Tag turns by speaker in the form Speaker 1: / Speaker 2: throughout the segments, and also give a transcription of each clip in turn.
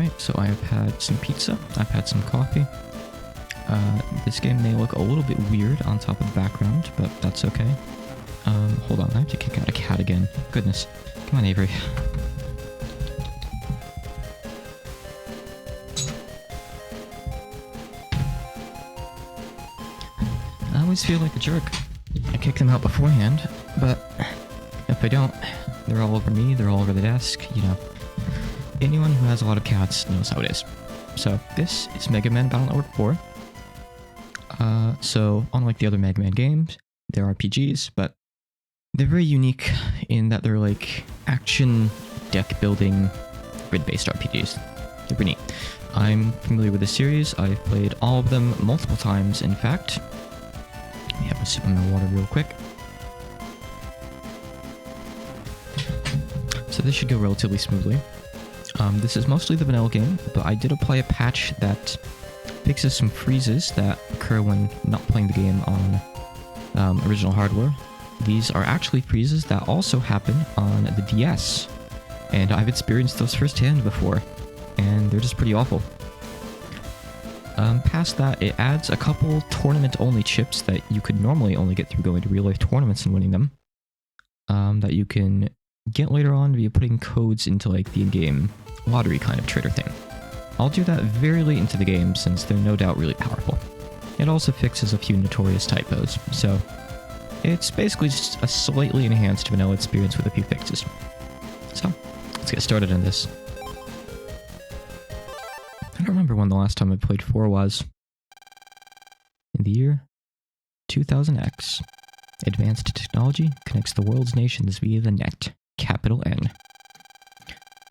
Speaker 1: Alright, so I have had some pizza, I've had some coffee. This game may look a little bit weird on top of the background, but that's okay. Hold on, I have to kick out a cat again. Goodness. Come on, Avery. I always feel like a jerk. I kick them out beforehand, but if I don't, they're all over me, they're all over the desk, you know. Anyone who has a lot of cats knows how it is. So, this is Mega Man Battle Network 4. So, unlike the other Mega Man games, they're RPGs, but they're very unique in that they're like action, deck-building, grid-based RPGs. They're pretty neat. I'm familiar with the series. I've played all of them multiple times, in fact. Let me have a sip of my water real quick. So this should go relatively smoothly. This is mostly the vanilla game, but I did apply a patch that fixes some freezes that occur when not playing the game on original hardware. These are actually freezes that also happen on the DS, and I've experienced those firsthand before, and they're just pretty awful. Past that, it adds a couple tournament-only chips that you could normally only get through going to real-life tournaments and winning them, that you can get later on via putting codes into like the in-game lottery kind of trader thing. I'll do that very late into the game since they're no doubt really powerful. It also fixes a few notorious typos, so it's basically just a slightly enhanced vanilla experience with a few fixes. So, let's get started on this. I don't remember when the last time I played 4 was. In the year 2000X, advanced technology connects the world's nations via the net, capital N.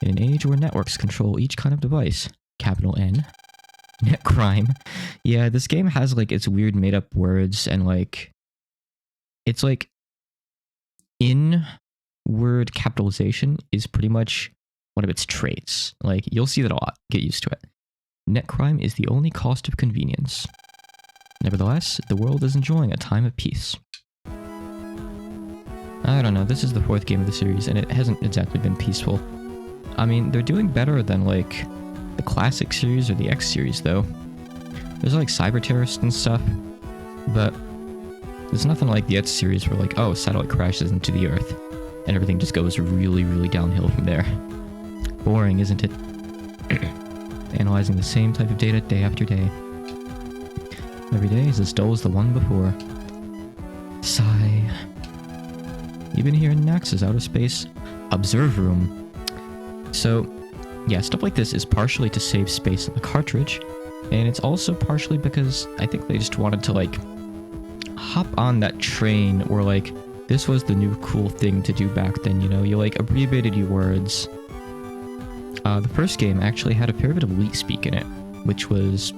Speaker 1: In an age where networks control each kind of device, capital N, net crime. Yeah, this game has like its weird made up words and like, it's like in-word capitalization is pretty much one of its traits. Like, you'll see that a lot. Get used to it. Net crime is the only cost of convenience. Nevertheless, the world is enjoying a time of peace. I don't know, this is the 4th game of the series, and it hasn't exactly been peaceful. I mean, they're doing better than, like, the classic series or the X series, though. There's, like, cyber terrorists and stuff, but there's nothing like the X series where, like, oh, satellite crashes into the Earth, and everything just goes really, really downhill from there. Boring, isn't it? Analyzing the same type of data day after day. Every day is as dull as the one before. Sigh. Even here in Naxx's outer space observe room. So, yeah, stuff like this is partially to save space on the cartridge, and it's also partially because I think they just wanted to, like, hop on that train where, like, this was the new cool thing to do back then, you know? You, like, abbreviated your words. The first game actually had a fair bit of leet speak in it, which was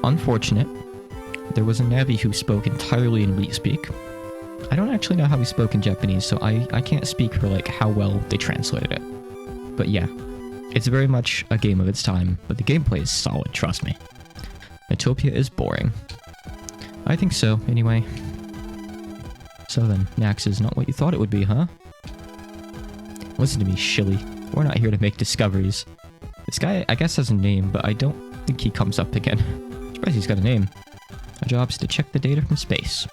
Speaker 1: unfortunate. There was a Navi who spoke entirely in leet speak. I don't actually know how he spoke in Japanese, so I can't speak for, like, how well they translated it. But yeah, it's very much a game of its time, but the gameplay is solid, trust me. Utopia is boring. I think so, anyway. So then, Naxx is not what you thought it would be, huh? Listen to me, Shilly. We're not here to make discoveries. This guy, I guess, has a name, but I don't think he comes up again. I'm surprised he's got a name. Our job is to check the data from space,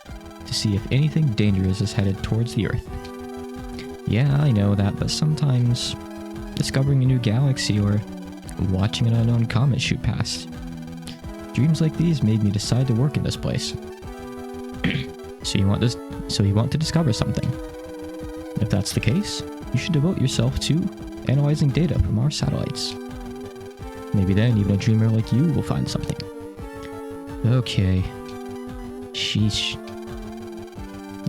Speaker 1: to see if anything dangerous is headed towards the Earth. Yeah, I know that, but sometimes discovering a new galaxy or watching an unknown comet shoot past. Dreams like these made me decide to work in this place. So you want to discover something. If that's the case, you should devote yourself to analyzing data from our satellites. Maybe then even a dreamer like you will find something. Okay. Sheesh.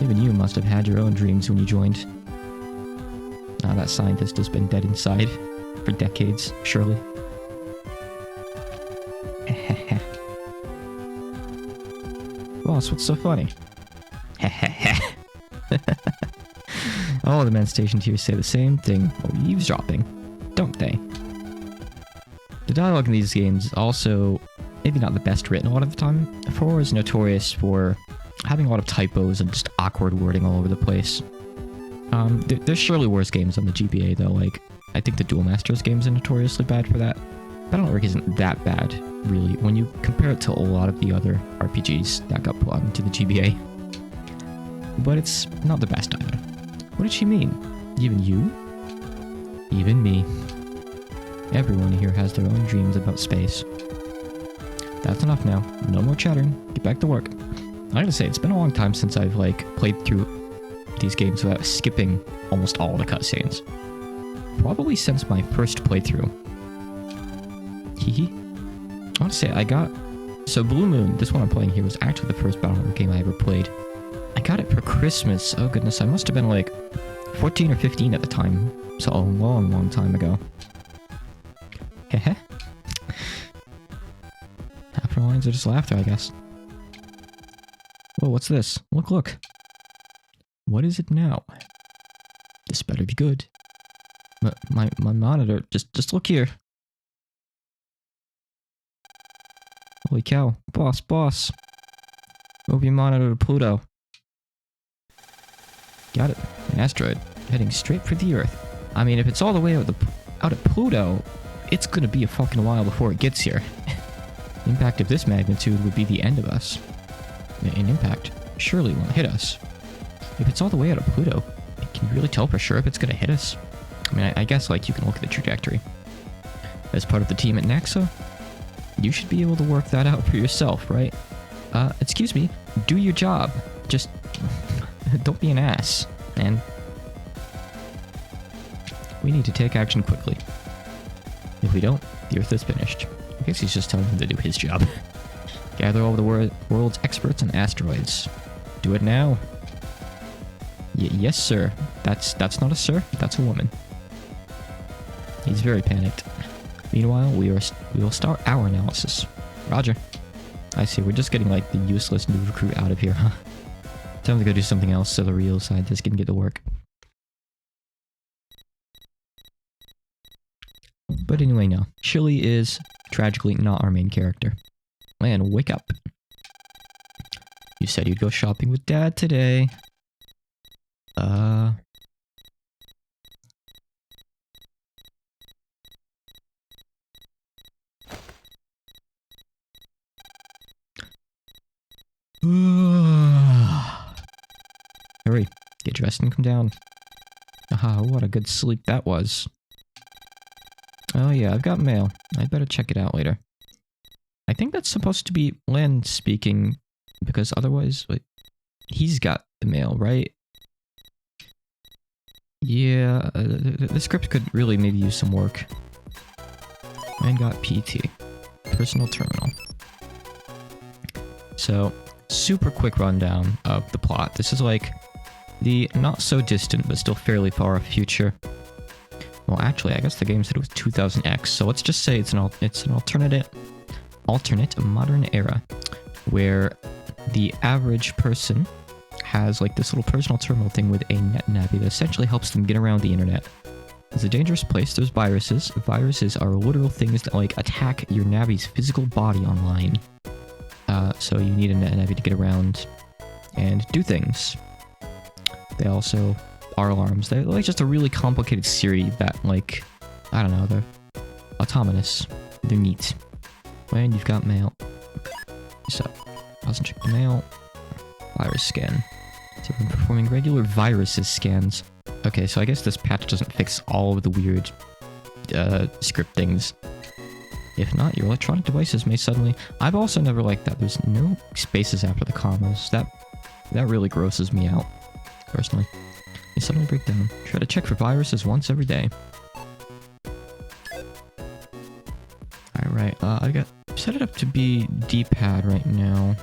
Speaker 1: Even you must have had your own dreams when you joined. Ah, that scientist has been dead inside for decades, surely. Boss, what's so funny? All the men stationed here say the same thing while eavesdropping, don't they? The dialogue in these games is also maybe not the best written a lot of the time. 4 is notorious for having a lot of typos and just awkward wording all over the place. There's surely worse games on the GBA though, like I think the Duel Masters games are notoriously bad for that. Battle Network isn't that bad, really, when you compare it to a lot of the other RPGs that got put into the GBA. But it's not the best either. What did she mean? Even you? Even me. Everyone here has their own dreams about space. That's enough now. No more chattering. Get back to work. I gotta say, it's been a long time since I've, like, played through these games without skipping almost all the cutscenes. Probably since my first playthrough. Hehe. I want to say, I got... So Blue Moon, this one I'm playing here, was actually the first Battle Network game I ever played. I got it for Christmas. Oh goodness, I must have been like 14 or 15 at the time. So a long, long time ago. Heh. Half our lines are just laughter, I guess. Whoa, what's this? Look. What is it now? This better be good. My monitor, just look here. Holy cow. Boss. Move your monitor to Pluto. Got it. An asteroid heading straight for the Earth. I mean, if it's all the way out at Pluto, it's gonna be a fucking while before it gets here. Impact of this magnitude would be the end of us. An impact surely won't hit us. If it's all the way out of Pluto, can you really tell for sure if it's gonna hit us? I mean, I guess, like, you can look at the trajectory. As part of the team at NASA, you should be able to work that out for yourself, right? Excuse me, do your job. Just don't be an ass, man. We need to take action quickly. If we don't, the Earth is finished. I guess he's just telling him to do his job. Gather all the world's experts on asteroids. Do it now. Yes, sir. That's not a sir, that's a woman. He's very panicked. Meanwhile, we will start our analysis. Roger. I see, we're just getting, like, the useless new recruit out of here, huh? Time to go do something else so the real scientists can get to work. But anyway, no. Chili is, tragically, not our main character. Lan, wake up. You said you'd go shopping with Dad today. Hurry, get dressed and come down. Aha, what a good sleep that was. Oh yeah, I've got mail. I'd better check it out later. I think that's supposed to be Len speaking, because otherwise, wait, he's got the mail, right? Yeah, the script could really maybe use some work. Len got PT. Personal terminal. So, super quick rundown of the plot. This is like the not so distant but still fairly far future. Well, actually, I guess the game said it was 2000X, so let's just say it's an alternate modern era where the average person has like this little personal terminal thing with a net navy that essentially helps them get around the internet. It's a dangerous place. There's viruses. Viruses are literal things that like attack your navi's physical body online. So you need a net navy to get around and do things. They also are alarms. They're like just a really complicated series that, like, I don't know, they're autonomous. They're neat. And you've got mail. So, I'll check the mail. Virus scan. So I'm performing regular viruses scans. Okay, so I guess this patch doesn't fix all of the weird script things. If not, your electronic devices may suddenly... I've also never liked that. There's no spaces after the commas. That really grosses me out, personally. They suddenly break down. Try to check for viruses once every day. Alright, I got set it up to be D-pad right now.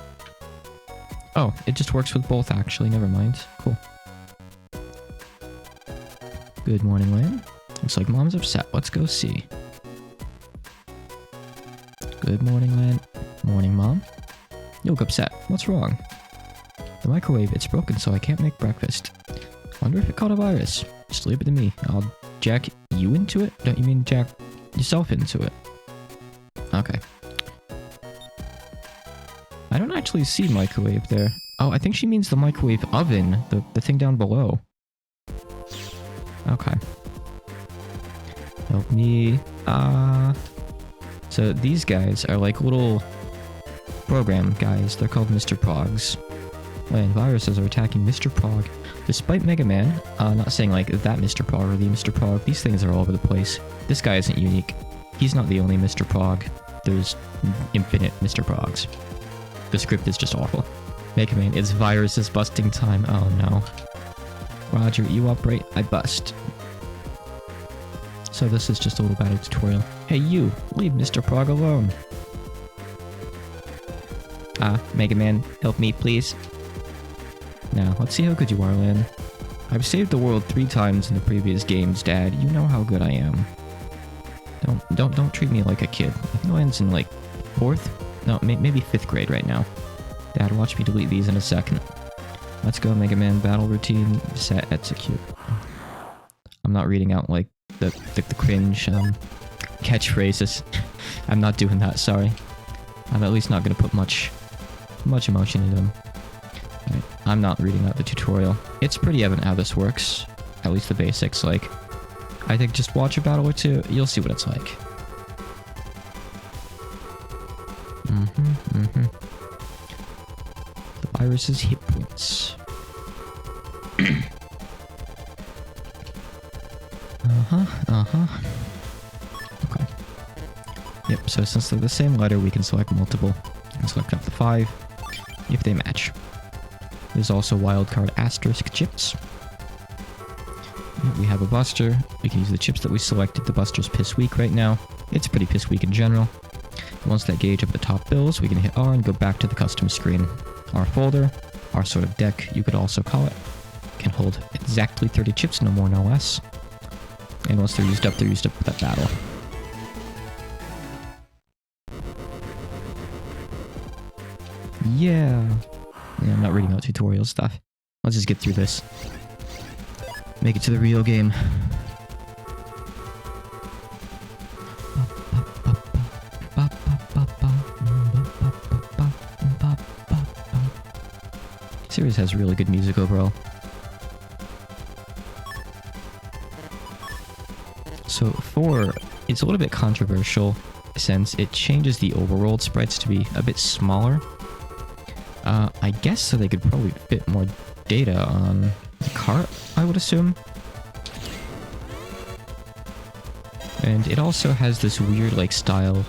Speaker 1: Oh, it just works with both, actually. Never mind. Cool. Good morning, Lan. Looks like Mom's upset. Let's go see. Good morning, Lan. Morning, Mom. You look upset. What's wrong? The microwave, it's broken, so I can't make breakfast. Wonder if it caught a virus. Just leave it to me. I'll jack you into it? Don't you mean jack yourself into it? Okay. I don't actually see microwave there. Oh, I think she means the microwave oven. The thing down below. Okay. Help me. So these guys are like little program guys. They're called Mr. Progs. And viruses are attacking Mr. Prog. Despite Mega Man, not saying like that Mr. Prog or the Mr. Prog, these things are all over the place. This guy isn't unique. He's not the only Mr. Prog. There's infinite Mr. Progs. The script is just awful. Mega Man, it's viruses busting time. Oh no. Roger, you operate, I bust. So this is just a little battle tutorial. Hey you, leave Mr. Prog alone. Mega Man, help me please. Now, let's see how good you are, Lan. I've saved the world 3 times in the previous games, Dad. You know how good I am. Don't treat me like a kid. I think Lan's in like 4th? No, maybe 5th grade right now. Dad, watch me delete these in a second. Let's go, Mega Man. Battle routine, set, execute. I'm not reading out like the cringe catchphrases. I'm not doing that, sorry. I'm at least not gonna put much emotion into them. Right. I'm not reading out the tutorial. It's pretty evident how this works. At least the basics, like... I think just watch a battle or 2, you'll see what it's like. The virus's hit points. Okay. Yep, so since they're the same letter, we can select multiple. We can select up to 5, if they match. There's also wildcard asterisk chips. We have a buster. We can use the chips that we selected. The buster's piss weak right now. It's pretty piss weak in general. Once that gauge up at the top fills, we can hit R and go back to the custom screen. Our folder, our sort of deck, you could also call it, can hold exactly 30 chips, no more, no less. And once they're used up for that battle. Yeah, I'm not reading out tutorial stuff. Let's just get through this. Make it to the real game. Series has really good music overall. So 4, it's a little bit controversial since it changes the overworld sprites to be a bit smaller. I guess so they could probably fit more data on the cart, I would assume. And it also has this weird like style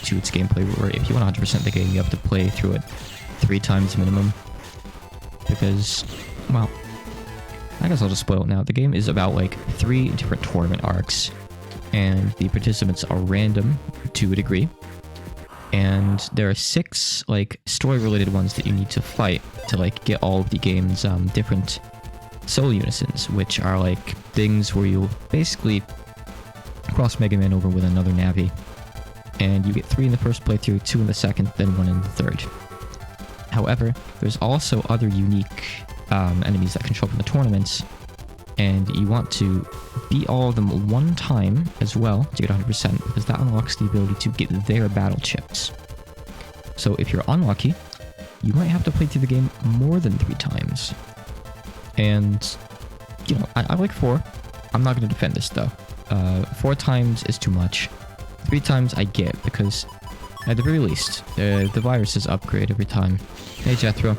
Speaker 1: to its gameplay where if you want 100% the game, you have to play through it 3 times minimum. Because, well, I guess I'll just spoil it now. The game is about like 3 different tournament arcs, and the participants are random to a degree. And there are 6 like story-related ones that you need to fight to like get all of the game's different soul unisons, which are like things where you basically cross Mega Man over with another Navi, and you get 3 in the first playthrough, 2 in the second, then 1 in the third. However, there's also other unique enemies that can show up in the tournaments, and you want to beat all of them 1 time as well to get 100%, because that unlocks the ability to get their battle chips. So if you're unlucky, you might have to play through the game more than 3 times. And, you know, I like 4. I'm not going to defend this though. 4 times is too much. 3 times I get, because at the very least, the viruses upgrade every time. Hey Jethro.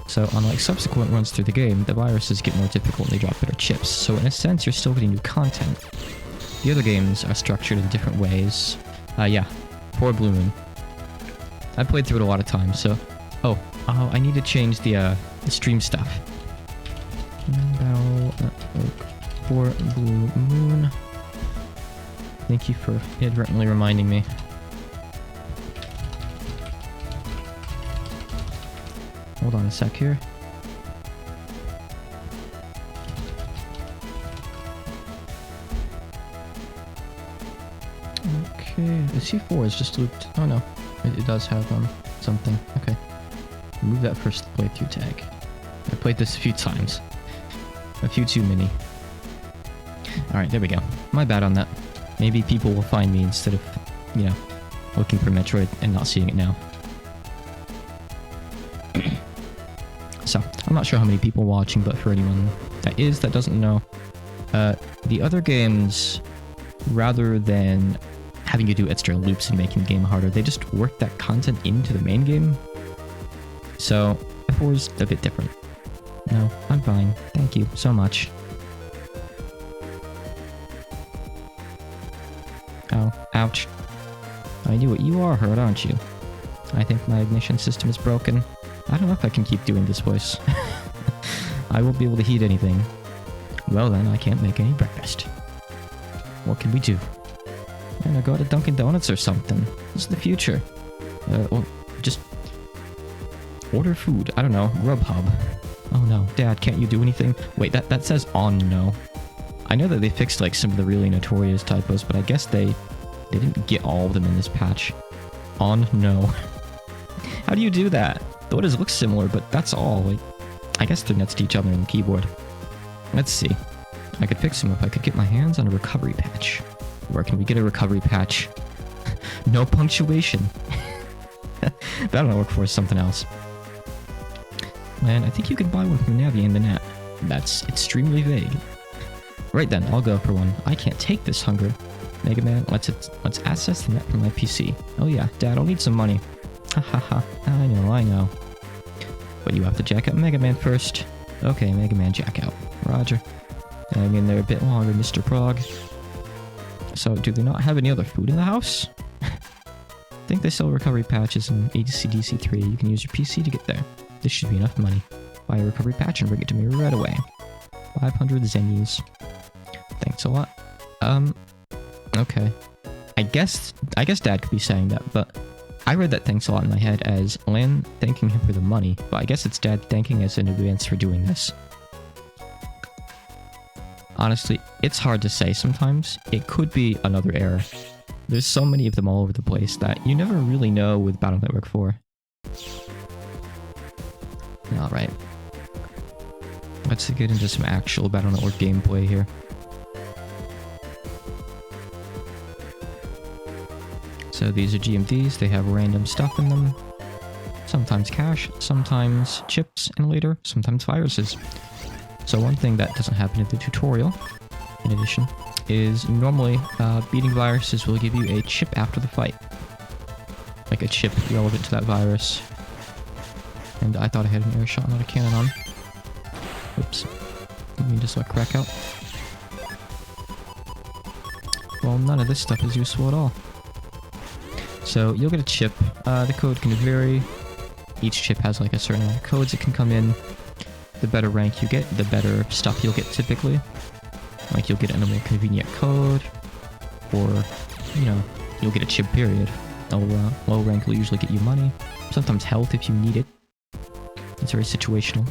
Speaker 1: So unlike subsequent runs through the game, the viruses get more difficult and they drop better chips. So in a sense, you're still getting new content. The other games are structured in different ways. Yeah, for Blue Moon. I played through it a lot of times, so... Oh, I need to change the stream stuff. For Blue Moon. Thank you for inadvertently reminding me. Hold on a sec here. Okay, the C4 is just looped. Oh no, it does have something. Okay, remove that first playthrough tag. I played this a few times. A few too many. Alright, there we go. My bad on that. Maybe people will find me instead of, you know, looking for Metroid and not seeing it now. So, I'm not sure how many people watching, but for anyone that doesn't know, The other games, rather than having you do extra loops and making the game harder, they just work that content into the main game. So, F4 is a bit different. No, I'm fine. Thank you so much. Ow. Ouch. I knew it. You are hurt, aren't you? I think my ignition system is broken. I don't know if I can keep doing this voice. I won't be able to heat anything. Well then, I can't make any breakfast. What can we do? I'm gonna go to Dunkin' Donuts or something. This is the future. Or just order food. I don't know. Grubhub. Oh no. Dad, can't you do anything? Wait, that says on no. I know that they fixed like some of the really notorious typos, but I guess they didn't get all of them in this patch. On no. How do you do that? The letters look similar, but that's all. Like, I guess they're next to each other on the keyboard. Let's see. I could fix them if I could get my hands on a recovery patch. Where can we get a recovery patch? No punctuation. That'll work for something else. And I think you can buy one from Navi in the net. That's extremely vague. Right then, I'll go for one. I can't take this hunger. Mega Man, let's access the net from my PC. Oh yeah, Dad, I'll need some money. Ha ha ha. I know. But you have to jack out Mega Man first. Okay, Mega Man jack out. Roger. Hang in there a bit longer, Mr. Prog. So, do they not have any other food in the house? I think they sell recovery patches in ADCDC 3. You can use your PC to get there. This should be enough money. Buy a recovery patch and bring it to me right away. 500 zennies. Thanks a lot. Okay. I guess Dad could be saying that, but I read that thanks a lot in my head as Lan thanking him for the money, but I guess it's Dad thanking us in advance for doing this. Honestly, it's hard to say sometimes. It could be another error. There's so many of them all over the place that you never really know with Battle Network 4. Alright. Let's get into some actual Battle Network gameplay here. So these are GMDs, they have random stuff in them. Sometimes cash, sometimes chips, and later, sometimes viruses. So one thing that doesn't happen in the tutorial, in addition, is normally beating viruses will give you a chip after the fight. Like a chip relevant to that virus. And I thought I had an air shot, not a cannon on. Oops. Didn't mean to select crack out. Well, none of this stuff is useful at all. So you'll get a chip. The code can vary. Each chip has like a certain amount of codes it can come in. The better rank you get, the better stuff you'll get typically. Like you'll get a more convenient code, or, you know, you'll get a chip period. Low rank will usually get you money. Sometimes health if you need it. It's very situational.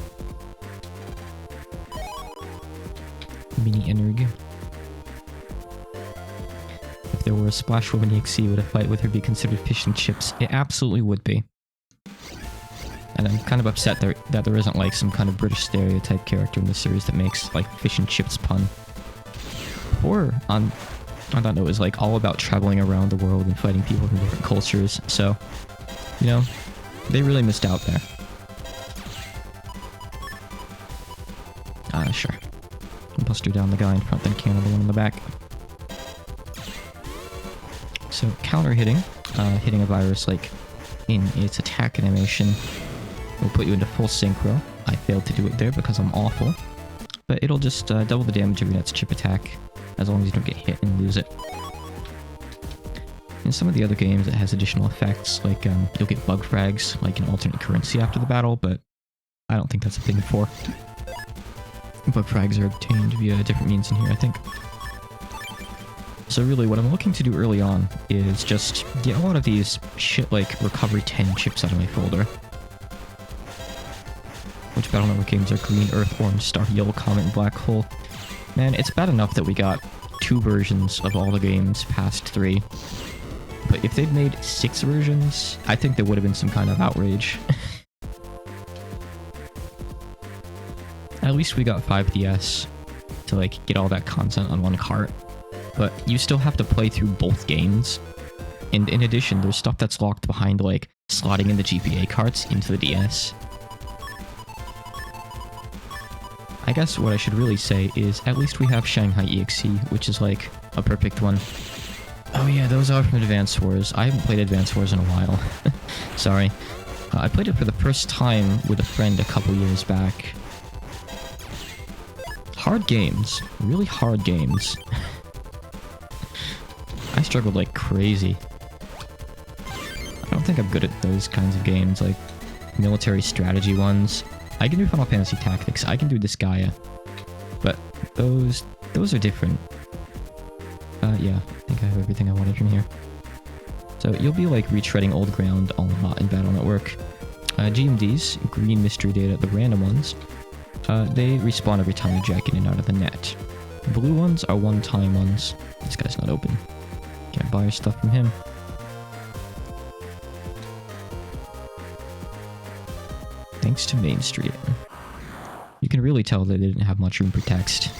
Speaker 1: Mini Energ. If there were a Splash Woman EXE, would a fight with her be considered fish and chips? It absolutely would be. And I'm kind of upset that there isn't like some kind of British stereotype character in the series that makes like fish and chips pun. Or on that note, is like all about traveling around the world and fighting people from different cultures. So, you know, they really missed out there. Sure. Buster down the guy in front, then cannon the one in the back. So counter hitting, hitting a virus like in its attack animation will put you into full synchro. I failed to do it there because I'm awful. But it'll just double the damage of your next chip attack, as long as you don't get hit and lose it. In some of the other games it has additional effects, like you'll get bug frags, like an alternate currency after the battle, but I don't think that's a thing for. Bug frags are obtained via different means in here, I think. So really what I'm looking to do early on is just get a lot of these shit like Recovery 10 chips out of my folder. Which Battle Network games are Green, Earth, Orange, Star, Yellow, Comet, and Black Hole. Man, it's bad enough that we got 2 versions of all the games past 3. But if they'd made 6 versions, I think there would have been some kind of outrage. At least we got 5DS to like get all that content on one cart. But you still have to play through both games. And in addition, there's stuff that's locked behind like slotting in the GBA carts into the DS. I guess what I should really say is at least we have Shanghai EXE, which is like a perfect one. Oh yeah, those are from Advance Wars. I haven't played Advance Wars in a while. Sorry. I played it for the first time with a friend a couple years back. Hard games. Really hard games. I struggled like crazy. I don't think I'm good at those kinds of games, like military strategy ones. I can do Final Fantasy Tactics, I can do Disgaea, but those are different. Yeah, I think I have everything I wanted from here. So you'll be like retreading old ground a lot in Battle Network. GMDs, green mystery data, the random ones, they respawn every time you jack in and out of the net. Blue ones are one-time ones. This guy's not open. Can't buy your stuff from him. Thanks to Main Street. You can really tell that they didn't have much room for text.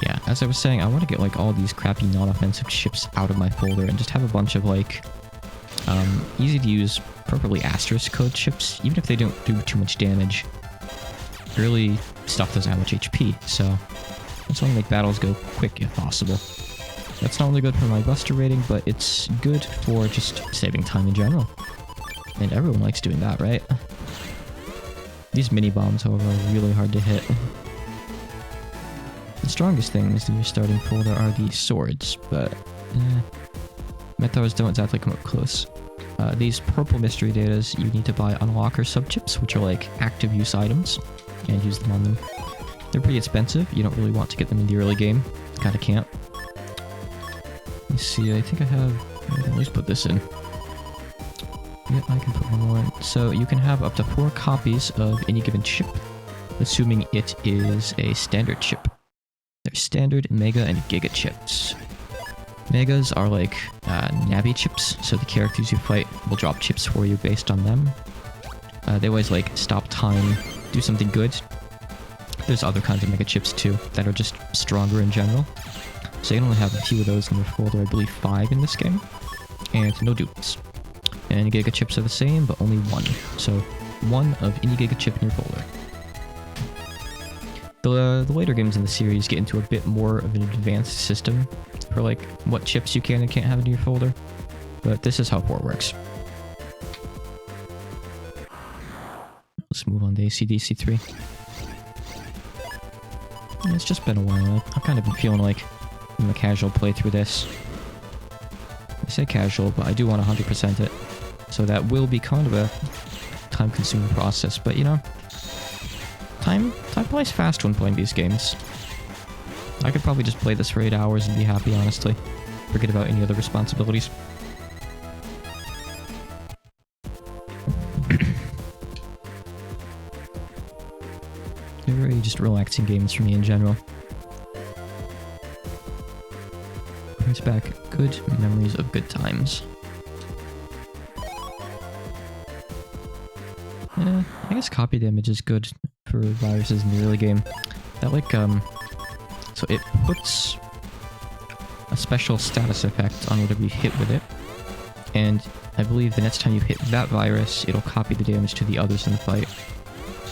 Speaker 1: Yeah, as I was saying, I want to get like all these crappy non-offensive ships out of my folder and just have a bunch of like easy to use, properly asterisk code ships, even if they don't do too much damage. Really stuff doesn't have much HP, so I just want to make battles go quick if possible. That's not only good for my buster rating, but it's good for just saving time in general. And everyone likes doing that, right? These mini-bombs, however, are really hard to hit. The strongest things in your starting folder are the swords, but Metars don't exactly come up close. These purple mystery datas, you need to buy unlocker sub-chips, which are like active use items, and use them on them. They're pretty expensive, you don't really want to get them in the early game. Kinda can't. Let's see, I think I have... At least put this in. Yep, I can put one more in. So you can have up to 4 copies of any given chip, assuming it is a standard chip. There's standard, mega, and giga chips. Megas are like Navi chips, so the characters you fight will drop chips for you based on them. They always like stop time, do something good. There's other kinds of mega chips too that are just stronger in general. So you can only have a few of those in your folder, I believe 5 in this game, and no dupes. And giga chips are the same, but only 1. So 1 of any giga chip in your folder. The later games in the series get into a bit more of an advanced system for like what chips you can and can't have in your folder, but this is how 4 works. Let's move on to AC/DC 3. Yeah, it's just been a while. I've kind of been feeling like I'm a casual playthrough this. I say casual, but I do want to 100% it, so that will be kind of a time-consuming process, but you know, time flies fast when playing these games. I could probably just play this for 8 hours and be happy, honestly. Forget about any other responsibilities. They're very just relaxing games for me in general. Brings back good memories of good times. Yeah, I guess copy damage is good for viruses in the early game. That like, so it puts a special status effect on whatever you hit with it, and I believe the next time you hit that virus, it'll copy the damage to the others in the fight.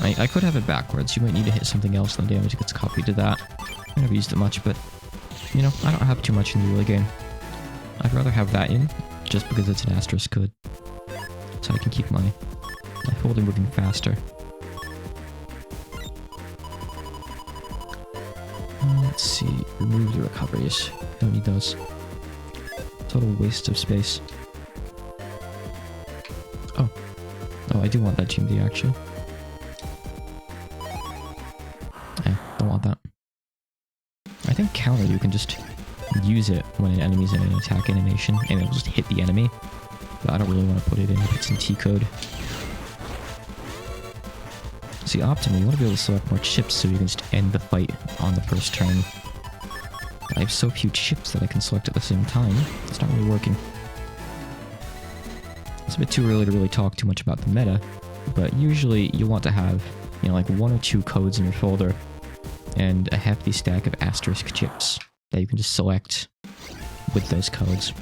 Speaker 1: I could have it backwards. You might need to hit something else and the damage gets copied to that. I never used it much, but, you know, I don't have too much in the early game. I'd rather have that in, just because it's an asterisk code, so I can keep my folder moving faster. Let's see, remove the recoveries. Don't need those. Total waste of space. Oh, I do want that GMD actually. Don't want that. I think counter, you can just use it when an enemy's in an attack animation and it'll just hit the enemy. But I don't really want to put it in if it's in T-code. See, optimally, you want to be able to select more chips so you can just end the fight on the first turn. I have so few chips that I can select at the same time, it's not really working. It's a bit too early to really talk too much about the meta, but usually you want to have, you know, like 1 or 2 codes in your folder and a hefty stack of asterisk chips that you can just select with those codes.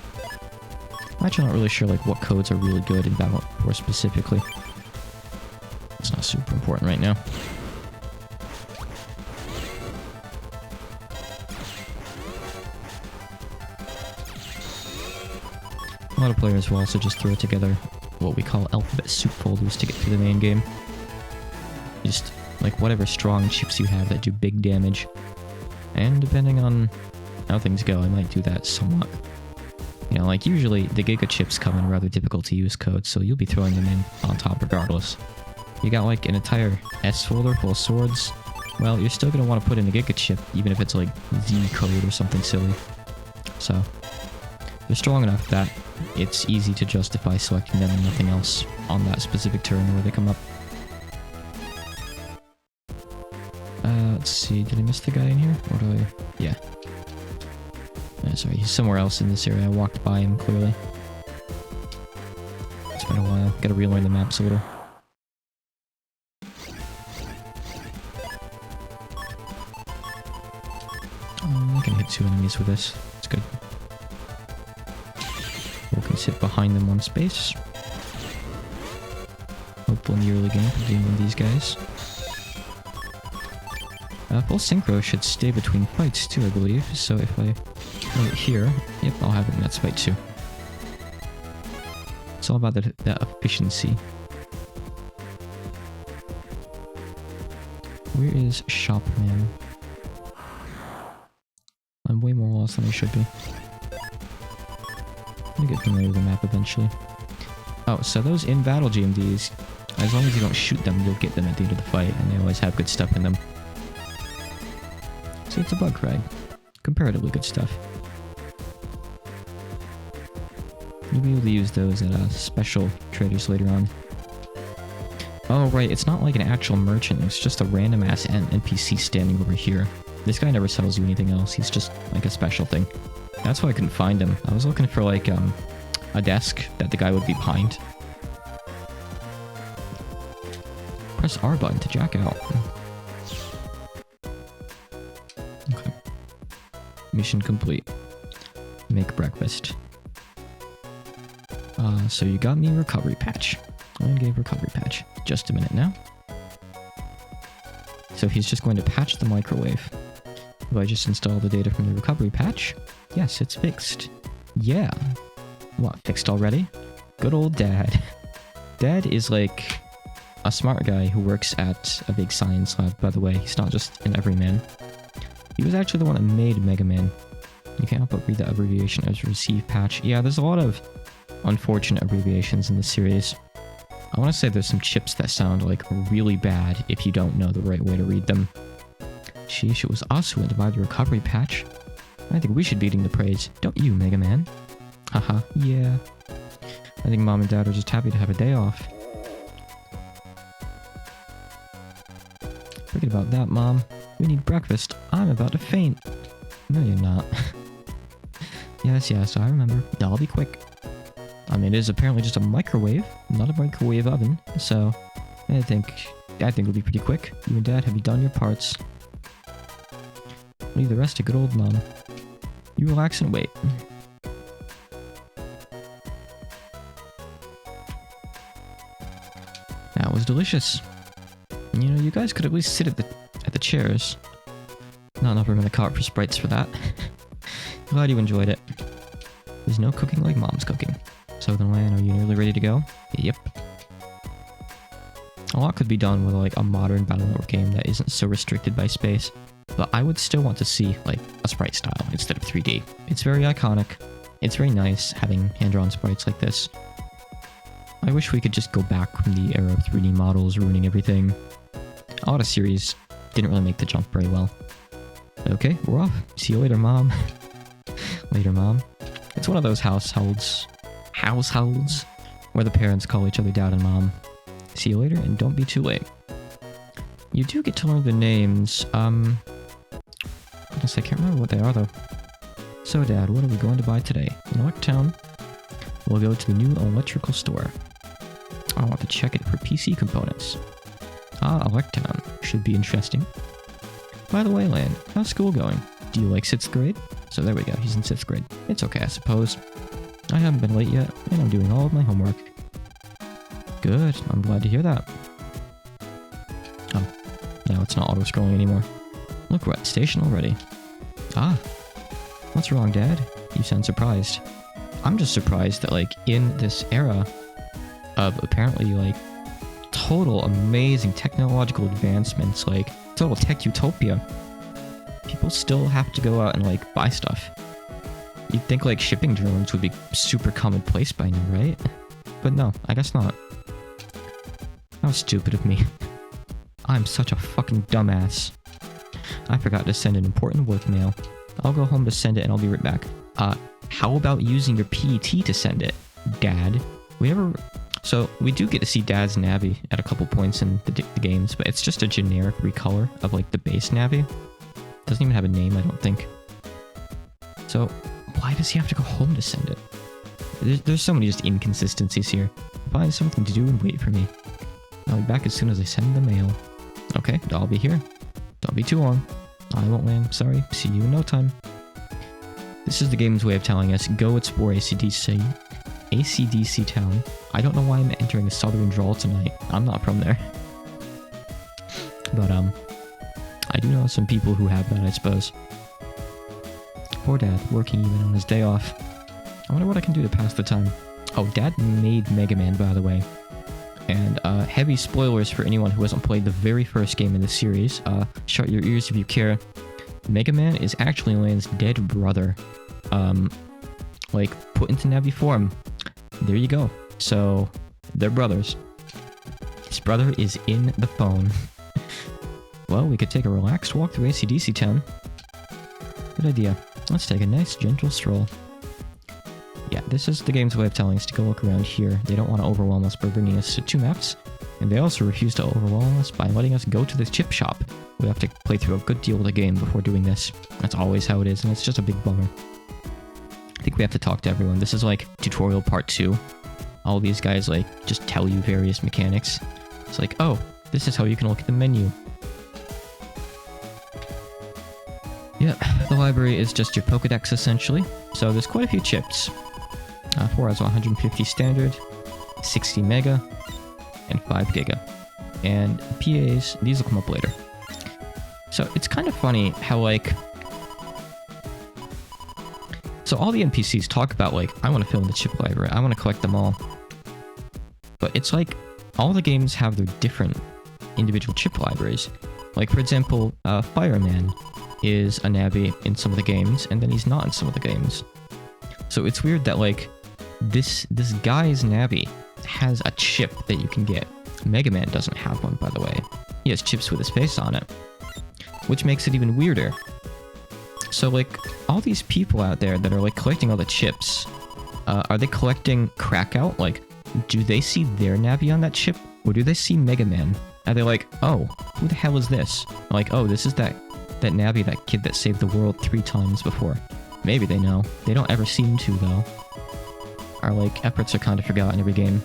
Speaker 1: I'm actually not really sure like what codes are really good in Battle Network specifically. It's not super important right now. A lot of players will also just throw together what we call alphabet soup folders to get through the main game. Just, like, whatever strong chips you have that do big damage. And depending on how things go, I might do that somewhat. You know, like, usually the Giga chips come in rather difficult to use codes, so you'll be throwing them in on top regardless. You got, like, an entire S folder full of swords, well, you're still gonna want to put in a Giga chip, even if it's, like, Z code or something silly. So, they're strong enough that it's easy to justify selecting them and nothing else on that specific turn where they come up. Let's see, did I miss the guy in here? Or do I... Yeah. Sorry, he's somewhere else in this area. I walked by him, clearly. It's been a while. Gotta relearn the maps a little. I can hit 2 enemies with this. It's good. We can sit behind them on space. Hopeful in the early game for dealing with these guys. Full synchro should stay between fights too, I believe. So if I move it here, yep, I'll have it in that fight too. It's all about that efficiency. Where is Shopman? I'm way more lost than I should be. I'm gonna get familiar with the map eventually. Oh, so those in-battle GMDs, as long as you don't shoot them, you'll get them at the end of the fight, and they always have good stuff in them. So it's a bug ride. Comparatively good stuff. You'll be able to use those at special traders later on. Oh right, it's not like an actual merchant, it's just a random ass NPC standing over here. This guy never sells you anything else, he's just like a special thing. That's why I couldn't find him. I was looking for like a desk that the guy would be behind. Press R button to jack out. Okay. Mission complete. Make breakfast. So you got me a recovery patch. I gave recovery patch. Just a minute now. So he's just going to patch the microwave. If I just install the data from the recovery patch, yes, it's fixed. Yeah. What, fixed already? Good old Dad. Dad is like a smart guy who works at a big science lab, by the way. He's not just an everyman. He was actually the one that made Mega Man. You can't help but read the abbreviation as receive patch. Yeah, there's a lot of unfortunate abbreviations in this series. I want to say there's some chips that sound like really bad if you don't know the right way to read them. Sheesh, it was us who went to buy the recovery patch. I think we should be getting the praise. Don't you, Mega Man? Haha, yeah. I think Mom and Dad are just happy to have a day off. Forget about that, Mom. We need breakfast. I'm about to faint. No, you're not. Yes, I remember. I'll be quick. I mean, it is apparently just a microwave, not a microwave oven, so I think it'll be pretty quick. You and Dad, have you done your parts? Leave the rest to good old Mom. You relax and wait. That was delicious. You know, you guys could at least sit at the chairs. Not enough room in the cart for sprites for that. Glad you enjoyed it. There's no cooking like Mom's cooking. Southern Land, are you nearly ready to go? Yep. A lot could be done with like a modern Battle Network game that isn't so restricted by space, but I would still want to see like a sprite style instead of 3D. It's very iconic. It's very nice having hand-drawn sprites like this. I wish we could just go back from the era of 3D models ruining everything. A lot of series didn't really make the jump very well. Okay, we're off. See you later, Mom. Later, Mom. It's one of those households where the parents call each other Dad and Mom. See you later, and don't be too late. You do get to learn the names. I guess I can't remember what they are, though. So, Dad, what are we going to buy today? In Electown, we'll go to the new electrical store. I want to check it for PC components. Ah, Electown. Should be interesting. By the way, Lan, how's school going? Do you like 6th grade? So there we go, he's in 6th grade. It's okay, I suppose. I haven't been late yet, and I'm doing all of my homework. Good, I'm glad to hear that. Now it's not auto-scrolling anymore. Look, we're at the station already. Ah. What's wrong, Dad? You sound surprised. I'm just surprised that, like, in this era of apparently, like, total amazing technological advancements, like, total tech utopia, people still have to go out and, like, buy stuff. You'd think, like, shipping drones would be super commonplace by now, right? But no, I guess not. How stupid of me. I'm such a fucking dumbass. I forgot to send an important work mail. I'll go home to send it and I'll be right back. How about using your PET to send it, Dad? So, we do get to see Dad's Navi at a couple points in the games, but it's just a generic recolor of, like, the base Navi. Doesn't even have a name, I don't think. So, why does he have to go home to send it? There's so many just inconsistencies here. Find something to do and wait for me. I'll be back as soon as I send the mail. Okay, I'll be here. Don't be too long. I won't land, sorry. See you in no time. This is the game's way of telling us, go explore ACDC Town. I don't know why I'm entering a southern drawl tonight. I'm not from there. But, I do know some people who have that, I suppose. Poor Dad, working even on his day off. I wonder what I can do to pass the time. Oh, Dad made Mega Man, by the way. And, heavy spoilers for anyone who hasn't played the very first game in the series. Shut your ears if you care. Mega Man is actually Lan's dead brother. Like, put into Navi form. There you go. So, they're brothers. His brother is in the phone. Well, we could take a relaxed walk through ACDC Town. Good idea. Let's take a nice, gentle stroll. Yeah, this is the game's way of telling us to go look around here. They don't want to overwhelm us by bringing us to 2 maps. And they also refuse to overwhelm us by letting us go to the chip shop. We have to play through a good deal of the game before doing this. That's always how it is, and it's just a big bummer. I think we have to talk to everyone. This is like tutorial part 2. All these guys like just tell you various mechanics. It's like, oh, this is how you can look at the menu. Yeah, the library is just your Pokedex essentially. So there's quite a few chips. 4 has 150 standard, 60 mega, and 5 giga. And PAs, these will come up later. So it's kind of funny how, like... So all the NPCs talk about, like, I want to fill in the chip library, I want to collect them all. But it's like, all the games have their different individual chip libraries. Like, for example, Fireman is a Navi in some of the games, and then he's not in some of the games. So it's weird that, like, this guy's Navi has a chip that you can get. Mega Man doesn't have one, by the way. He has chips with his face on it. Which makes it even weirder. So, like, all these people out there that are, like, collecting all the chips, are they collecting Crackout? Like, do they see their Navi on that chip? Or do they see Mega Man? Are they like, oh, who the hell is this? Like, oh, this is that Navi, that kid that saved the world 3 times before. Maybe they know. They don't ever seem to, though. Our, like, efforts are kind of forgotten every game.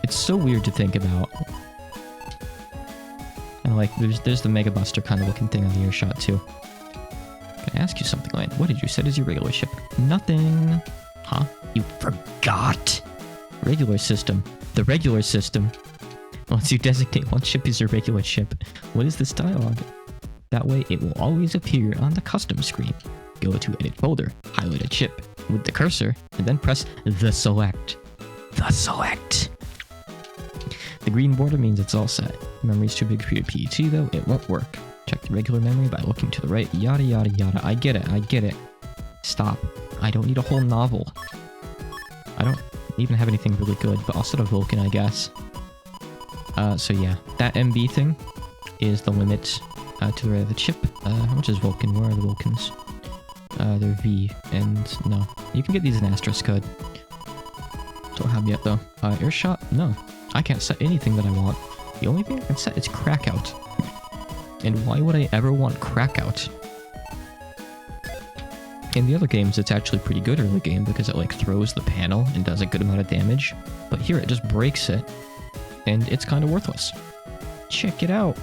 Speaker 1: It's so weird to think about. And, like, there's the Mega Buster kind of looking thing on the earshot, too. Can I ask you something, Lan? What did you set as your regular ship? Nothing. Huh? You forgot! Regular system. The regular system. Once you designate one ship as your regular ship, what is this dialogue? That way, it will always appear on the custom screen. Go to Edit Folder, highlight a chip with the cursor, and then press the select. The select! The green border means it's all set. The memory's too big for your PET, though, it won't work. Check the regular memory by looking to the right, yada yada yada. I get it. Stop. I don't need a whole novel. I don't even have anything really good, but I'll set a Vulcan, I guess. So yeah, that MB thing is the limit to the right of the chip. How much is Vulcan? Where are the Vulcans? They're V, and no. You can get these in Asterisk code. Don't have them yet, though. Earshot? No. I can't set anything that I want. The only thing I can set is Crackout. And why would I ever want Crackout? In the other games, it's actually pretty good early game because it, like, throws the panel and does a good amount of damage. But here, it just breaks it, and it's kind of worthless. Check it out.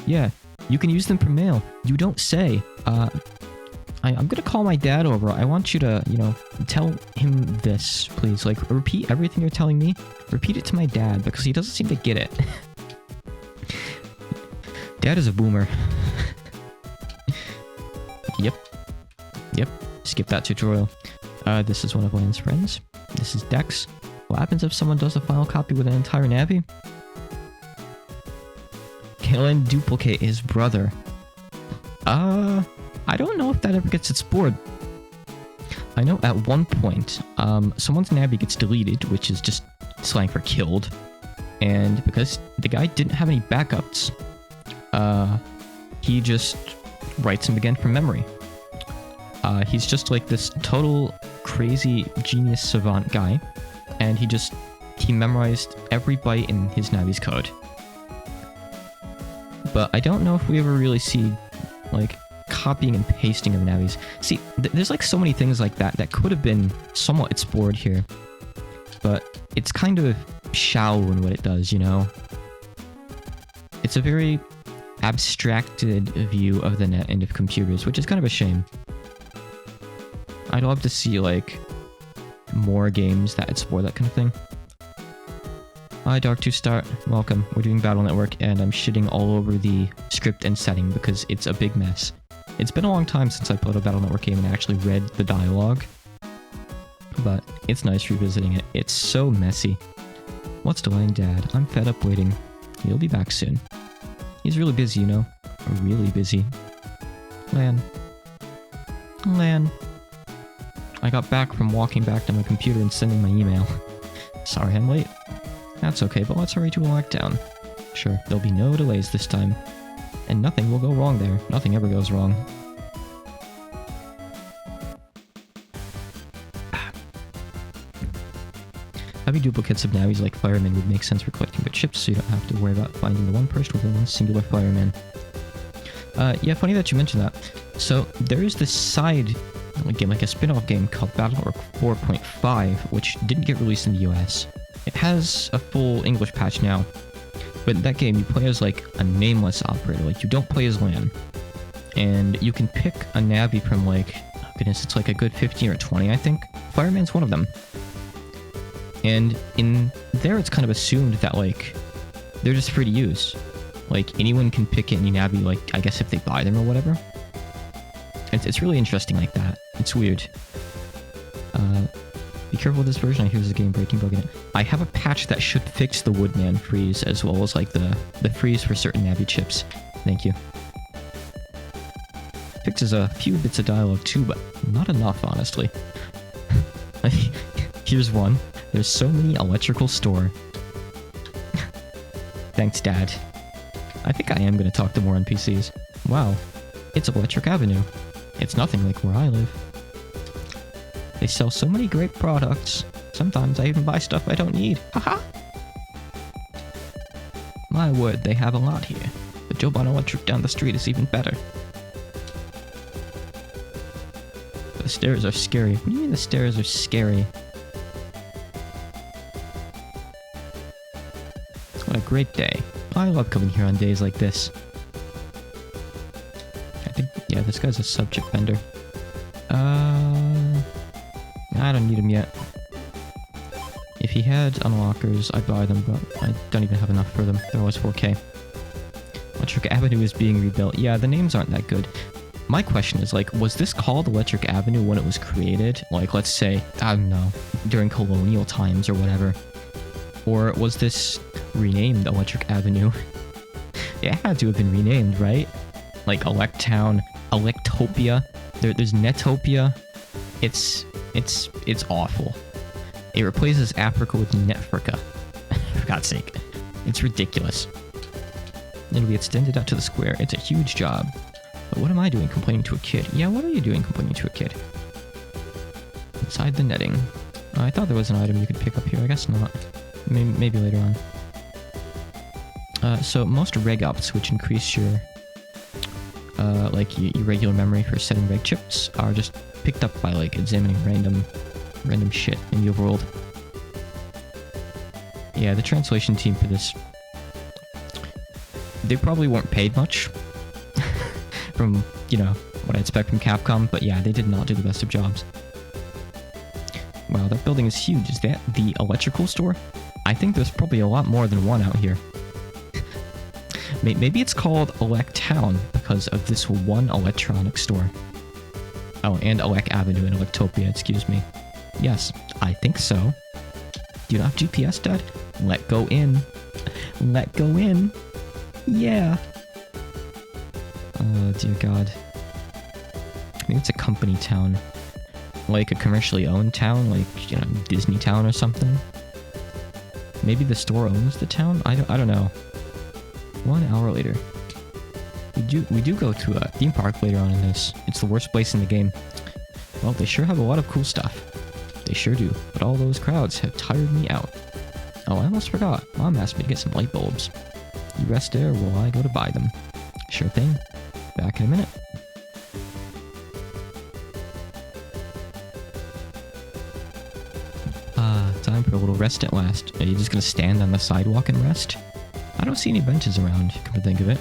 Speaker 1: Yeah, you can use them for mail. You don't say. I'm gonna call my dad over. I want you to, you know, tell him this, please. Like, repeat everything you're telling me. Repeat it to my dad, because he doesn't seem to get it. Dad is a boomer. Yep. Skip that tutorial. This is one of Lan's friends. This is Dex. What happens if someone does a final copy with an entire Navi? Can duplicate his brother. I don't know if that ever gets explored. I know at one point, someone's Navi gets deleted, which is just slang for killed. And because the guy didn't have any backups, he just writes him again from memory. He's just like this total crazy genius savant guy, and he memorized every byte in his Navi's code. But I don't know if we ever really see, like, copying and pasting of Navis. See, there's like so many things like that could have been somewhat explored here, but it's kind of shallow in what it does, you know? It's a very abstracted view of the net and of computers, which is kind of a shame. I'd love to see, like, more games that explore that kind of thing. Hi, Dark2Start. Welcome. We're doing Battle Network, and I'm shitting all over the script and setting because it's a big mess. It's been a long time since I played a Battle Network game and actually read the dialogue, but it's nice revisiting it. It's so messy. What's delaying Dad? I'm fed up waiting. He'll be back soon. He's really busy, you know? Really busy. Lan. I got back from walking back to my computer and sending my email. Sorry I'm late. That's okay, but let's hurry to a lockdown. Sure, there'll be no delays this time. And nothing will go wrong there. Nothing ever goes wrong. Having duplicates of Navis like firemen would make sense for collecting good ships, so you don't have to worry about finding the one person with one singular fireman. Yeah, funny that you mentioned that. So, there is this side game, like a spin-off game called Battle Network 4.5, which didn't get released in the US. It has a full English patch now, but in that game you play as like a nameless operator, like you don't play as Lan. And you can pick a Navi from like, oh goodness, it's like a good 15 or 20, I think. Fireman's one of them. And in there it's kind of assumed that like, they're just free to use. Like anyone can pick any Navi, like I guess if they buy them or whatever. It's really interesting like that. It's weird. Be careful with this version, I hear there's a game-breaking bug in it. I have a patch that should fix the Woodman freeze, as well as like the freeze for certain Navi chips. Thank you. Fixes a few bits of dialogue too, but not enough, honestly. Here's one. There's so many electrical store. Thanks, Dad. I think I am going to talk to more NPCs. Wow. It's Electric Avenue. It's nothing like where I live. They sell so many great products. Sometimes I even buy stuff I don't need. Haha! My word, they have a lot here. The Joban Electric down the street is even better. The stairs are scary. What do you mean the stairs are scary? What a great day. I love coming here on days like this. I think, yeah, this guy's a subject vendor. I don't need him yet. If he had unlockers, I'd buy them, but I don't even have enough for them. They're always 4K. Electric Avenue is being rebuilt. Yeah, the names aren't that good. My question is, like, was this called Electric Avenue when it was created? Like, let's say, I don't know, during colonial times or whatever. Or was this renamed Electric Avenue? It had to have been renamed, right? Like Electown, Electopia, there's Netopia. It's awful. It replaces Africa with Netfrica. For God's sake. It's ridiculous. Then we extended out to the square. It's a huge job. But what am I doing complaining to a kid? Yeah, what are you doing complaining to a kid? Inside the netting. I thought there was an item you could pick up here. I guess not. Maybe later on. So most reg ops, which increase your like your regular memory for setting reg chips, are just picked up by like examining random shit in the overworld. Yeah, the translation team for this, they probably weren't paid much from, you know, what I expect from Capcom, but yeah, they did not do the best of jobs. Wow, that building is huge. Is that the electrical store? I think there's probably a lot more than one out here. Maybe it's called Elec Town because of this one electronics store. Oh, and Elec Avenue in Electopia, excuse me. Yes, I think so. Do you not have GPS, Dad? Let go in. Let go in. Yeah. Oh, dear God. Maybe it's a company town. Like a commercially owned town, like, you know, Disney Town or something. Maybe the store owns the town? I don't know. 1 hour later. We do go to a theme park later on in this. It's the worst place in the game. Well, they sure have a lot of cool stuff. They sure do. But all those crowds have tired me out. Oh, I almost forgot. Mom asked me to get some light bulbs. You rest there while I go to buy them. Sure thing. Back in a minute. Time for a little rest at last. Are you just gonna stand on the sidewalk and rest? I don't see any benches around, come to think of it.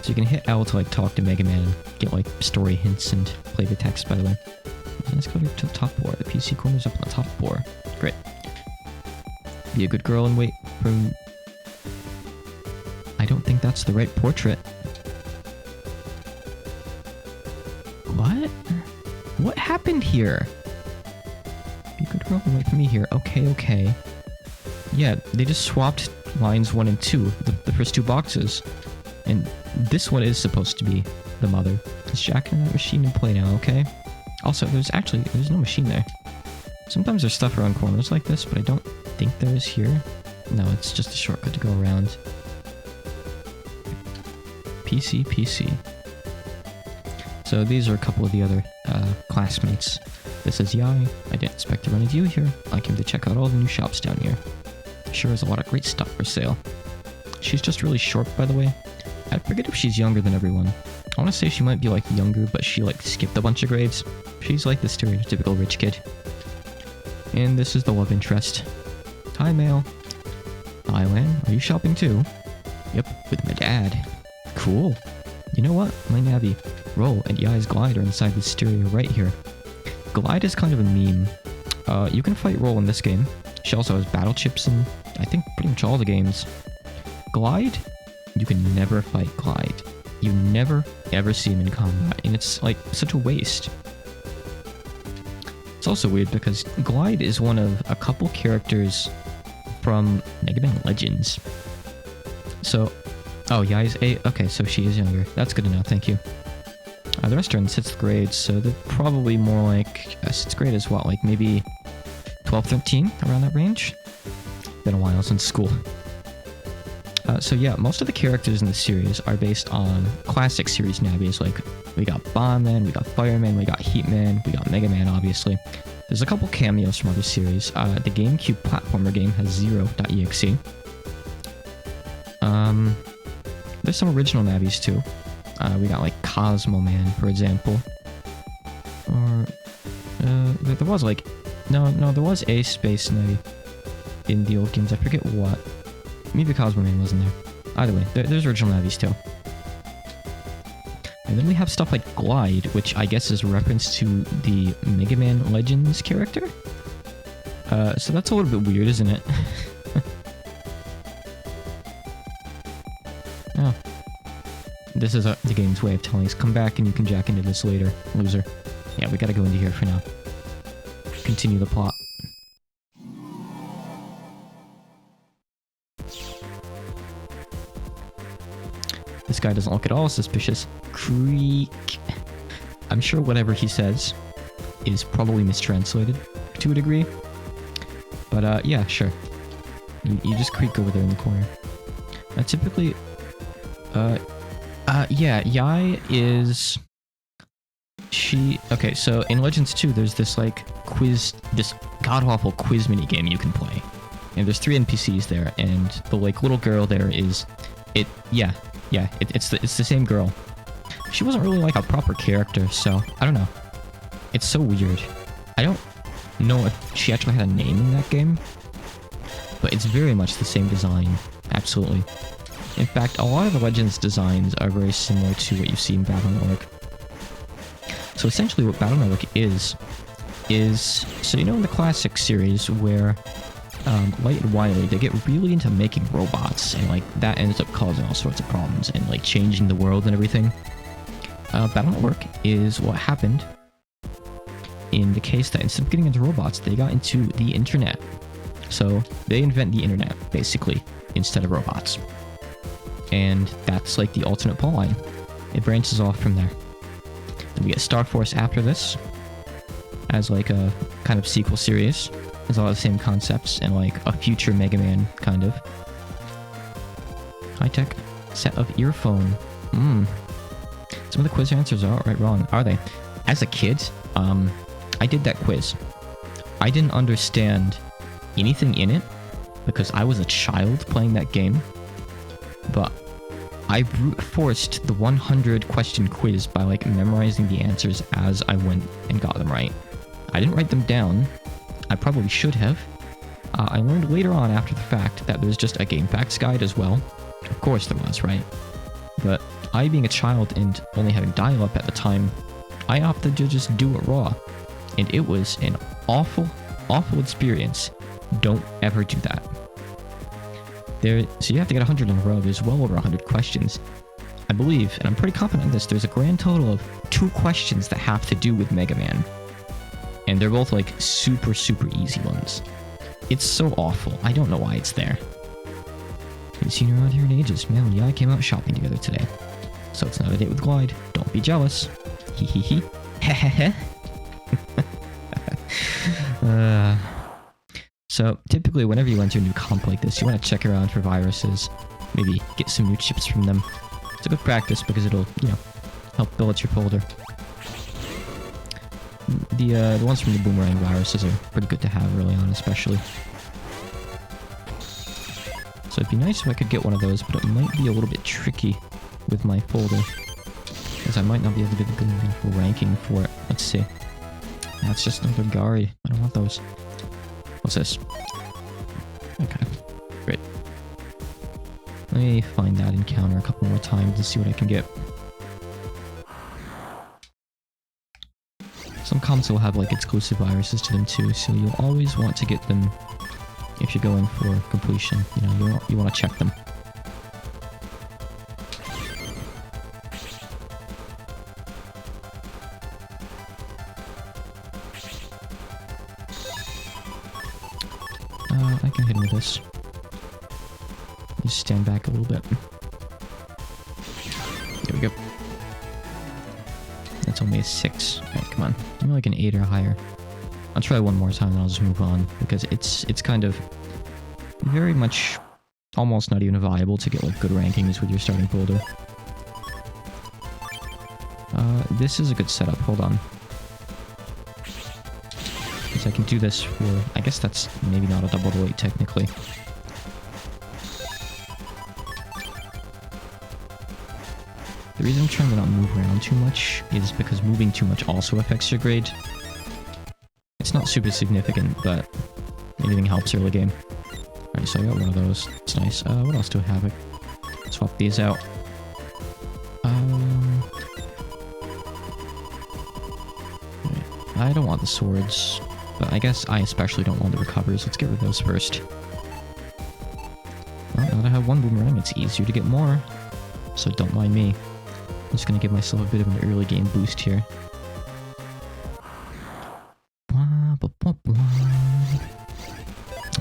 Speaker 1: So you can hit L to like talk to Mega Man and get like story hints and play the text, by the way. Let's go to the top floor. The PC corner's up on the top floor. Great. Be a good girl and wait for... I don't think that's the right portrait. What? What happened here? Be a good girl and wait for me here. Okay. Yeah, they just swapped lines 1 and 2, the first 2 boxes. And this one is supposed to be the mother. Is Jack in that machine in play now, okay? Also, there's no machine there. Sometimes there's stuff around corners like this, but I don't think there is here. No, it's just a shortcut to go around. PC. So these are a couple of the other classmates. This is Yai. I didn't expect to run into you here. I came to check out all the new shops down here. Sure is a lot of great stuff for sale. She's just really short, by the way. I forget if she's younger than everyone. I want to say she might be like younger, but she like skipped a bunch of grades. She's like the stereotypical rich kid. And this is the love interest. Hi, Mail. Hi, Lan. Are you shopping too? Yep, with my dad. Cool. You know what? My nabby. Roll and Yai's Glide are inside the stereo right here. Glide is kind of a meme. You can fight Roll in this game. She also has battle chips in, I think, pretty much all the games. Glide? You can never fight Glide. You never, ever see him in combat, and it's, like, such a waste. It's also weird because Glide is one of a couple characters from Mega Man Legends. So, oh, Yai's 8? Okay, so she is younger. That's good to know, thank you. The rest are in 6th grade, so they're probably more like 6th grade as well, like maybe 12, 13, around that range. Been a while since school. So yeah, most of the characters in the series are based on classic series nabbies, like we got Bomberman, we got Fireman, we got Heatman, we got Mega Man, obviously. There's a couple cameos from other series. The GameCube platformer game has Zero.exe. There's some original nabbies too. We got like Cosmo Man, for example. Or there was like there was a space nabby in the old games. I forget what. Maybe Cosmo Man wasn't there. Either way, there's original nabbies too. And then we have stuff like Glide, which I guess is a reference to the Mega Man Legends character. So that's a little bit weird, isn't it? Oh. This is the game's way of telling us, come back and you can jack into this later, loser. Yeah, we gotta go into here for now. Continue the plot. This guy doesn't look at all suspicious. Creak. I'm sure whatever he says is probably mistranslated to a degree. But yeah, sure. You just creak over there in the corner. Typically, yeah, Yai is... Okay, so in Legends 2, there's this, like, this god-awful quiz minigame you can play. And there's 3 NPCs there, and the, like, little girl there is... it's the same girl. She wasn't really, like, a proper character, so, I don't know. It's so weird. I don't know if she actually had a name in that game, but it's very much the same design. Absolutely. In fact, a lot of the Legends designs are very similar to what you see in Battle Network. So essentially what Battle Network is, so you know in the classic series where Light and Wily, they get really into making robots, and like that ends up causing all sorts of problems and like changing the world and everything. Battle Network is what happened in the case that instead of getting into robots, they got into the internet. So they invent the internet, basically, instead of robots. And that's like the alternate plot line. It branches off from there. Then we get Star Force after this, as like a kind of sequel series. There's a lot of the same concepts, and like a future Mega Man, kind of. High-tech set of earphone. Some of the quiz answers are outright wrong, are they? As a kid, I did that quiz. I didn't understand anything in it because I was a child playing that game, but I brute forced the 100 question quiz by like memorizing the answers as I went and got them right. I didn't write them down. I probably should have. I learned later on after the fact that there's just a game facts guide as well. Of course there was, right? But I, being a child and only having dial-up at the time, I opted to just do it raw. And it was an awful, awful experience. Don't ever do that. So you have to get 100 in a row. There's well over 100 questions. I believe, and I'm pretty confident in this, there's a grand total of 2 questions that have to do with Mega Man. And they're both like super, super easy ones. It's so awful. I don't know why it's there. Haven't seen her around here in ages. Man, and I came out shopping together today. So it's not a date with Glide. Don't be jealous. Hee hee hee. Heh So typically whenever you enter a new comp like this, you want to check around for viruses. Maybe get some new chips from them. It's a good practice because it'll, you know, help build out your folder. The ones from the Boomerang viruses are pretty good to have early on, especially. So it'd be nice if I could get one of those, but it might be a little bit tricky with my folder, because I might not be able to get the good ranking for it. Let's see. That's just another Gary. I don't want those. What's this? Okay, great. Let me find that encounter a couple more times and see what I can get. Some comps will have like exclusive viruses to them too, so you'll always want to get them if you're going for completion. You know, you want to check them. I can hit him with this. Just stand back a little bit. There we go. That's only a 6. Alright, come on. Give me like an 8 or higher. I'll try one more time and I'll just move on, because it's kind of very much almost not even viable to get like good rankings with your starting folder. This is a good setup. Hold on. Because I can do this for... I guess that's maybe not a double weight technically. The reason I'm trying to not move around too much is because moving too much also affects your grade. It's not super significant, but anything helps early game. Alright, so I got one of those. It's nice. What else do I have? I swap these out. I don't want the swords, but I guess I especially don't want the recovers. Let's get rid of those first. Well, now that I have one boomerang, it's easier to get more. So don't mind me. I'm just gonna give myself a bit of an early game boost here.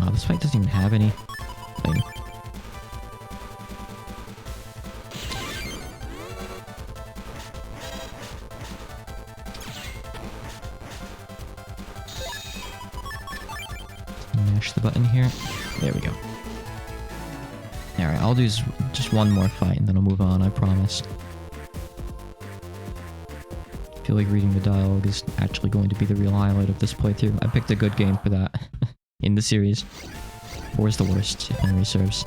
Speaker 1: Oh, this fight doesn't even have any thing. Mash the button here. There we go. Alright, I'll do just one more fight and then I'll move on, I promise. I feel like reading the dialogue is actually going to be the real highlight of this playthrough. I picked a good game for that in the series. 4 is the worst, if memory serves.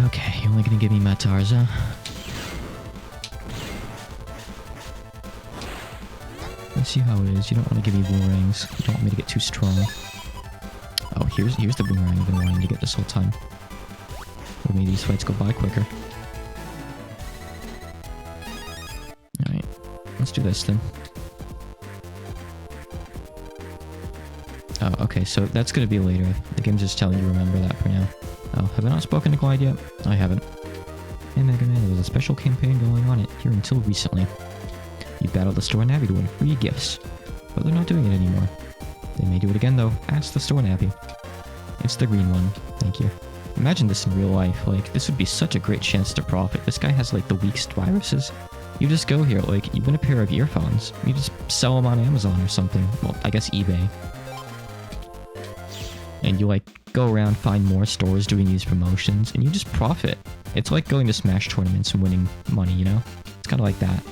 Speaker 1: Okay, you're only gonna give me Matarza. Let's see how it is. You don't want to give me boomerangs. You don't want me to get too strong. Oh, here's the boomerang I've been wanting to get this whole time. Would make these fights go by quicker. Alright, let's do this then. Oh, okay, so that's gonna be later. The game's just telling you to remember that for now. Oh, have I not spoken to Glide yet? I haven't. Hey Mega Man, there was a special campaign going on here until recently. You battled the store Navi to win free gifts, but they're not doing it anymore. They may do it again though. Ask the store Navi. It's the green one. Thank you. Imagine this in real life. Like, this would be such a great chance to profit. This guy has like the weakest viruses. You just go here, like, you win a pair of earphones. You just sell them on Amazon or something. Well, I guess eBay. And you like go around, find more stores doing these promotions, and you just profit. It's like going to Smash tournaments and winning money, you know? It's kind of like that.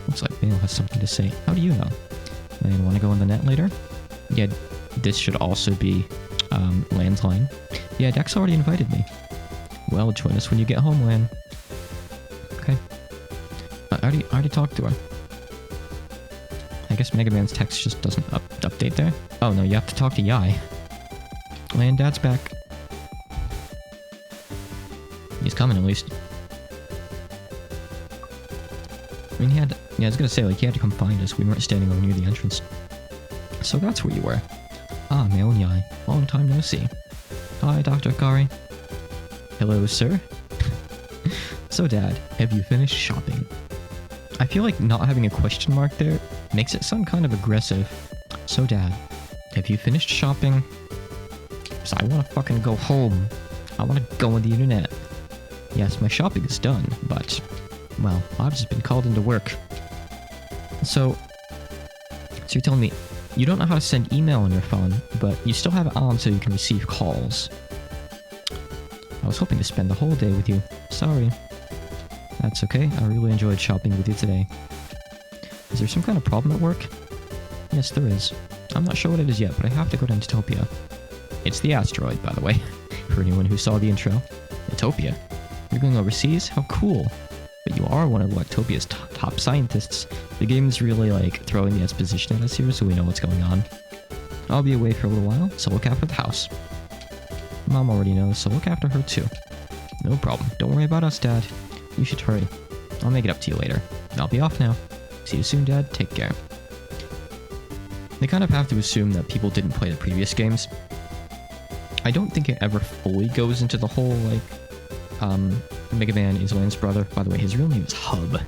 Speaker 1: Looks like Bale has something to say. How do you know? Man, want to go on the net later? Yeah, this should also be Landline. Yeah, Dex already invited me. Well, join us when you get home, Lan. Okay. I already talked to her. I guess Mega Man's text just doesn't update there. Oh no, you have to talk to Yai. Lan, Dad's back. He's coming at least. I mean, I was gonna say, like, he had to come find us. We weren't standing over near the entrance. So that's where you were. Ah, my own Yai. Long time no see. Hi, Dr. Akari. Hello, sir. So, Dad, have you finished shopping? I feel like not having a question mark there makes it sound kind of aggressive. So, Dad, have you finished shopping? Because I want to fucking go home. I want to go on the internet. Yes, my shopping is done, but, well, I've just been called into work. So you're telling me you don't know how to send email on your phone, but you still have it on so you can receive calls. I was hoping to spend the whole day with you. Sorry. That's okay, I really enjoyed shopping with you today. Is there some kind of problem at work? Yes, there is. I'm not sure what it is yet, but I have to go to Utopia. It's the asteroid, by the way, for anyone who saw the intro. Utopia? You're going overseas? How cool. But you are one of Utopia's top scientists. The game's really, like, throwing the exposition at us here so we know what's going on. I'll be away for a little while, so look after the house. Mom already knows, so look after her too. No problem. Don't worry about us, Dad. You should hurry. I'll make it up to you later. I'll be off now. See you soon, Dad. Take care. They kind of have to assume that people didn't play the previous games. I don't think it ever fully goes into the whole, like, Mega Man is Lan's brother. By the way, his real name is Hub,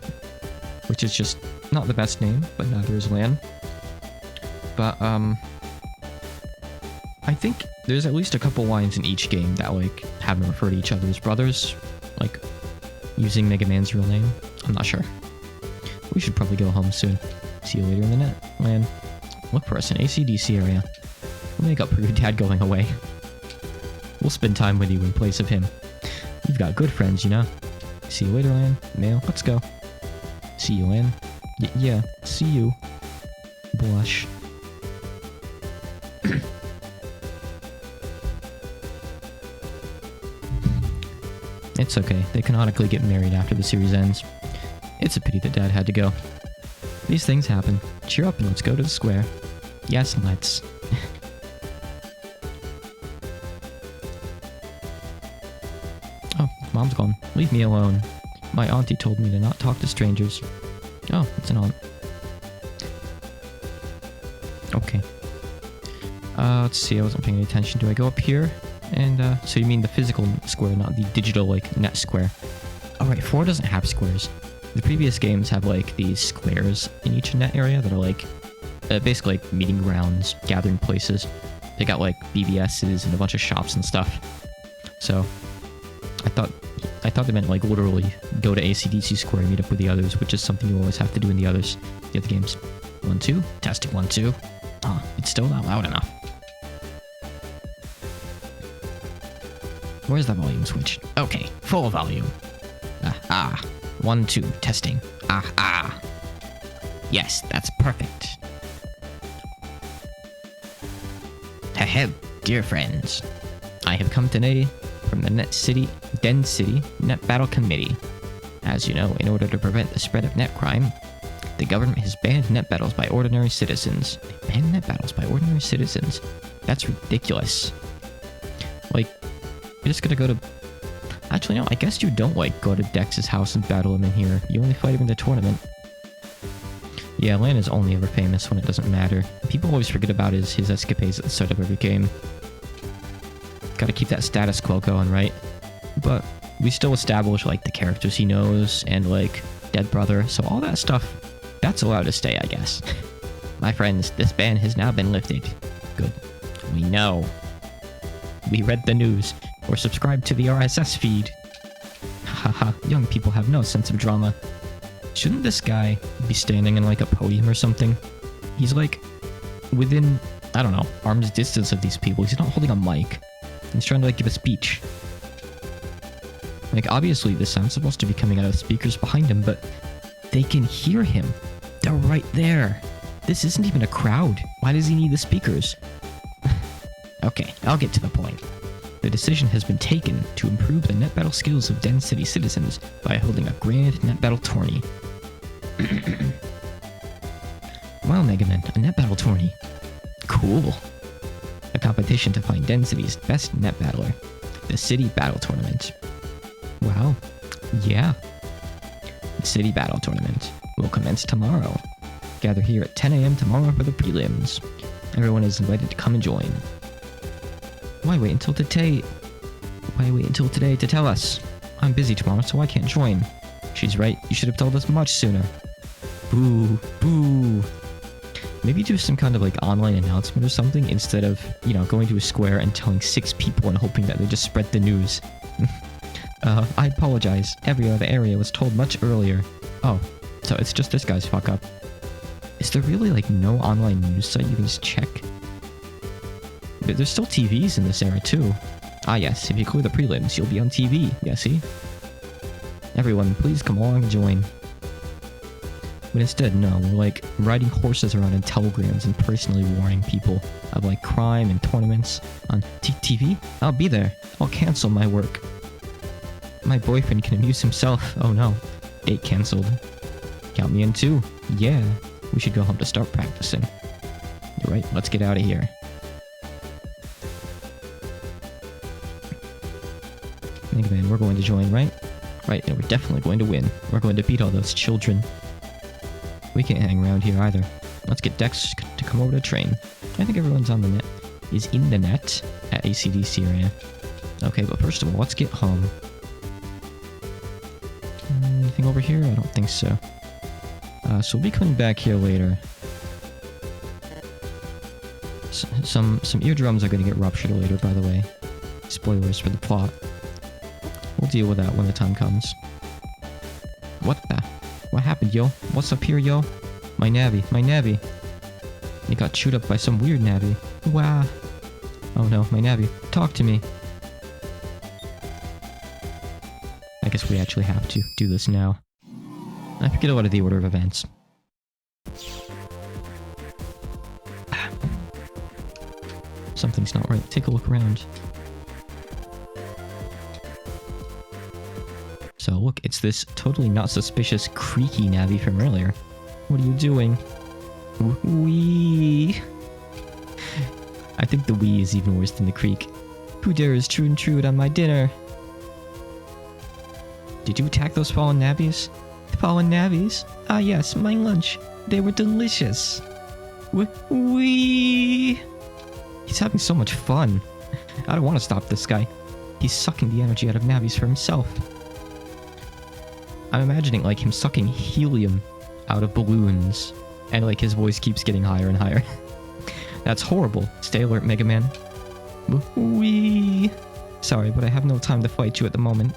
Speaker 1: which is just not the best name, but neither is Lan. But, I think there's at least a couple lines in each game that, like, have them refer to each other as brothers, like, using Mega Man's real name. I'm not sure. We should probably go home soon. See you later in the net, Lan. Look for us in AC/DC area. We'll make up for your dad going away. We'll spend time with you in place of him. You've got good friends, you know. See you later, Lan. Mail, let's go. See you, Lan. Yeah, see you. Blush. It's okay. They canonically get married after the series ends. It's a pity that Dad had to go. These things happen. Cheer up and let's go to the square. Yes, let's. Oh, Mom's gone. Leave me alone. My auntie told me to not talk to strangers. Oh, it's an aunt. Okay. Let's see, I wasn't paying any attention. Do I go up here? And, so you mean the physical square, not the digital, like, net square. Alright, 4 doesn't have squares. The previous games have, like, these squares in each net area that are, like, basically, like, meeting grounds, gathering places. They got, like, BBSs and a bunch of shops and stuff. So, I thought they meant, like, literally go to AC/DC Square and meet up with the others, which is something you always have to do in the other games. 1, 2, testing 1, 2. Oh, it's still not loud enough. Where's the volume switch? Okay, full volume. 1, 2, testing. Yes, that's perfect. Ahem, dear friends. I have come today from the Den City Net Battle Committee. As you know, in order to prevent the spread of net crime, the government has banned net battles by ordinary citizens. They banned net battles by ordinary citizens? That's ridiculous. Like, you're just gonna go to... Actually, no, I guess you don't, like, go to Dex's house and battle him in here. You only fight him in the tournament. Yeah, Lan is only ever famous when it doesn't matter. People always forget about his escapades at the start of every game. Gotta keep that status quo going, right? But we still establish, like, the characters he knows, and, like, Dead Brother, so all that stuff, that's allowed to stay, I guess. My friends, this ban has now been lifted. Good. We know. We read the news, or subscribed to the RSS feed. Haha, young people have no sense of drama. Shouldn't this guy be standing in, like, a podium or something? He's, like, within, I don't know, arm's distance of these people. He's not holding a mic. He's trying to, like, give a speech. Like, obviously, the sound's supposed to be coming out of speakers behind him, but they can hear him. They're right there. This isn't even a crowd. Why does he need the speakers? Okay, I'll get to the point. The decision has been taken to improve the net battle skills of Den City citizens by holding a grand net battle tourney. Wow, Mega Man, a net battle tourney. Cool. A competition to find Den City's best net battler. The City Battle Tournament. Wow. Yeah. The City Battle Tournament will commence tomorrow. Gather here at 10 AM tomorrow for the prelims. Everyone is invited to come and join. Why wait until today? Why wait until today to tell us? I'm busy tomorrow, so I can't join. She's right. You should have told us much sooner. Boo. Boo. Maybe do some kind of, like, online announcement or something instead of, you know, going to a square and telling 6 people and hoping that they just spread the news. I apologize. Every other area was told much earlier. Oh, so it's just this guy's fuck up. Is there really, like, no online news site you can just check? But there's still TVs in this era, too. Ah, yes, if you clear the prelims, you'll be on TV. Yeah, see? Everyone, please come along and join. But instead, no, we're, like, riding horses around in telegrams and personally warning people of, like, crime and tournaments on TV? I'll be there. I'll cancel my work. My boyfriend can amuse himself. Oh no. Date cancelled. Count me in too. Yeah. We should go home to start practicing. You're right, let's get out of here. Mega Man, we're going to join, right? Right, and we're definitely going to win. We're going to beat all those children. We can't hang around here either. Let's get Dex to come over to train. I think everyone's on the net. Is in the net at ACDC area. Okay, but first of all, let's get home. Anything over here? I don't think so. So we'll be coming back here later. Some eardrums are going to get ruptured later, by the way. Spoilers for the plot. We'll deal with that when the time comes. What the? What happened, yo? What's up here, yo? My Navi, my Navi. It got chewed up by some weird Navi. Wow. Oh no, my Navi. Talk to me. I guess we actually have to do this now. I forget a lot of the order of events. Something's not right. Take a look around. So look, it's this totally not suspicious creaky Navi from earlier. What are you doing? Wee. I think the wee is even worse than the creak. Who dares true intrude on my dinner? Did you attack those fallen Navis? Fallen Navis? Ah yes, my lunch. They were delicious. Wee. He's having so much fun. I don't want to stop this guy. He's sucking the energy out of Navis for himself. I'm imagining, like, him sucking helium out of balloons. And, like, his voice keeps getting higher and higher. That's horrible. Stay alert, Mega Man. Wee. Sorry, but I have no time to fight you at the moment.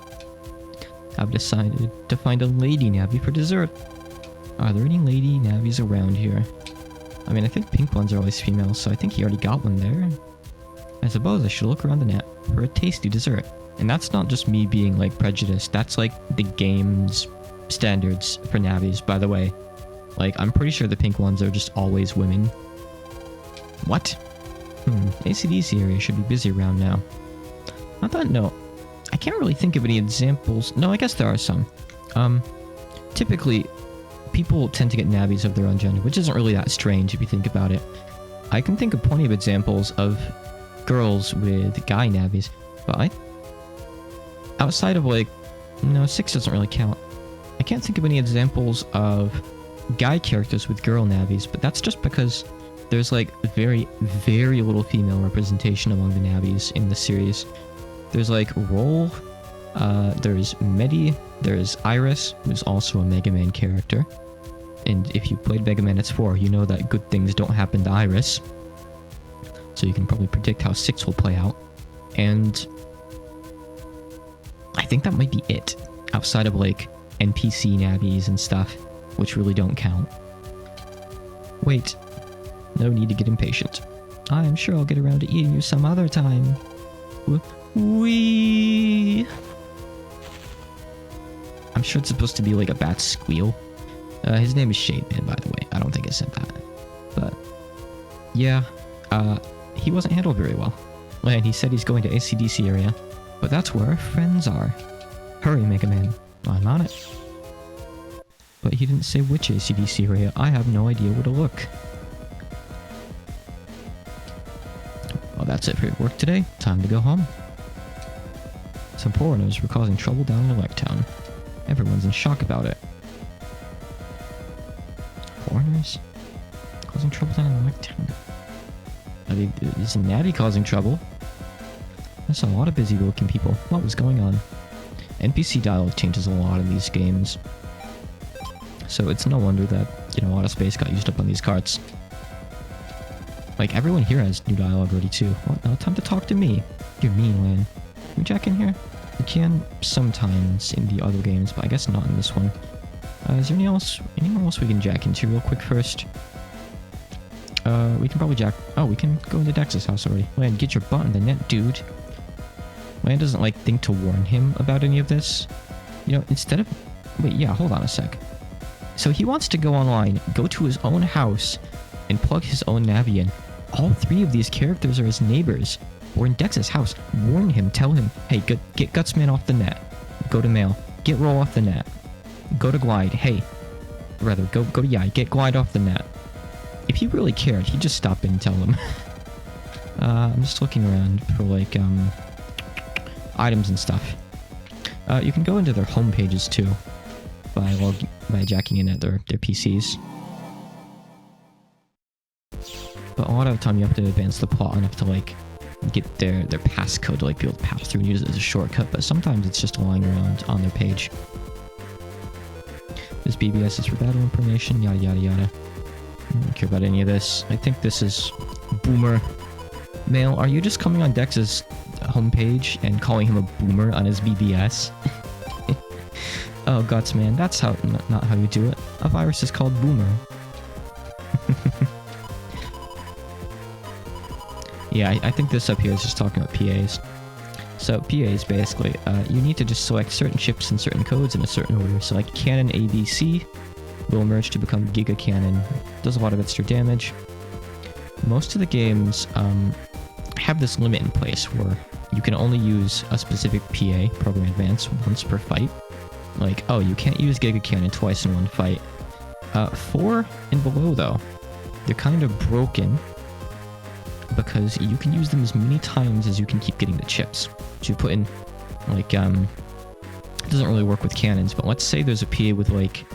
Speaker 1: I've decided to find a lady Navi for dessert. Are there any lady Navis around here? I mean, I think pink ones are always females, so I think he already got one there. I suppose I should look around the net for a tasty dessert. And that's not just me being, like, prejudiced. That's, like, the game's standards for Navis, by the way. Like, I'm pretty sure the pink ones are just always women. What? ACDC area should be busy around now. On that note, I can't really think of any examples. No, I guess there are some. Typically, people tend to get Navis of their own gender, which isn't really that strange if you think about it. I can think of plenty of examples of girls with guy Navis, but outside of, like, no, 6 doesn't really count. I can't think of any examples of guy characters with girl navis, but that's just because there's like very, very little female representation among the navis in the series. There's like Roll, there's Medi, there's Iris, who's also a Mega Man character. And if you played Mega Man X4, you know that good things don't happen to Iris. So you can probably predict how 6 will play out. And I think that might be it, outside of like NPC navis and stuff, which really don't count. Wait, no need to get impatient. I'm sure I'll get around to eating you some other time. Wee. I'm sure it's supposed to be like a bat squeal. His name is Shademan, by the way. I don't think I said that. But, yeah, he wasn't handled very well. And he said he's going to AC/DC area. But that's where our friends are. Hurry, Mega Man. I'm on it. But he didn't say which AC/DC area. I have no idea where to look. Well, that's it for your work today. Time to go home. Some foreigners were causing trouble down in Electown. Everyone's in shock about it. Foreigners? Causing trouble down in Electown. I mean, is Natty causing trouble? I saw a lot of busy-looking people. What was going on? NPC dialogue changes a lot in these games. So it's no wonder that, you know, a lot of space got used up on these carts. Like, everyone here has new dialogue already too. Well, now time to talk to me. You're mean, Lan. Can we jack in here? You can sometimes in the other games, but I guess not in this one. Is there anyone else we can jack into real quick first? We can probably jack... Oh, we can go into Dex's house already. Lan, get your butt in the net, dude. Lan doesn't, like, think to warn him about any of this. You know, instead of... Wait, yeah, hold on a sec. So he wants to go online, go to his own house, and plug his own Navi in. All 3 of these characters are his neighbors. We're in Dex's house. Warn him, tell him, hey, get Gutsman off the net. Go to Mail. Get Roll off the net. Go to Glide. Hey. Rather, go to Yai. Get Glide off the net. If he really cared, he'd just stop in and tell him. I'm just looking around for, like, items and stuff. You can go into their home pages, too, by jacking in at their PCs. But a lot of the time you have to advance the plot enough to, like, get their passcode to, like, be able to pass through and use it as a shortcut, but sometimes it's just lying around on their page. This BBS is for battle information, yada yada yada. I don't care about any of this. I think this is Boomer. Mail, are you just coming on Dex's homepage and calling him a boomer on his BBS? Oh, Gutsman, that's not how you do it. A virus is called Boomer. Yeah, I think this up here is just talking about PAs. So PAs, basically, you need to just select certain chips and certain codes in a certain order. So like Cannon ABC will merge to become Giga Cannon. Does a lot of extra damage. Most of the games have this limit in place where you can only use a specific PA, Program Advance, once per fight. Like, oh, you can't use Giga Cannon twice in one fight. 4 and below, though, they're kind of broken because you can use them as many times as you can keep getting the chips. So you put in, like, it doesn't really work with cannons, but let's say there's a PA with, like,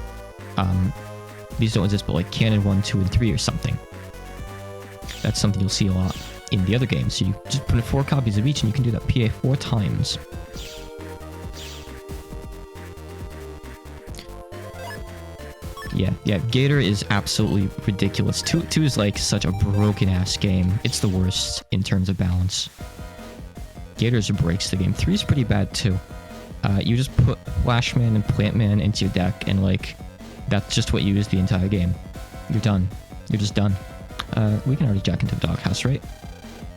Speaker 1: these don't exist, but like Cannon 1, 2, and 3 or something. That's something you'll see a lot in the other games. So you just put in 4 copies of each and you can do that PA 4 times. Yeah, Gator is absolutely ridiculous. 2 is like such a broken-ass game. It's the worst in terms of balance. Gator's breaks the game. 3 is pretty bad too. You just put Flashman and Plantman into your deck and like, that's just what you use the entire game. You're done. You're just done. We can already jack into the Doghouse, right?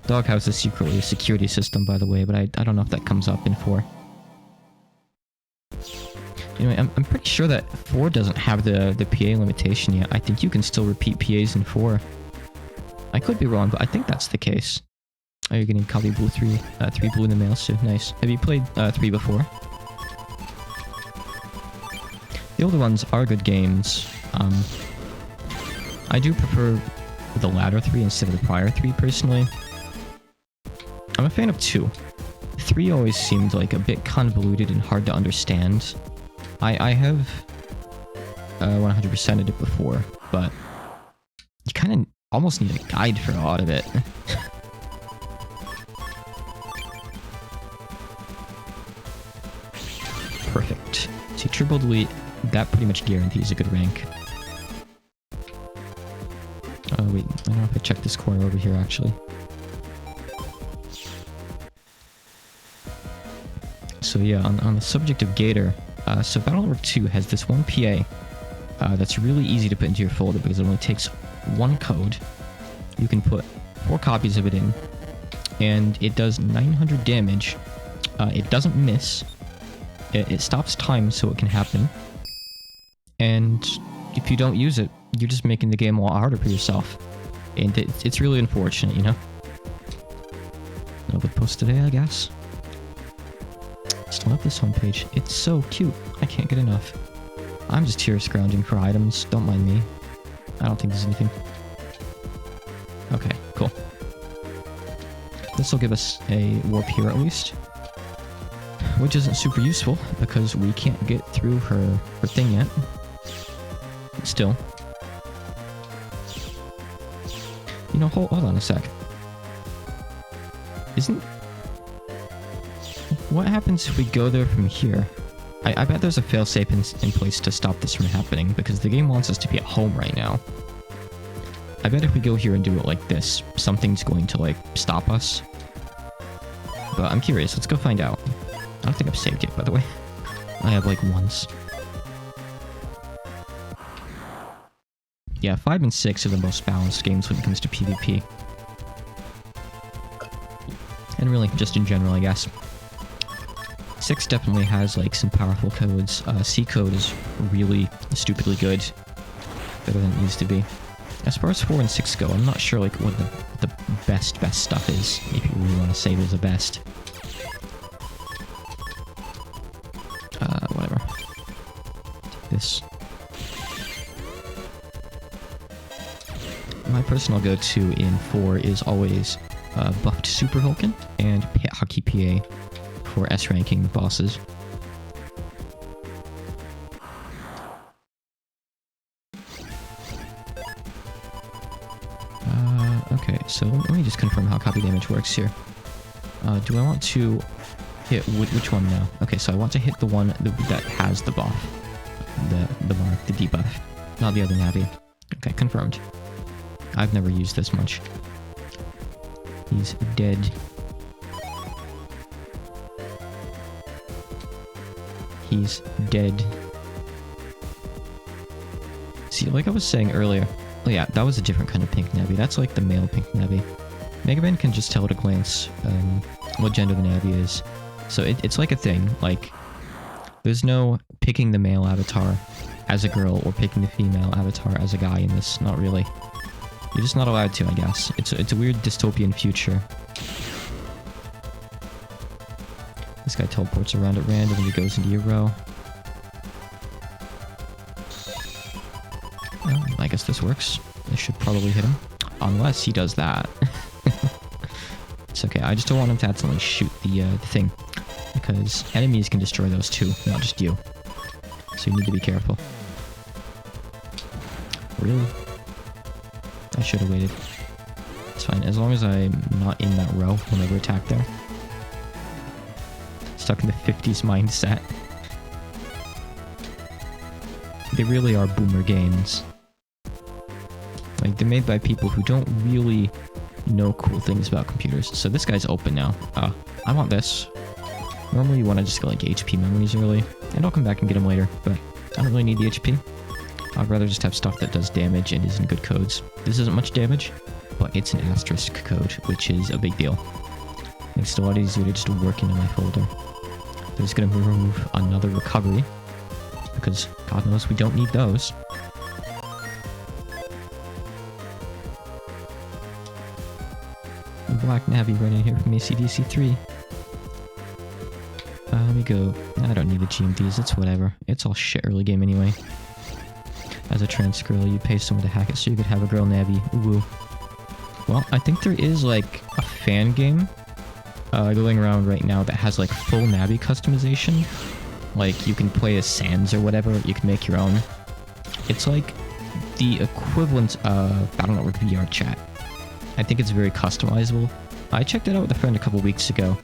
Speaker 1: Doghouse is secretly a security system, by the way, but I don't know if that comes up in 4. Anyway, I'm pretty sure that 4 doesn't have the PA limitation yet. I think you can still repeat PAs in 4. I could be wrong, but I think that's the case. Oh, you're getting copy blue 3. 3 blue in the mail, so nice. Have you played 3 before? The older ones are good games. I do prefer the latter 3 instead of the prior 3, personally. I'm a fan of 2. 3 always seemed like a bit convoluted and hard to understand. I have 100%ed it before, but you kind of almost need a guide for a lot of it. Perfect. See, triple delete, that pretty much guarantees a good rank. Oh wait, I don't know if I checked this corner over here actually. So yeah, on the subject of Gator, so Battle.org 2 has this one PA that's really easy to put into your folder because it only takes one code. You can put 4 copies of it in, and it does 900 damage. It doesn't miss. It stops time so it can happen. And if you don't use it, you're just making the game a lot harder for yourself. And it's really unfortunate, you know? Another post today, I guess. Still love this homepage. It's so cute. I can't get enough. I'm just here scrounging for items. Don't mind me. I don't think there's anything. Okay, cool. This will give us a warp here at least. Which isn't super useful because we can't get through her thing yet. Still. You know, hold on a sec. What happens if we go there from here? I bet there's a failsafe in place to stop this from happening, because the game wants us to be at home right now. I bet if we go here and do it like this, something's going to, like, stop us. But I'm curious, let's go find out. I don't think I've saved yet, by the way. I have, like, once. Yeah, 5 and 6 are the most balanced games when it comes to PvP. And really, just in general, I guess. 6 definitely has, like, some powerful codes. C code is really stupidly good. Better than it used to be. As far as 4 and 6 go, I'm not sure, like, what the best stuff is, if you really want to say there's a best. Whatever. Take this. My personal go-to in 4 is always buffed Super Hulkin and Pit Hockey PA for S ranking bosses. Okay, so let me just confirm how copy damage works here. Do I want to hit which one now? Okay, so I want to hit the one that has the buff. The mark, the debuff. Not the other Navi. Okay, confirmed. I've never used this much. He's dead. He's dead. See, like I was saying earlier, oh yeah, that was a different kind of pink Navi. That's like the male pink Navi. Mega Man can just tell at a glance what gender the Navi is. So it's like a thing, like, there's no picking the male avatar as a girl or picking the female avatar as a guy in this, not really. You're just not allowed to, I guess. It's a weird dystopian future. This guy teleports around at random and he goes into your row. Well, I guess this works. I should probably hit him. Unless he does that. It's okay, I just don't want him to accidentally shoot the thing. Because enemies can destroy those too, not just you. So you need to be careful. Really? I should have waited. It's fine, as long as I'm not in that row whenever attack there. Stuck in the 50s mindset. They really are boomer games. Like, they're made by people who don't really know cool things about computers. So this guy's open now. I want this. Normally you want to just get like HP memories early, and I'll come back and get them later, but I don't really need the HP. I'd rather just have stuff that does damage and is in good codes. This isn't much damage, but it's an asterisk code, which is a big deal. Makes it a lot easier to just work into my folder. I'm just gonna remove another recovery, because God knows we don't need those. Black Navi right in here from AC/DC 3. Let me go. I don't need the GMDs, it's whatever. It's all shit early game anyway. As a trans girl, you pay someone to hack it so you could have a girl Navi. Woo. Well, I think there is like a fan game going around right now that has like full Navi customization. Like you can play as Sans or whatever, you can make your own. It's like the equivalent of Battle Network VR chat. I think it's very customizable. I checked it out with a friend a couple weeks ago,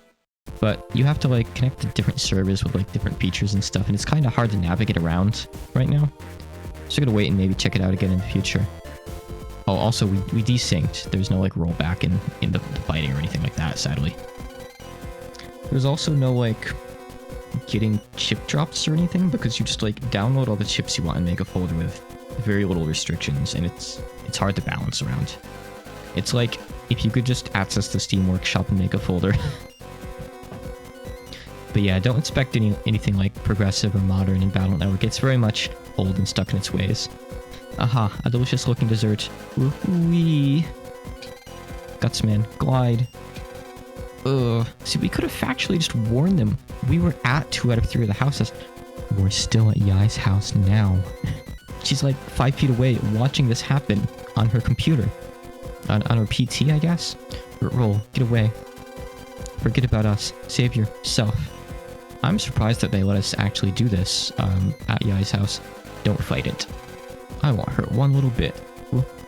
Speaker 1: but you have to like connect to different servers with like different features and stuff, and it's kind of hard to navigate around right now. So I'm gonna wait and maybe check it out again in the future. Oh, also we desynced. There's no like rollback in the fighting or anything like that, sadly. There's also no like getting chip drops or anything, because you just like download all the chips you want and make a folder with very little restrictions, and it's hard to balance around. It's like if you could just access the Steam Workshop and make a folder. But yeah, don't expect anything like progressive or modern in Battle Network. It's very much old and stuck in its ways. Aha, a delicious looking dessert. Wee. Gutsman, glide. Ugh. See, we could have factually just warned them. We were at 2 out of 3 of the houses. We're still at Yai's house now. She's like 5 feet away watching this happen on her computer. On her PT, I guess? Roll, get away. Forget about us. Save yourself. I'm surprised that they let us actually do this at Yai's house. Don't fight it. I won't hurt one little bit.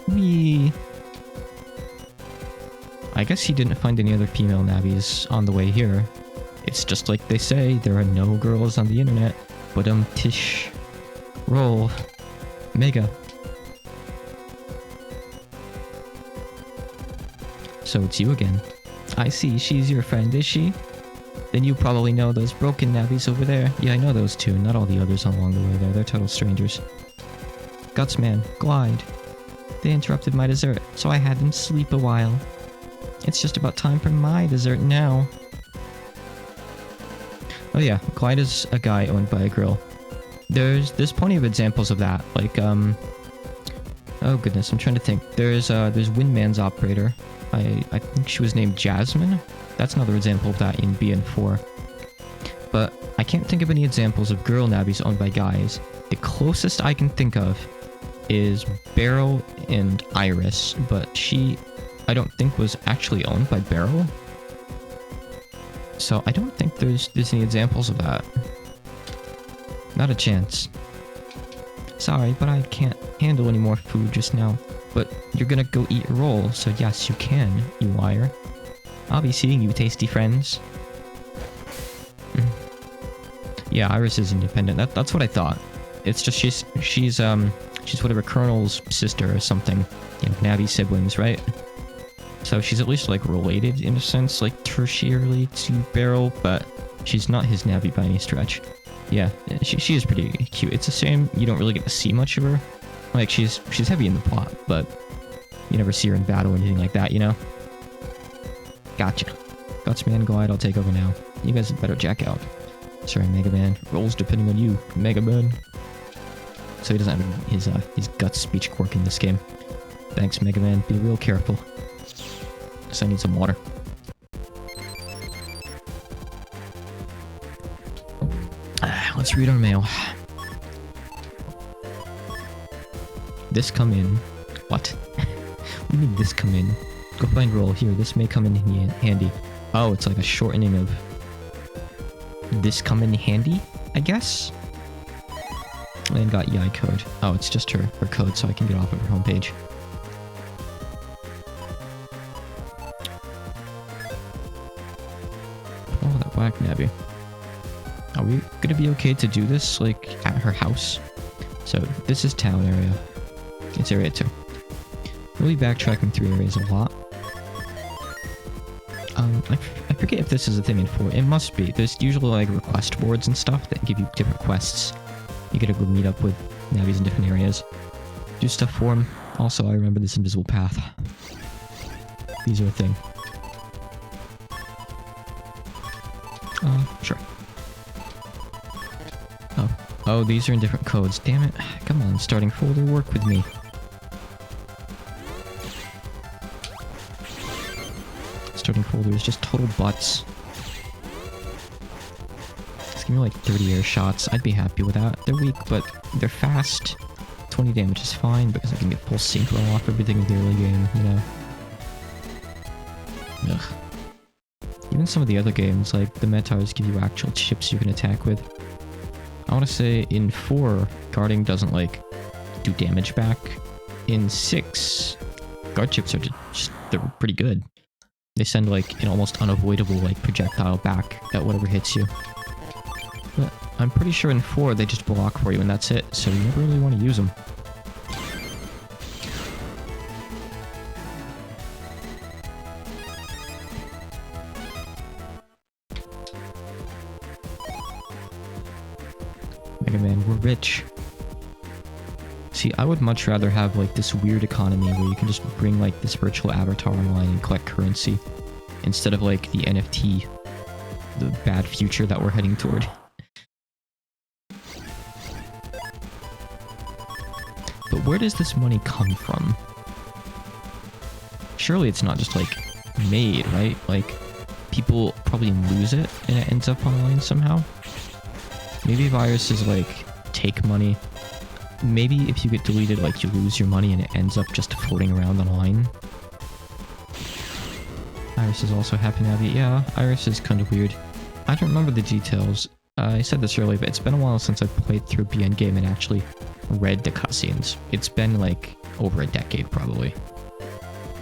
Speaker 1: Wee. I guess he didn't find any other female nabbies on the way here. It's just like they say, there are no girls on the internet. But tish. Roll. Mega. So it's you again. I see, she's your friend, is she? Then you probably know those broken nabbies over there. Yeah, I know those two, not all the others along the way there. They're total strangers. Gutsman, glide. They interrupted my dessert, so I had them sleep a while. It's just about time for my dessert now. Oh yeah, Glide is a guy owned by a girl. There's plenty of examples of that. Like, oh goodness, I'm trying to think. There's Windman's operator. I think she was named Jasmine. That's another example of that in BN4. But I can't think of any examples of girl nabbies owned by guys. The closest I can think of is Beryl and Iris, but she, I don't think, was actually owned by Beryl. So I don't think there's any examples of that. Not a chance. Sorry, but I can't handle any more food just now. But you're gonna go eat a roll, so yes, you can, you liar. I'll be seeing you, tasty friends. Yeah, Iris is independent. That's what I thought. It's just she's whatever Colonel's sister or something. You know, Navi siblings, right? So she's at least like related in a sense, like tertiarily to Beryl, but she's not his Navi by any stretch. Yeah, she is pretty cute. It's a shame you don't really get to see much of her. Like she's heavy in the plot, but you never see her in battle or anything like that, you know? Gotcha. Gutsman, Glide, I'll take over now. You guys had better jack out. Sorry, Mega Man. Rolls depending on you, Mega Man. So he doesn't have his guts speech quirk in this game. Thanks, Mega Man. Be real careful. So I need some water. Let's read our mail. This come in. What? What do you mean this come in? Go find roll. Here, this may come in handy. Oh, it's like a shortening of this come in handy, I guess? And got Yai code. Oh, it's just her code, so I can get off of her homepage. Oh, that whack nabby. Are we gonna be okay to do this, like, at her house? So, this is town area. It's area 2. We'll be backtracking through areas a lot. I forget if this is a thing in 4. It must be. There's usually, like, request boards and stuff that give you different quests. You gotta go meet up with nabbies in different areas. Do stuff for them. Also, I remember this invisible path. These are a thing. Sure. Oh, these are in different codes. Damn it. Come on, starting folder, work with me. Starting folder is just total butts. Just give me like 30 air shots. I'd be happy with that. They're weak, but they're fast. 20 damage is fine because I can get full synchro off everything in the early game, you know. Ugh. Even some of the other games, like the Metars, give you actual chips you can attack with. I want to say in 4, guarding doesn't like do damage back. In 6, guard chips are they're pretty good. They send like an almost unavoidable like projectile back at whatever hits you. But I'm pretty sure in 4 they just block for you and that's it, so you never really want to use them. Mega Man, we're rich. See, I would much rather have like this weird economy where you can just bring like this virtual avatar online and collect currency instead of like the NFT, the bad future that we're heading toward. But where does this money come from? Surely it's not just like made, right? Like people probably lose it and it ends up online somehow. Maybe viruses like take money. Maybe if you get deleted, like you lose your money and it ends up just floating around online. Iris is also happy now. Yeah, Iris is kind of weird. I don't remember the details. I said this earlier, but it's been a while since I've played through the endgame and actually read the cutscenes. It's been like over a decade probably.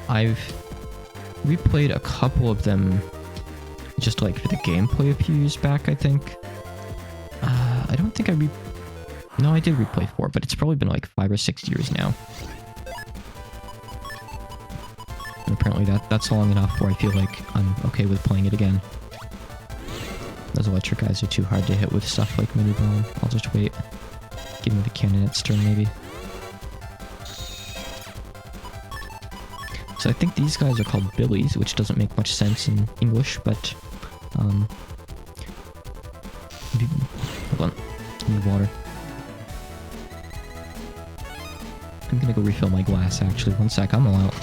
Speaker 1: I've replayed a couple of them just like for the gameplay a few years back, I think. I don't think No, I did replay 4, but it's probably been like 5 or 6 years now. And apparently that's long enough where I feel like I'm okay with playing it again. Those electric guys are too hard to hit with stuff like Mini Bomb. I'll just wait. Give me the cannonet's turn, maybe. So I think these guys are called Billies, which doesn't make much sense in English, but... hold on. I need water. I'm gonna go refill my glass, actually. One sec, I'm all out.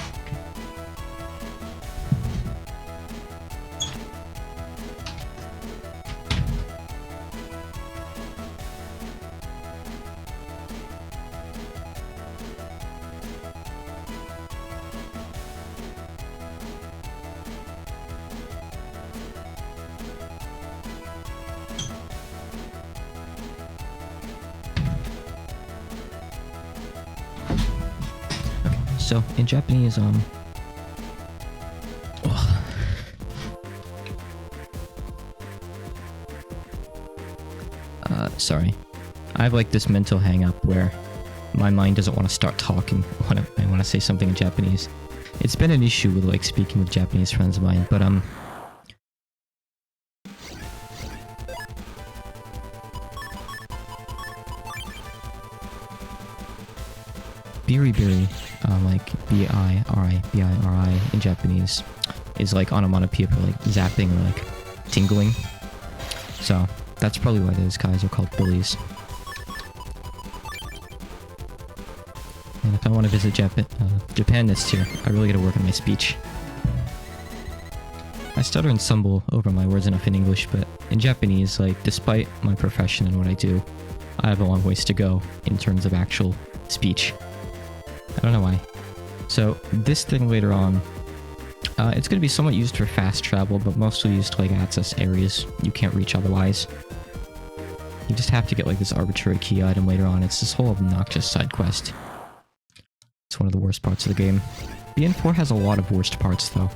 Speaker 1: So, in Japanese, sorry. I have like this mental hang-up where my mind doesn't want to start talking when I want to say something in Japanese. It's been an issue with like speaking with Japanese friends of mine, but Biribiri, like B-I-R-I in Japanese, is like onomatopoeia for like zapping or like tingling. So that's probably why those guys are called Billies. And if I want to visit Japan this year, I really gotta work on my speech. I stutter and stumble over my words enough in English, but in Japanese, like, despite my profession and what I do, I have a long ways to go in terms of actual speech. I don't know why. So, this thing later on, it's going to be somewhat used for fast travel, but mostly used to, like, access areas you can't reach otherwise. You just have to get, like, this arbitrary key item later on. It's this whole obnoxious side quest. It's one of the worst parts of the game. BN4 has a lot of worst parts, though.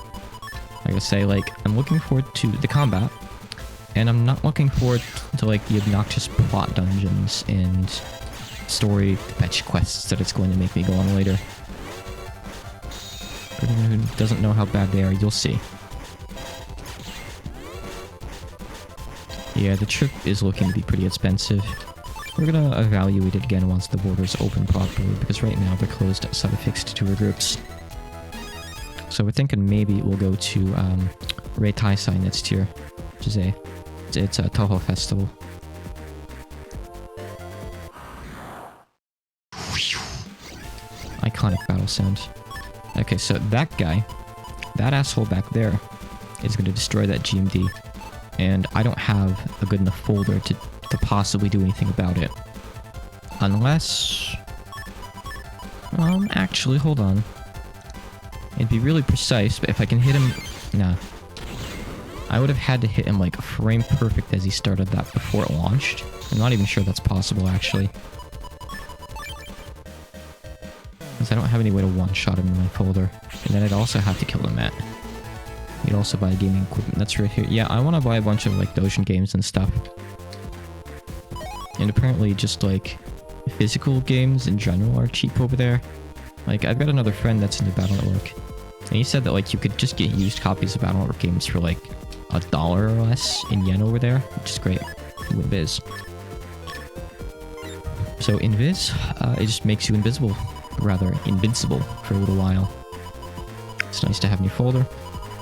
Speaker 1: Like I say, like, I'm looking forward to the combat, and I'm not looking forward to, like, the obnoxious plot dungeons and story fetch quests that it's going to make me go on later. For anyone who doesn't know how bad they are, you'll see. Yeah, the trip is looking to be pretty expensive. We're gonna evaluate it again once the borders open properly, because right now they're closed outside of fixed tour groups. So we're thinking maybe we'll go to Rei Taisai next year, which is it's a Toho festival. Iconic battle sound. Okay, so that guy, that asshole back there, is going to destroy that GMD, and I don't have a good enough folder to possibly do anything about it. Unless... actually, hold on. It'd be really precise, but if I can hit him... Nah. I would have had to hit him like frame perfect as he started that before it launched. I'm not even sure that's possible, actually. Because I don't have any way to one-shot him in my folder. And then I'd also have to kill the mat. You'd also buy gaming equipment. That's right here. Yeah, I want to buy a bunch of, like, Dojin games and stuff. And apparently just, like, physical games in general are cheap over there. Like, I've got another friend that's into Battle Network. And he said that, like, you could just get used copies of Battle Network games for, like, $1 or less in yen over there. Which is great. With Viz. So, in Viz, it just makes you invisible. Rather, invincible for a little while. It's nice to have in your folder.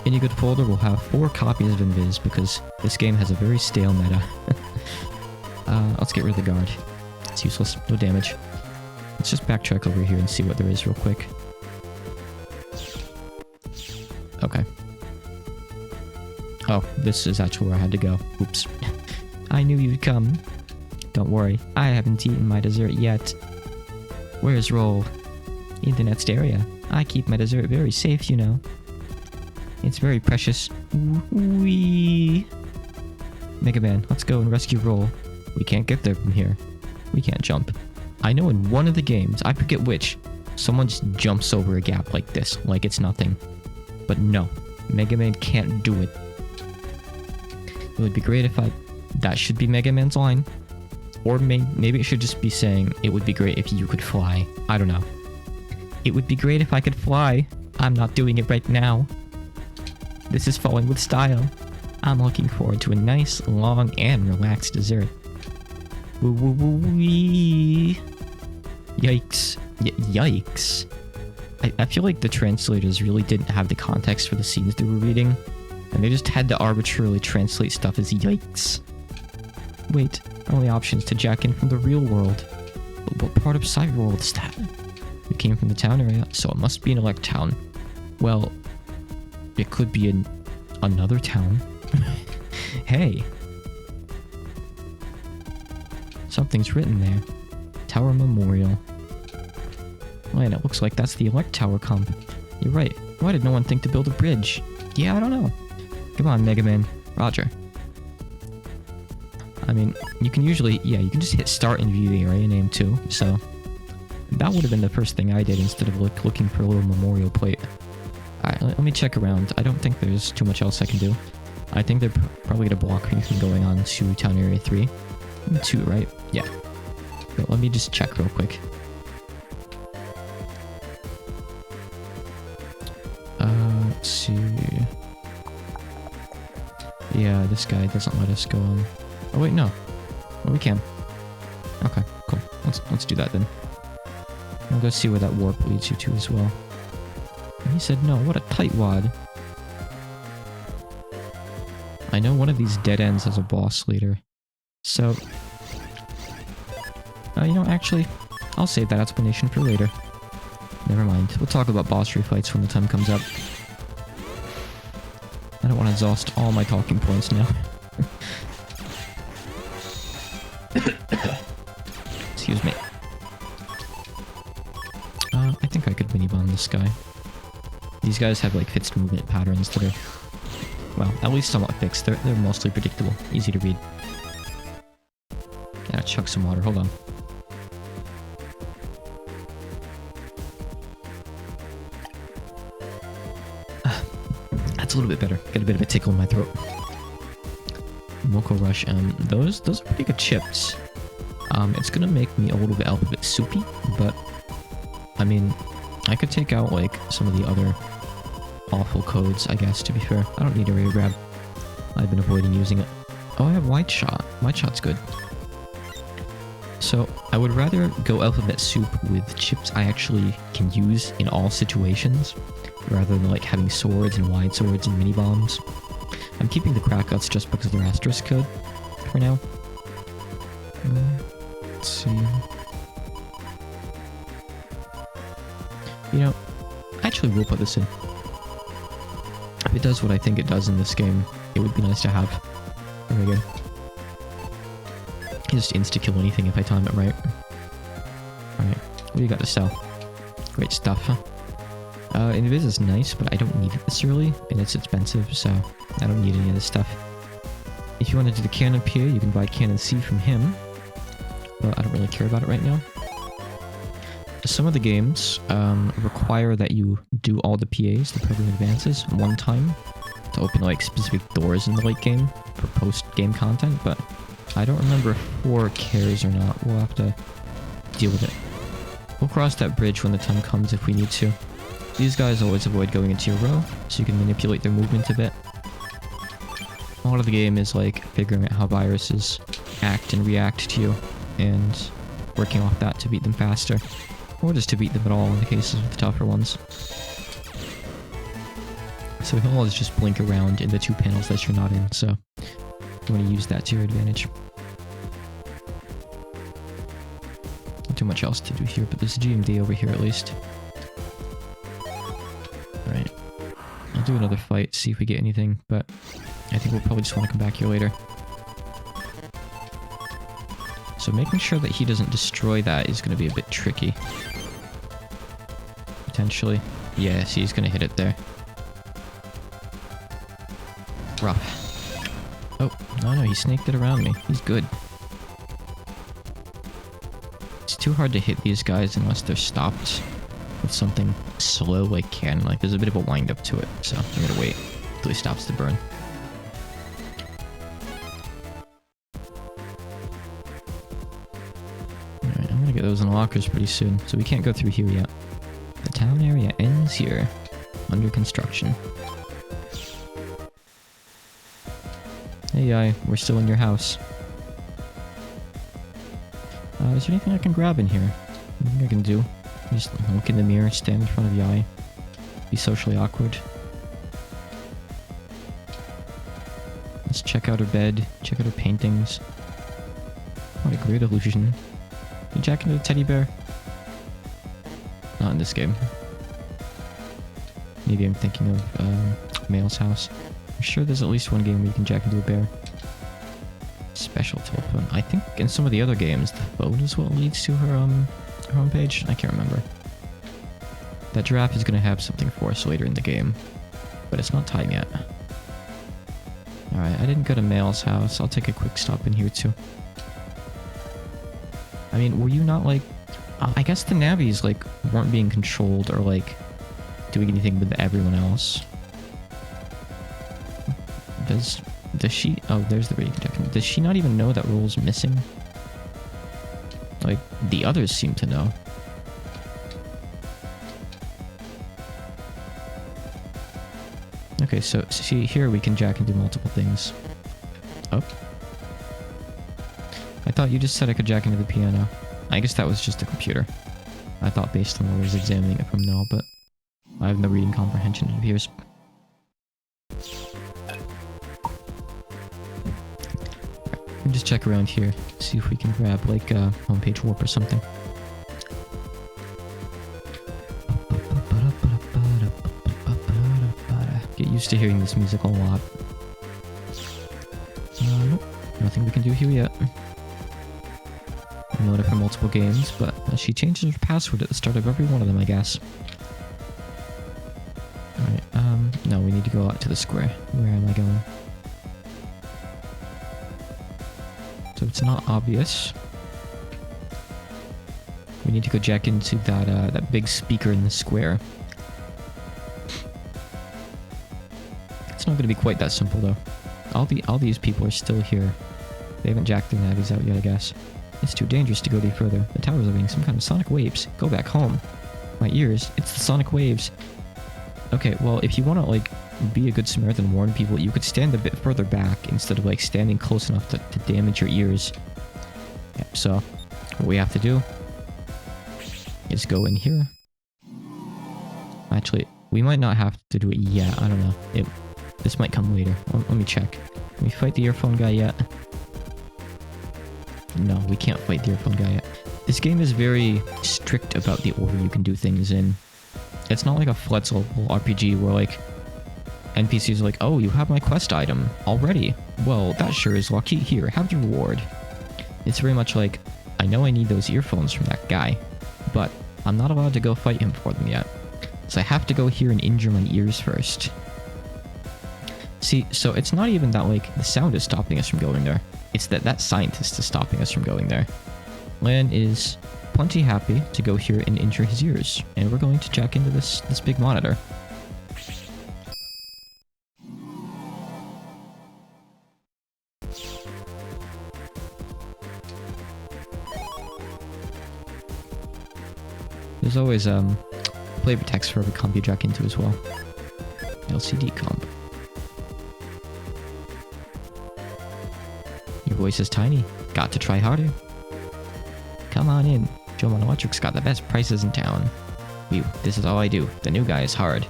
Speaker 1: Any good folder will have 4 copies of Invis because this game has a very stale meta. Let's get rid of the guard. It's useless. No damage. Let's just backtrack over here and see what there is real quick. Okay. Oh, this is actually where I had to go. Oops. I knew you'd come. Don't worry, I haven't eaten my dessert yet. Where's Roll? In the next area. I keep my dessert very safe, you know. It's very precious. Wee. Mega Man, let's go and rescue Roll. We can't get there from here. We can't jump. I know in one of the games, I forget which, someone just jumps over a gap like this, like it's nothing. But no, Mega Man can't do it. It would be great if that should be Mega Man's line. Or maybe it should just be saying, it would be great if you could fly. I don't know. It would be great if I could fly. I'm not doing it right now. This is falling with style. I'm looking forward to a nice, long, and relaxed dessert. Woo woo woo wee. Yikes. Yikes. I feel like the translators really didn't have the context for the scenes they were reading, and they just had to arbitrarily translate stuff as yikes. Wait, only options to jack in from the real world. But what part of Cyber World is that? We came from the town area, so it must be an elect town. Well, it could be in another town. Hey. Something's written there. Tower Memorial. Wait, it looks like that's the Elect Tower comp. You're right. Why did no one think to build a bridge? Yeah, I don't know. Come on, Mega Man. Roger. I mean, you can usually... Yeah, you can just hit start and view the area name too, so... That would have been the first thing I did instead of looking for a little memorial plate. Alright, let me check around. I don't think there's too much else I can do. I think they're probably going to block me from going on to Town Area 3. 2, right? Yeah. But let me just check real quick. Let's see... Yeah, this guy doesn't let us go on... Oh wait, no. Oh, we can. Okay, cool. Let's do that then. I'll go see where that warp leads you to as well. And he said no, what a tightwad. I know one of these dead ends has a boss leader. So... you know, actually, I'll save that explanation for later. Never mind. We'll talk about boss fights when the time comes up. I don't want to exhaust all my talking points now. Excuse me. I think I could mini-bomb this guy. These guys have like fixed movement patterns that are, well, at least somewhat fixed. They're mostly predictable, easy to read. Gotta chuck some water. Hold on. That's a little bit better. Got a bit of a tickle in my throat. Moko Rush. Those are pretty good chips. It's gonna make me a little bit soupy, but I mean, I could take out like some of the other awful codes, I guess, to be fair. I don't need a Ray Grab. I've been avoiding using it. Oh, I have White Shot. White Shot's good. So, I would rather go alphabet soup with chips I actually can use in all situations, rather than like having swords and wide swords and mini bombs. I'm keeping the crack guts just because they're asterisk code for now. Let's see. You know, actually we'll put this in. If it does what I think it does in this game, it would be nice to have. There we go. Just insta-kill anything if I time it right. Alright, what do you got to sell? Great stuff, huh? Invis is nice, but I don't need it necessarily, and it's expensive, so I don't need any of this stuff. If you want to do the Cannon Pier, you can buy Cannon C from him, but I don't really care about it right now. some of the games require that you do all the PAs, the program advances, one time to open like specific doors in the late game for post-game content, but I don't remember if 4 cares or not. We'll have to deal with it. We'll cross that bridge when the time comes if we need to. These guys always avoid going into your row, so you can manipulate their movement a bit. A lot of the game is like figuring out how viruses act and react to you, and working off that to beat them faster. Or just to beat them at all in the cases of the tougher ones. So we can always just blink around in the 2 panels that you're not in, so you want to use that to your advantage. Not too much else to do here, but there's a GMD over here at least. Alright. I'll do another fight, see if we get anything, but I think we'll probably just want to come back here later. So making sure that he doesn't destroy that is going to be a bit tricky. Potentially. Yeah, see, he's going to hit it there. Rough. Oh, no, he snaked it around me. He's good. It's too hard to hit these guys unless they're stopped with something slow like cannon. Like, there's a bit of a wind up to it, so I'm going to wait until he stops the burn. Alright, I'm going to get those in lockers pretty soon, so we can't go through here yet. The town area ends here. Under construction. Hey, we're still in your house. Is there anything I can grab in here? Anything I can do? Just look in the mirror, stand in front of the eye. Be socially awkward. Let's check out her bed, check out her paintings. What a great illusion. You jack into the teddy bear? Not in this game. Maybe I'm thinking of Male's house. I'm sure there's at least one game where you can jack into a bear. Special telephone. I think in some of the other games, the phone is what leads to her homepage. I can't remember. That giraffe is going to have something for us later in the game, but it's not time yet. Alright, I didn't go to Male's house. I'll take a quick stop in here too. I mean, were you not like... I guess the navvies like weren't being controlled or like doing anything with everyone else. Does she... Oh, there's the radio detector. Does she not even know that Roll's missing? Like, the others seem to know. Okay, so see, here we can jack and do multiple things. Oh. I thought you just said I could jack into the piano. I guess that was just a computer. I thought based on where I was examining it from now, but I have no reading comprehension, it appears. Just check around here, see if we can grab like a homepage warp or something. Get used to hearing this music a lot. Nope, nothing we can do here yet. I know it for multiple games, but she changes her password at the start of every one of them, I guess. Alright, no, we need to go out to the square. Where am I going? So it's not obvious. We need to go jack into that big speaker in the square. It's not going to be quite that simple though. All these people are still here. They haven't jacked their navies out yet, I guess. It's too dangerous to go any further. The towers are being some kind of sonic waves. Go back home. My ears. It's the sonic waves. Okay, well, if you want to like be a good Samaritan and warn people, you could stand a bit further back instead of like standing close enough to damage your ears. Yeah, so what we have to do is go in here. Actually, we might not have to do it yet. I don't know. This might come later. Let me check. Can we fight the earphone guy yet? No, we can't fight the earphone guy yet. This game is very strict about the order you can do things in. It's not like a Fletzel RPG where like NPCs are like, oh, you have my quest item already. Well, that sure is lucky. Here, have your reward. It's very much like, I know I need those earphones from that guy, but I'm not allowed to go fight him for them yet. So I have to go here and injure my ears first. See, so it's not even that like the sound is stopping us from going there. It's that scientist is stopping us from going there. Lan is plenty happy to go here and injure his ears. And we're going to jack into this big monitor. There's always flavor text for every comp you jack into as well. LCD comp. Your voice is tiny. Got to try harder. Come on in. Joe Monoelectric's got the best prices in town. This is all I do. The new guy is hard.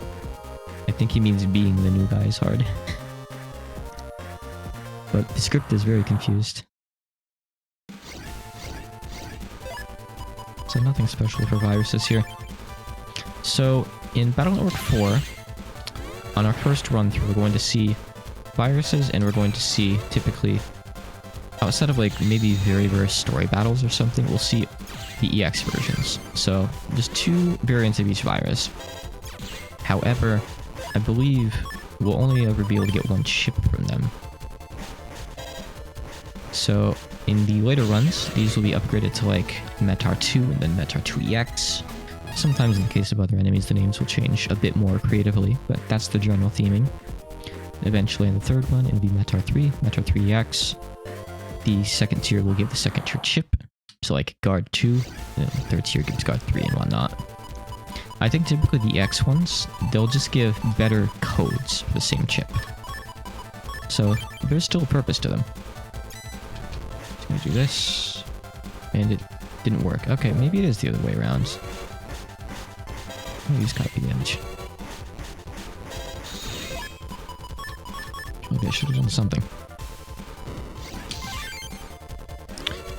Speaker 1: I think he means being the new guy is hard. But the script is very confused. So nothing special for viruses here. So in Battle Network 4, on our first run through, we're going to see viruses, and we're going to see typically, outside of like maybe very rare story battles or something, we'll see the EX versions. So there's 2 variants of each virus. However, I believe we'll only ever be able to get 1 chip from them. So in the later runs, these will be upgraded to like Metar 2 and then Metar 2 EX. Sometimes in the case of other enemies, the names will change a bit more creatively, but that's the general theming. Eventually in the third one, it'll be Metar 3, Metar 3 EX. The second tier will give the second tier chip, so like Guard 2, and the third tier gives Guard 3 and whatnot. I think typically the EX ones, they'll just give better codes for the same chip. So there's still a purpose to them. Just gonna do this, and it didn't work. Okay, maybe it is the other way around. Maybe use copy damage. Maybe I should have done something.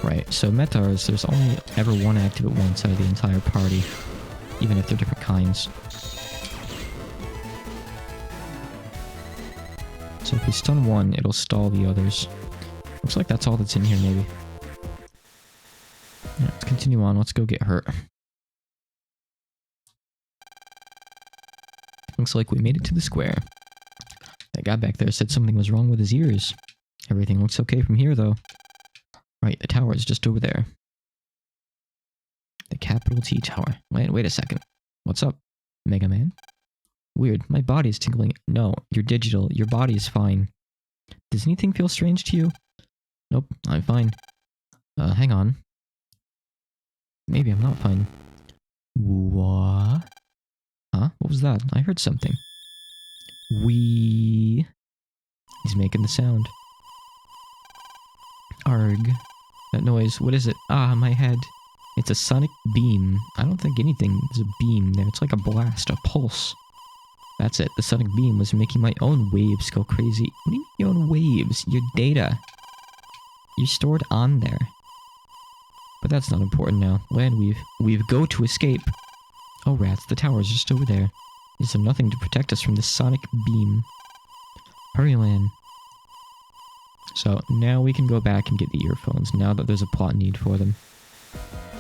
Speaker 1: Right, so Metars, there's only ever 1 active at one side of the entire party, even if they're different kinds. So if we stun one, it'll stall the others. Looks like that's all that's in here, maybe. Yeah, let's continue on. Let's go get hurt. Looks like we made it to the square. That guy back there said something was wrong with his ears. Everything looks okay from here, though. Right, the tower is just over there. The capital T tower. Wait a second. What's up, Mega Man? Weird, my body is tingling. No, you're digital. Your body is fine. Does anything feel strange to you? Nope, I'm fine. Hang on. Maybe I'm not fine. What? Huh? What was that? I heard something. He's making the sound. Arg. That noise, what is it? Ah, my head. It's a sonic beam. I don't think anything is a beam there. It's like a blast, a pulse. That's it. The sonic beam was making my own waves go crazy. What do you mean your own waves? Your data. You're stored on there. But that's not important now. Land we've go to escape. Oh rats, the tower is just over there. Is there nothing to protect us from this sonic beam? Hurry, Lan. So now we can go back and get the earphones, now that there's a plot need for them.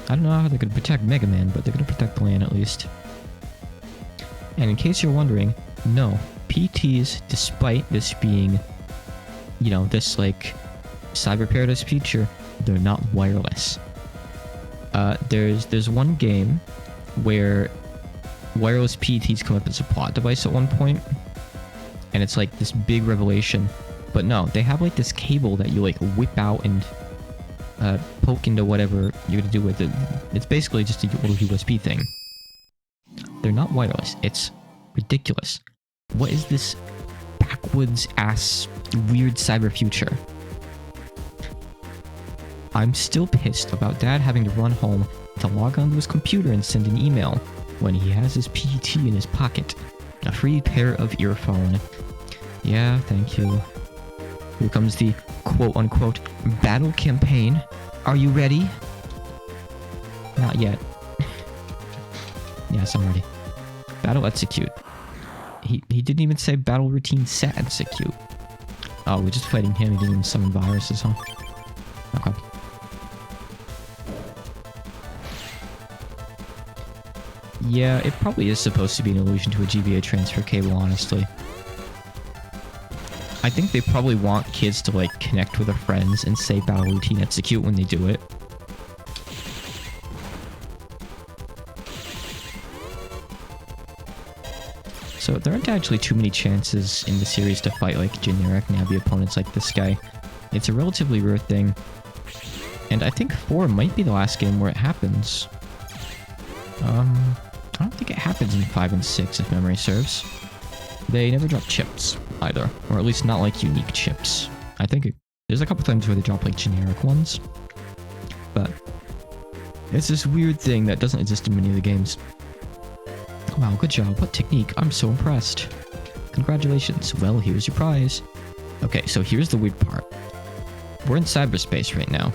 Speaker 1: I don't know how they're going to protect Mega Man, but they're going to protect Lan at least. And in case you're wondering, no, PTs, despite this being, you know, this like Cyber Paradise feature, they're not wireless. There's one game where wireless PTs come up as a plot device at one point, and it's like this big revelation. But no, they have like this cable that you like whip out and poke into whatever you're gonna do with it. It's basically just a little USB thing. They're not wireless. It's ridiculous. What is this backwoods ass weird cyber future? I'm still pissed about Dad having to run home to log onto his computer and send an email when he has his PET in his pocket. A free pair of earphone. Yeah, thank you. Here comes the quote-unquote battle campaign. Are you ready? Not yet. Yes, I'm ready. Battle execute. He didn't even say battle routine set execute. Oh, we're just fighting him. He didn't even summon viruses, huh? Okay. Yeah, it probably is supposed to be an allusion to a GBA transfer cable, honestly. I think they probably want kids to, like, connect with their friends and say battle routine execute when they do it. So there aren't actually too many chances in the series to fight like generic Navi opponents like this guy. It's a relatively rare thing. And I think 4 might be the last game where it happens. I don't think it happens in 5 and 6 if memory serves. They never drop chips either, or at least not like unique chips. I think there's a couple times where they drop like generic ones, but it's this weird thing that doesn't exist in many of the games. Wow, good job. What technique? I'm so impressed. Congratulations. Well, here's your prize. Okay, so here's the weird part. We're in cyberspace right now.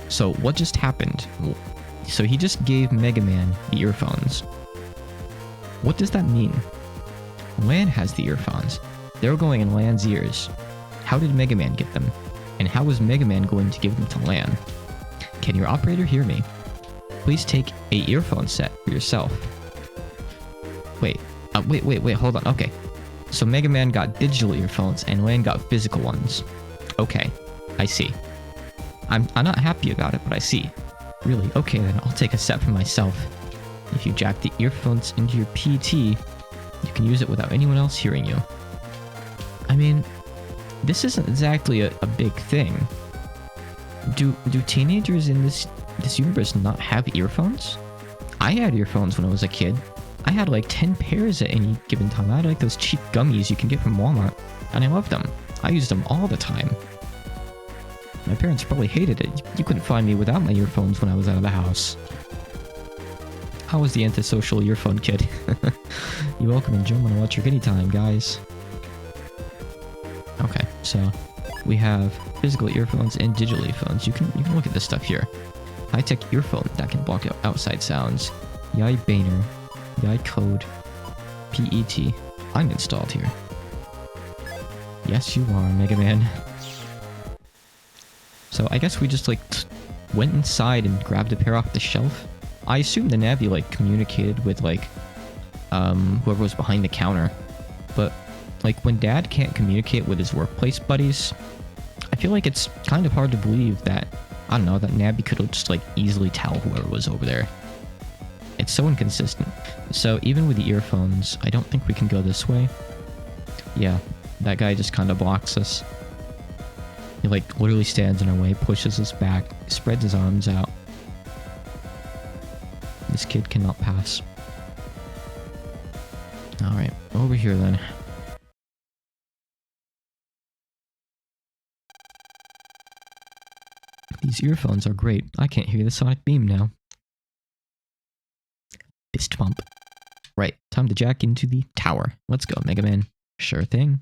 Speaker 1: So what just happened? So he just gave Mega Man the earphones. What does that mean? Lan has the earphones. They're going in Lan's ears. How did Mega Man get them? And how was Mega Man going to give them to Lan? Can your operator hear me? Please take a earphone set for yourself. Wait, hold on. Okay. So Mega Man got digital earphones and Lan got physical ones. Okay, I see. I'm not happy about it, but I see. Really? Okay, then I'll take a set for myself. If you jack the earphones into your PT, you can use it without anyone else hearing you. I mean, this isn't exactly a big thing. Do teenagers in this universe not have earphones? I had earphones when I was a kid. I had like 10 pairs at any given time. I had like those cheap gummies you can get from Walmart, and I loved them. I used them all the time. My parents probably hated it. You couldn't find me without my earphones when I was out of the house. I was the antisocial earphone kid. You're welcome and jump on electric anytime, guys. Okay, so we have physical earphones and digital earphones. You can look at this stuff here. High-tech earphone that can block out outside sounds. Yai Banner. Yai Code. PET. I'm installed here. Yes, you are, Mega Man. So I guess we just like went inside and grabbed a pair off the shelf. I assume the Navi like communicated with like whoever was behind the counter. But like when Dad can't communicate with his workplace buddies, I feel like it's kind of hard to believe that, I don't know, that Navi could have just like easily tell whoever was over there. It's so inconsistent. So even with the earphones, I don't think we can go this way. Yeah, that guy just kind of blocks us. He like literally stands in our way, pushes us back, spreads his arms out. This kid cannot pass. Alright, over here then. These earphones are great. I can't hear the sonic beam now. Fist bump. Right, time to jack into the tower. Let's go, Mega Man. Sure thing.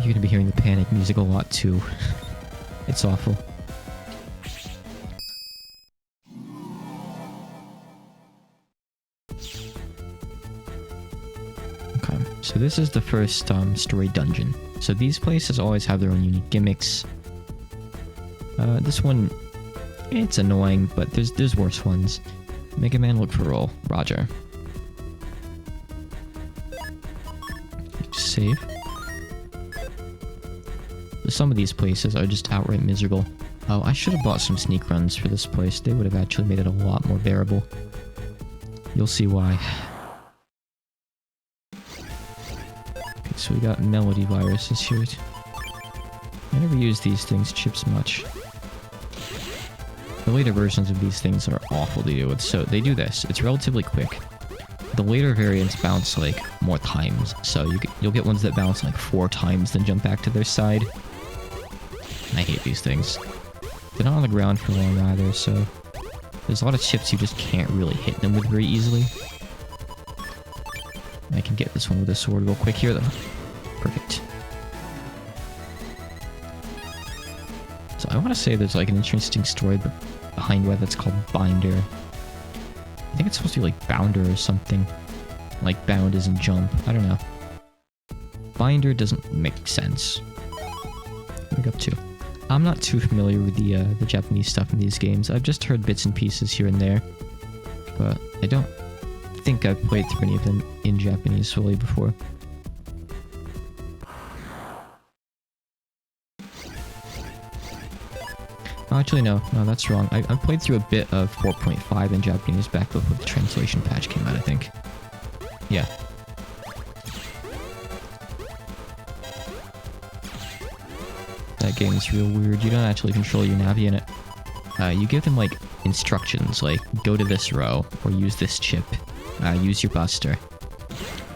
Speaker 1: You're gonna be hearing the panic music a lot too. It's awful. Okay, so this is the first story dungeon. So these places always have their own unique gimmicks. This one, it's annoying, but there's worse ones. Mega Man, look for roll. Roger. Save. Some of these places are just outright miserable. Oh, I should have bought some sneak runs for this place. They would have actually made it a lot more bearable. You'll see why. Okay, so we got melody viruses here. I never use these things chips much. The later versions of these things are awful to deal with, so they do this. It's relatively quick. The later variants bounce like more times, so you'll get ones that bounce like 4 times then jump back to their side. I hate these things. They're not on the ground for long either, so there's a lot of chips you just can't really hit them with very easily. I can get this one with a sword real quick here though. Perfect. So I want to say there's like an interesting story behind why that's called Binder. I think it's supposed to be like Bounder or something. Like bound as in jump. I don't know. Binder doesn't make sense. What are we up to? I'm not too familiar with the Japanese stuff in these games. I've just heard bits and pieces here and there. But I don't think I've played through any of them in Japanese fully before. Oh, actually, no, that's wrong. I played through a bit of 4.5 in Japanese back before the translation patch came out, I think. Yeah. That game is real weird. You don't actually control your Navi in it. You give them, like, instructions, like, go to this row, or use this chip, use your buster.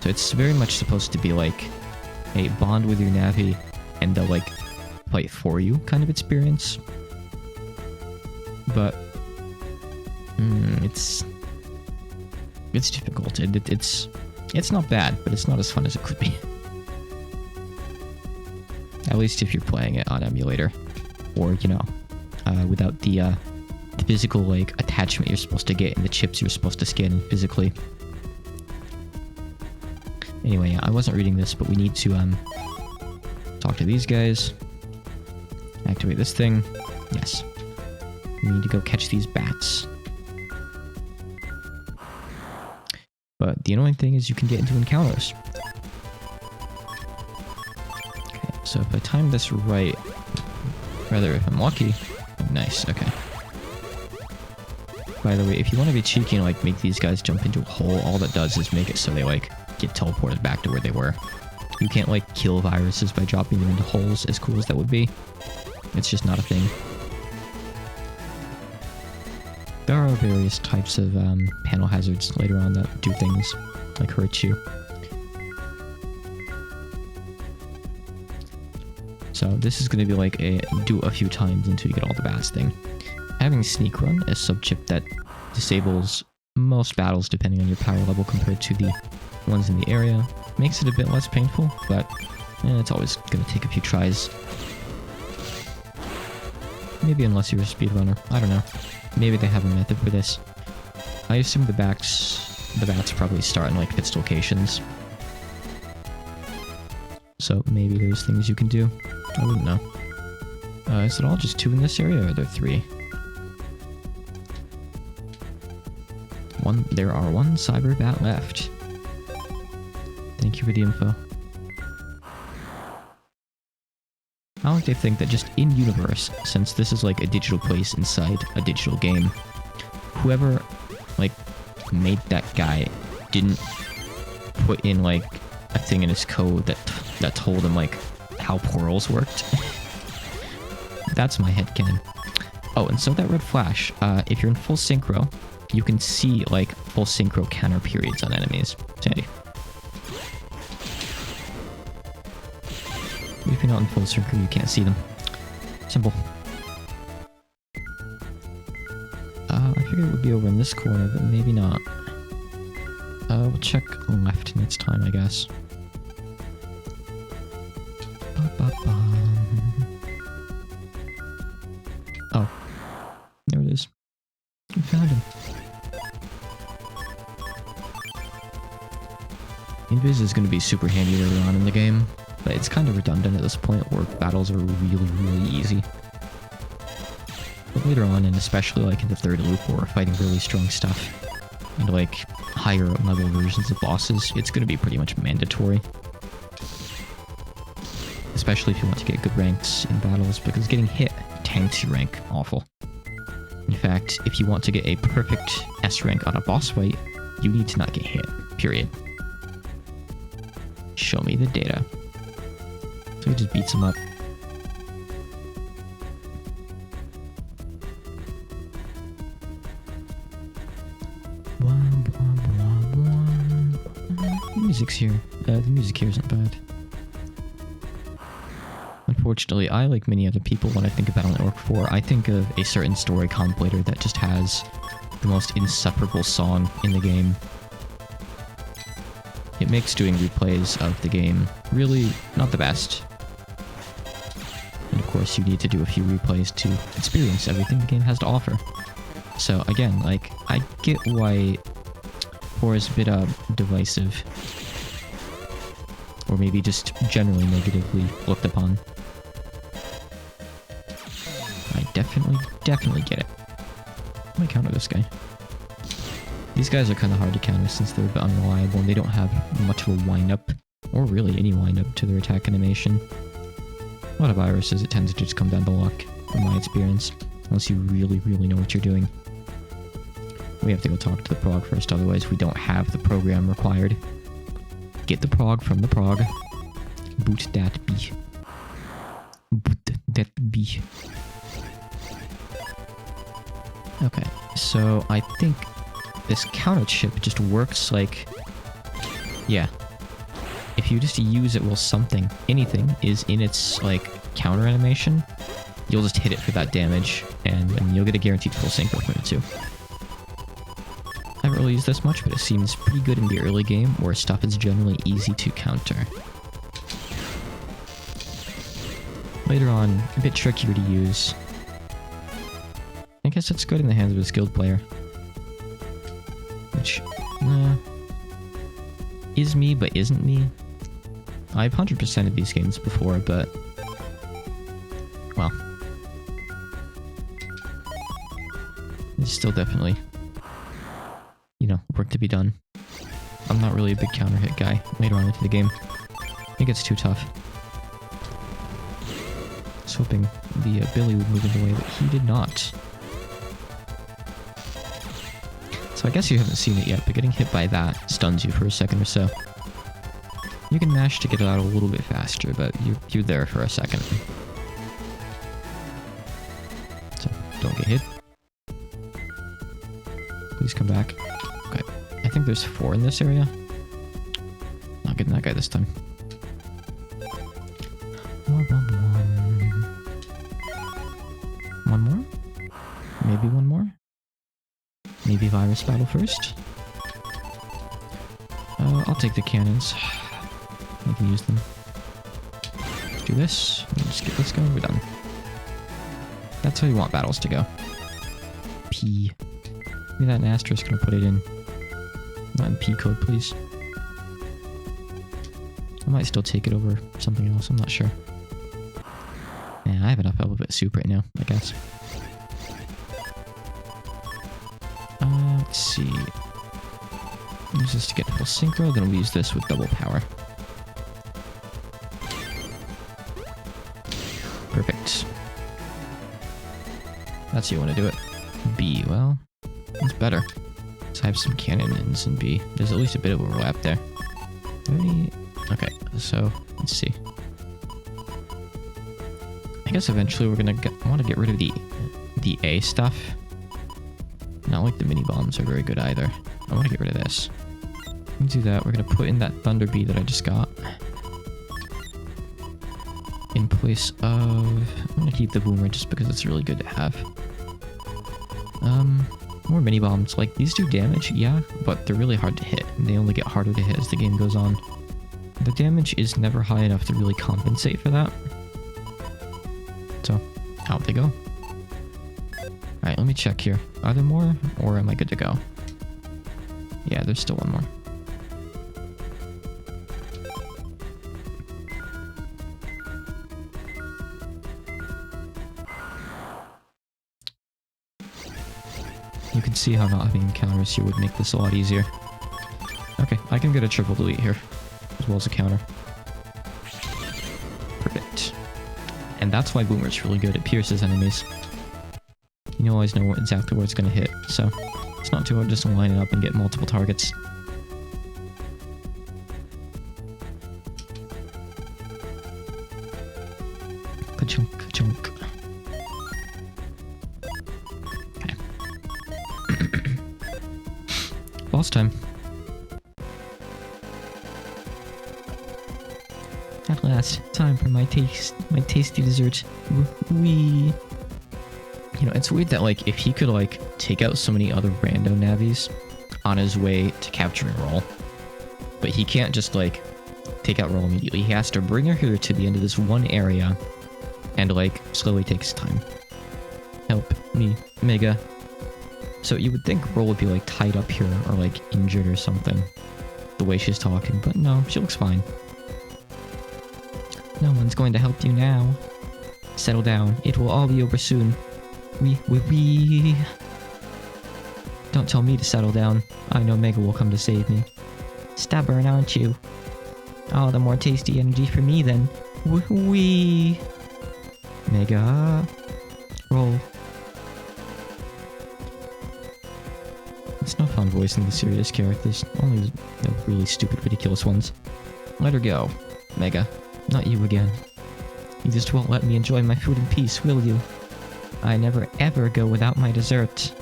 Speaker 1: So it's very much supposed to be, like, a bond with your Navi, and they'll, like, play it for you kind of experience. But it's difficult. It's not bad, but it's not as fun as it could be. At least if you're playing it on emulator, or you know, without the physical like attachment you're supposed to get and the chips you're supposed to scan physically. Anyway, I wasn't reading this, but we need to talk to these guys. Activate this thing. Yes. We need to go catch these bats. But the annoying thing is you can get into encounters. Okay, so if I time this right, rather if I'm lucky, oh, nice, okay. By the way, if you want to be cheeky and like make these guys jump into a hole, all that does is make it so they like get teleported back to where they were. You can't like kill viruses by dropping them into holes, as cool as that would be. It's just not a thing. There are various types of panel hazards later on that do things, like hurt you. So this is going to be like a do a few times until you get all the bats thing. Having Sneak Run, a sub-chip that disables most battles depending on your power level compared to the ones in the area, makes it a bit less painful, but it's always going to take a few tries. Maybe unless you're a speedrunner, I don't know. Maybe they have a method for this. I assume the bats probably start in like fixed locations. So maybe there's things you can do. I wouldn't know. Is it all just 2 in this area, or are there 3? There are 1 cyber bat left. Thank you for the info. I like to think that just in-universe, since this is like a digital place inside a digital game, whoever like made that guy didn't put in like a thing in his code that told him like how portals worked. That's my headcanon. Oh, and so that red flash, if you're in full synchro, you can see like full synchro counter periods on enemies. Sandy. If you're not in full synchro, you can't see them. Simple. I figured it would be over in this corner, but maybe not. We'll check left next time, I guess. Oh. There it is. We found him. Invis is going to be super handy later on in the game, but it's kind of redundant at this point where battles are really, really easy. But later on, and especially like in the 3rd loop where we're fighting really strong stuff, and like higher level versions of bosses, it's going to be pretty much mandatory. Especially if you want to get good ranks in battles, because getting hit tanks your rank awful. In fact, if you want to get a perfect S rank on a boss fight, you need to not get hit, period. Show me the data. So he just beats him up. The music's here. The music here isn't bad. Unfortunately, I, like many other people, when I think of Battle Network 4, I think of a certain story compilator that just has the most insufferable song in the game. It makes doing replays of the game really not the best. And of course, you need to do a few replays to experience everything the game has to offer. So again, like, I get why 4 is a bit divisive. Or maybe just generally negatively looked upon. I definitely get it. I'm gonna counter this guy. These guys are kind of hard to counter since they're a bit unreliable and they don't have much of a wind-up, or really any wind-up to their attack animation. A lot of viruses, it tends to just come down to luck, from my experience. Unless you really, really know what you're doing. We have to go talk to the prog first, otherwise we don't have the program required. Get the prog from the prog. Boot that be. Boot that be. Okay, so I think this counter chip just works like... Yeah. If you just use it while anything is in its, like, counter animation, you'll just hit it for that damage, and you'll get a guaranteed full synchro from it too. I haven't really used this much, but it seems pretty good in the early game, where stuff is generally easy to counter. Later on, a bit trickier to use. I guess it's good in the hands of a skilled player. Which, is me, but isn't me. I've 100%ed these games before, but... Well. There's still definitely, you know, work to be done. I'm not really a big counter hit guy later on into the game. It gets too tough. I was hoping the Billy would move in the way, but he did not. So I guess you haven't seen it yet, but getting hit by that stuns you for a second or so. You can mash to get it out a little bit faster, but you're there for a second. So, don't get hit. Please come back. Okay, I think there's 4 in this area. Not getting that guy this time. One more? Maybe one more? Maybe virus battle first? I'll take the cannons. I can use them. Let's do this. Let's get this going. We're done. That's how you want battles to go. P. Give me that an asterisk and I'll put it in. Not in P code, please. I might still take it over something else. I'm not sure. Yeah, I have enough Alphabet Soup right now, I guess. Let's see. Use this to get full synchro, then we'll use this with double power. Perfect. That's how you want to do it. B, well, it's better. So I have some cannons in B. There's at least a bit of overlap there. Okay, so let's see. I guess eventually we're gonna want to get rid of the A stuff. Not like the mini bombs are very good either. I want to get rid of this. Let me do that. We're gonna put in that Thunder Bee that I just got. In place of... I'm gonna keep the Boomer just because it's really good to have. More mini bombs. Like, these do damage, yeah, but they're really hard to hit. And they only get harder to hit as the game goes on. The damage is never high enough to really compensate for that. So, out they go. Alright, let me check here. Are there more, or am I good to go? Yeah, there's still one more. You can see how not having encounters here would make this a lot easier. Okay, I can get a triple delete here, as well as a counter. Perfect. And that's why Boomer's really good. It pierces enemies. You always know exactly where it's going to hit, so it's not too hard just to line it up and get multiple targets. Ka-chunk, ka-chunk. Okay. Boss time. At last, time for my tasty dessert. Wee. You know, it's weird that, like, if he could, like, take out so many other rando navis on his way to capturing Roll, but he can't just, like, take out Roll immediately. He has to bring her here to the end of this one area and, like, slowly takes time. Help me, Mega. So you would think Roll would be, like, tied up here or, like, injured or something, the way she's talking, but no, she looks fine. No one's going to help you now. Settle down. It will all be over soon. We. Don't tell me to settle down. I know Mega will come to save me. Stubborn, aren't you? All the more tasty energy for me then. Wee. Mega. Roll. It's no fun voicing the serious characters, only the really stupid, ridiculous ones. Let her go. Mega. Not you again. You just won't let me enjoy my food in peace, will you? I never ever go without my dessert.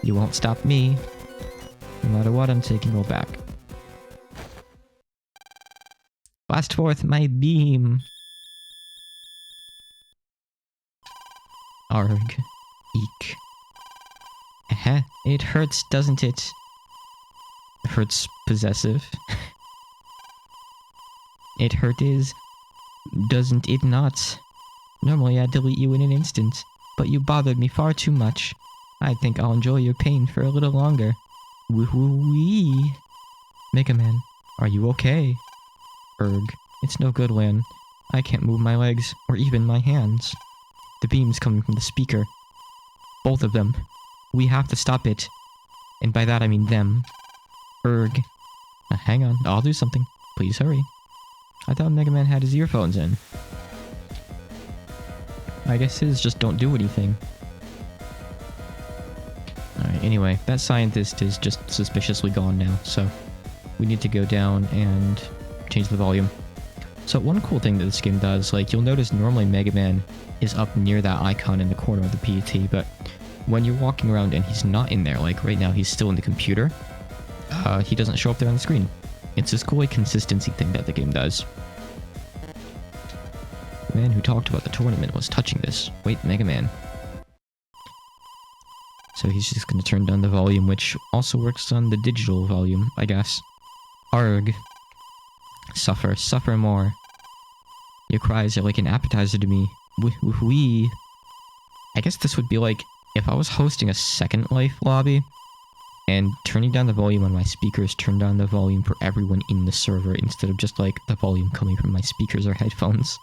Speaker 1: You won't stop me. No matter what, I'm taking roll back. Blast forth my beam. Arg. Eek. It hurts, doesn't it? Hurts possessive. It hurt is, doesn't it not? Normally I'd delete you in an instant, but you bothered me far too much. I think I'll enjoy your pain for a little longer. Woo-wee. Mega Man, are you okay? Erg, it's no good, Lan. I can't move my legs, or even my hands. The beam's coming from the speaker. Both of them. We have to stop it. And by that I mean them. Erg. Hang on, I'll do something. Please hurry. I thought Mega Man had his earphones in. I guess his just don't do anything. Alright, anyway, that scientist is just suspiciously gone now, so we need to go down and change the volume. So one cool thing that this game does, like, you'll notice normally Mega Man is up near that icon in the corner of the PET, but when you're walking around and he's not in there, like right now he's still in the computer, he doesn't show up there on the screen. It's this cool, like, consistency thing that the game does. The man who talked about the tournament was touching this. Wait, Mega Man. So he's just gonna turn down the volume, which also works on the digital volume, I guess. Arg. Suffer, suffer more. Your cries are like an appetizer to me. Wee. I guess this would be like if I was hosting a Second Life lobby and turning down the volume on my speakers turned down the volume for everyone in the server instead of just like the volume coming from my speakers or headphones.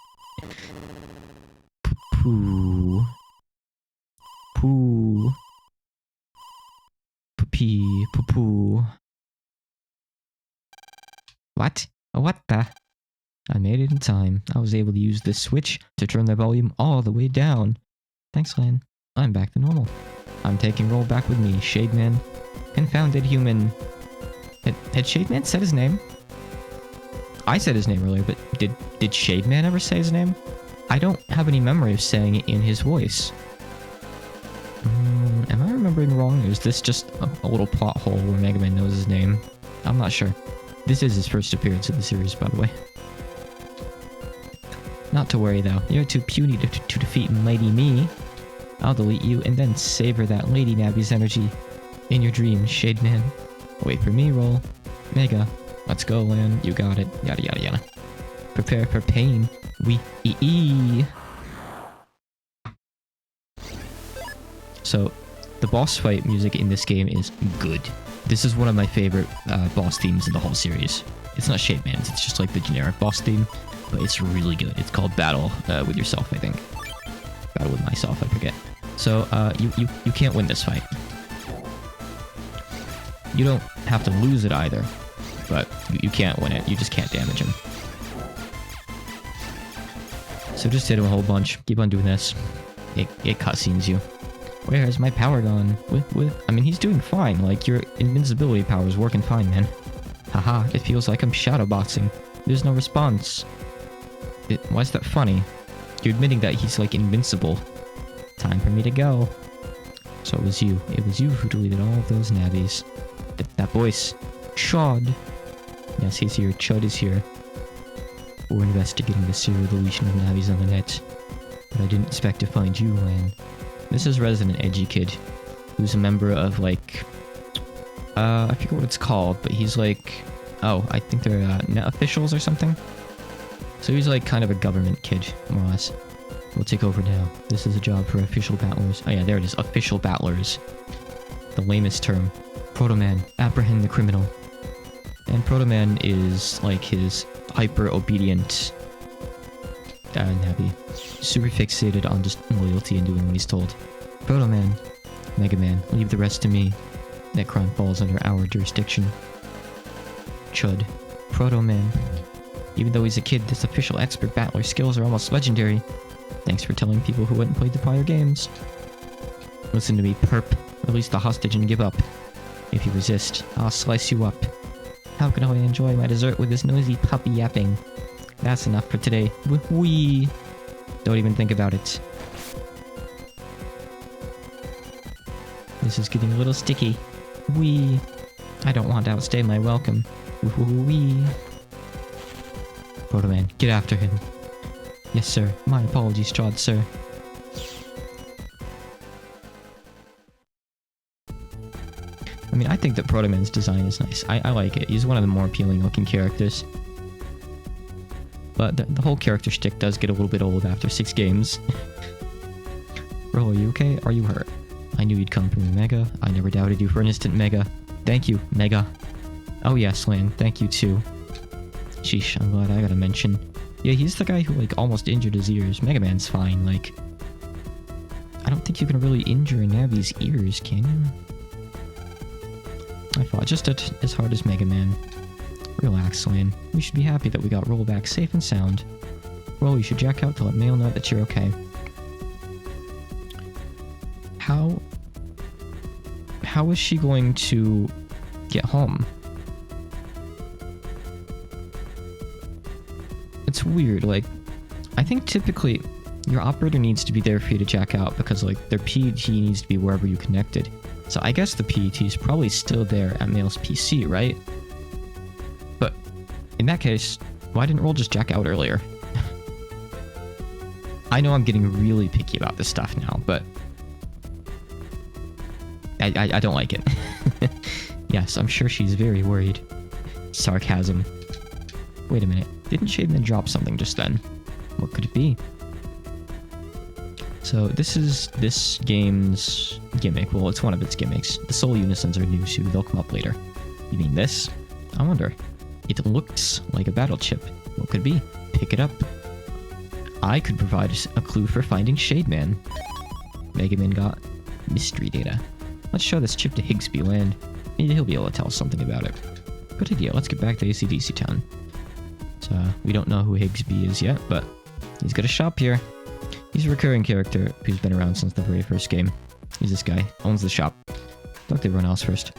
Speaker 1: Poo. Poo. Poo-pee. Poo-poo. What? What the? I made it in time. I was able to use this switch to turn the volume all the way down. Thanks, Lan. I'm back to normal. I'm taking roll back with me, Shademan. Confounded human. Had Shademan said his name? I said his name earlier, but did Shademan ever say his name? I don't have any memory of saying it in his voice. Am I remembering wrong, or is this just a little plot hole where Mega Man knows his name? I'm not sure. This is his first appearance in the series, by the way. Not to worry, though. You're too puny to defeat Mighty Me. I'll delete you and then savor that Lady Nabby's energy. In your dreams, Shademan. Wait for me, roll. Mega. Let's go, Lan. You got it. Yada yada yada. Prepare for pain. Wee-ee. So, the boss fight music in this game is good. This is one of my favorite boss themes in the whole series. It's not Shademan's, it's just like the generic boss theme, but it's really good. It's called Battle with Yourself, I think. Battle with Myself, I forget. So, you can't win this fight. You don't have to lose it either, but you can't win it. You just can't damage him. So just hit him a whole bunch. Keep on doing this. It cutscenes you. Where's my power gone? I mean, he's doing fine. Like, your invincibility power is working fine, man. Haha, it feels like I'm shadowboxing. There's no response. Why is that funny? You're admitting that he's, like, invincible. Time for me to go. So it was you. It was you who deleted all of those nabbies. That voice. Chud. Yes, he's here. Chud is here. We're investigating the serial deletion of nabbies on the net. But I didn't expect to find you, Lan. This is Resident Edgy Kid, who's a member of, like, I forget what it's called, but he's like, oh, I think they're net officials or something. So he's like kind of a government kid, more or less. We'll take over now. This is a job for official battlers. Oh yeah, there it is, official battlers. The lamest term. Proto-Man, apprehend the criminal. And Proto-Man is like his hyper-obedient Nabby. Super fixated on just loyalty and doing what he's told. Proto-Man. Mega Man, leave the rest to me. Necron falls under our jurisdiction. Chud. Proto-Man. Even though he's a kid, this official expert battler skills are almost legendary. Thanks for telling people who hadn't played the prior games. Listen to me, perp. Release the hostage and give up. If you resist, I'll slice you up. How can I enjoy my dessert with this noisy puppy yapping? That's enough for today. Whee! Don't even think about it. This is getting a little sticky. Whee! I don't want to outstay my welcome. Whee! Proto-Man, get after him. Yes, sir. My apologies, Strahd, sir. I mean, I think that Proto-Man's design is nice. I like it. He's one of the more appealing looking characters. But the whole character shtick does get a little bit old after 6 games. Bro, are you okay? Are you hurt? I knew you'd come from a Mega. I never doubted you for an instant Mega. Thank you, Mega. Oh yes, Lan. Thank you too. Sheesh, I'm glad I gotta mention. Yeah, he's the guy who, like, almost injured his ears. Mega Man's fine, like... I don't think you can really injure Navi's ears, can you? I fought just as hard as Mega Man. Relax, Lan. We should be happy that we got rollback safe and sound. Well, you should jack out to let Mail know that you're okay. How is she going to get home? It's weird, like, I think typically your operator needs to be there for you to jack out because, like, their PET needs to be wherever you connected. So I guess the PET is probably still there at Mail's PC, right? But in that case, why didn't Roll just jack out earlier? I know I'm getting really picky about this stuff now, but I don't like it. Yes, I'm sure she's very worried. Sarcasm. Wait a minute. Didn't Shademan drop something just then? What could it be? So this is this game's gimmick. Well, it's one of its gimmicks. The soul unisons are new, so they'll come up later. You mean this? I wonder. It looks like a battle chip. What could it be? Pick it up. I could provide a clue for finding Shademan. Mega Man got mystery data. Let's show this chip to Higsby Land. Maybe he'll be able to tell us something about it. Good idea. Let's get back to AC/DC Town. So, we don't know who Higsby is yet, but he's got a shop here. He's a recurring character who's been around since the very first game. He's this guy. Owns the shop. Talk to everyone else first.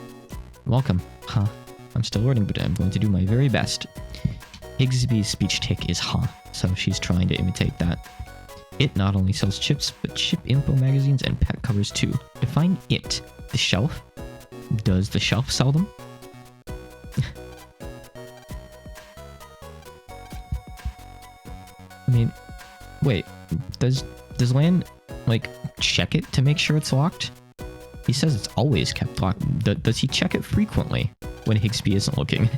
Speaker 1: Welcome. Huh. I'm still learning, but I'm going to do my very best. Higsby's speech tick is huh, so she's trying to imitate that. It not only sells chips, but chip info magazines and pack covers too. Define it. The shelf? Does the shelf sell them? I mean, wait, does Lan, like, check it to make sure it's locked? He says it's always kept locked. Does he check it frequently when Higsby isn't looking?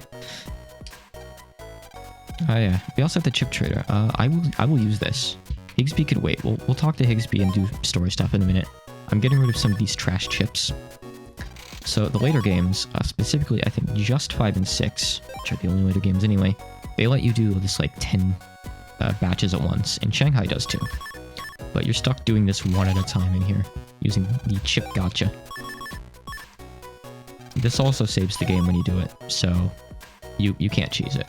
Speaker 1: Oh yeah, we also have the chip trader. I will use this. Higsby could wait. We'll talk to Higsby and do story stuff in a minute. I'm getting rid of some of these trash chips. So the later games, specifically I think just 5 and 6, which are the only later games anyway, they let you do this like 10 batches at once, and Shanghai does too. But you're stuck doing this one at a time in here, using the chip gotcha. This also saves the game when you do it, so you can't cheese it.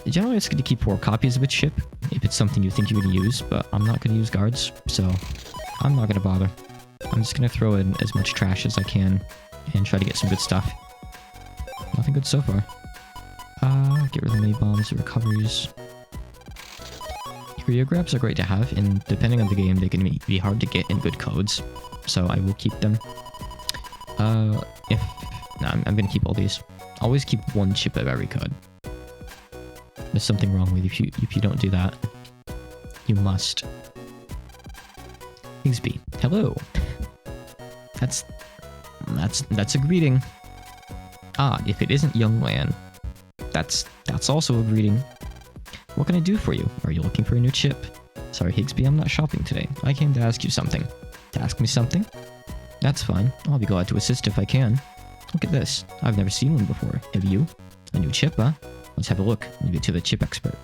Speaker 1: Generally it's good to keep 4 copies of a chip, if it's something you think you're going to use, but I'm not going to use guards, so I'm not going to bother. I'm just going to throw in as much trash as I can, and try to get some good stuff. Nothing good so far. Get rid of the mini bombs, the recoveries. Curio grabs are great to have, and depending on the game, they can be hard to get in good codes, so I will keep them. I'm going to keep all these. Always keep 1 chip of every code. There's something wrong with you if you don't do that. You must. Higsby, hello. That's a greeting. Ah, if it isn't young Lan, that's also a greeting. What can I do for you? Are you looking for a new chip? Sorry, Higsby, I'm not shopping today. I came to ask you something. To ask me something? That's fine. I'll be glad to assist if I can. Look at this. I've never seen one before. Have you? A new chip, huh? Let's have a look. Maybe to the chip expert.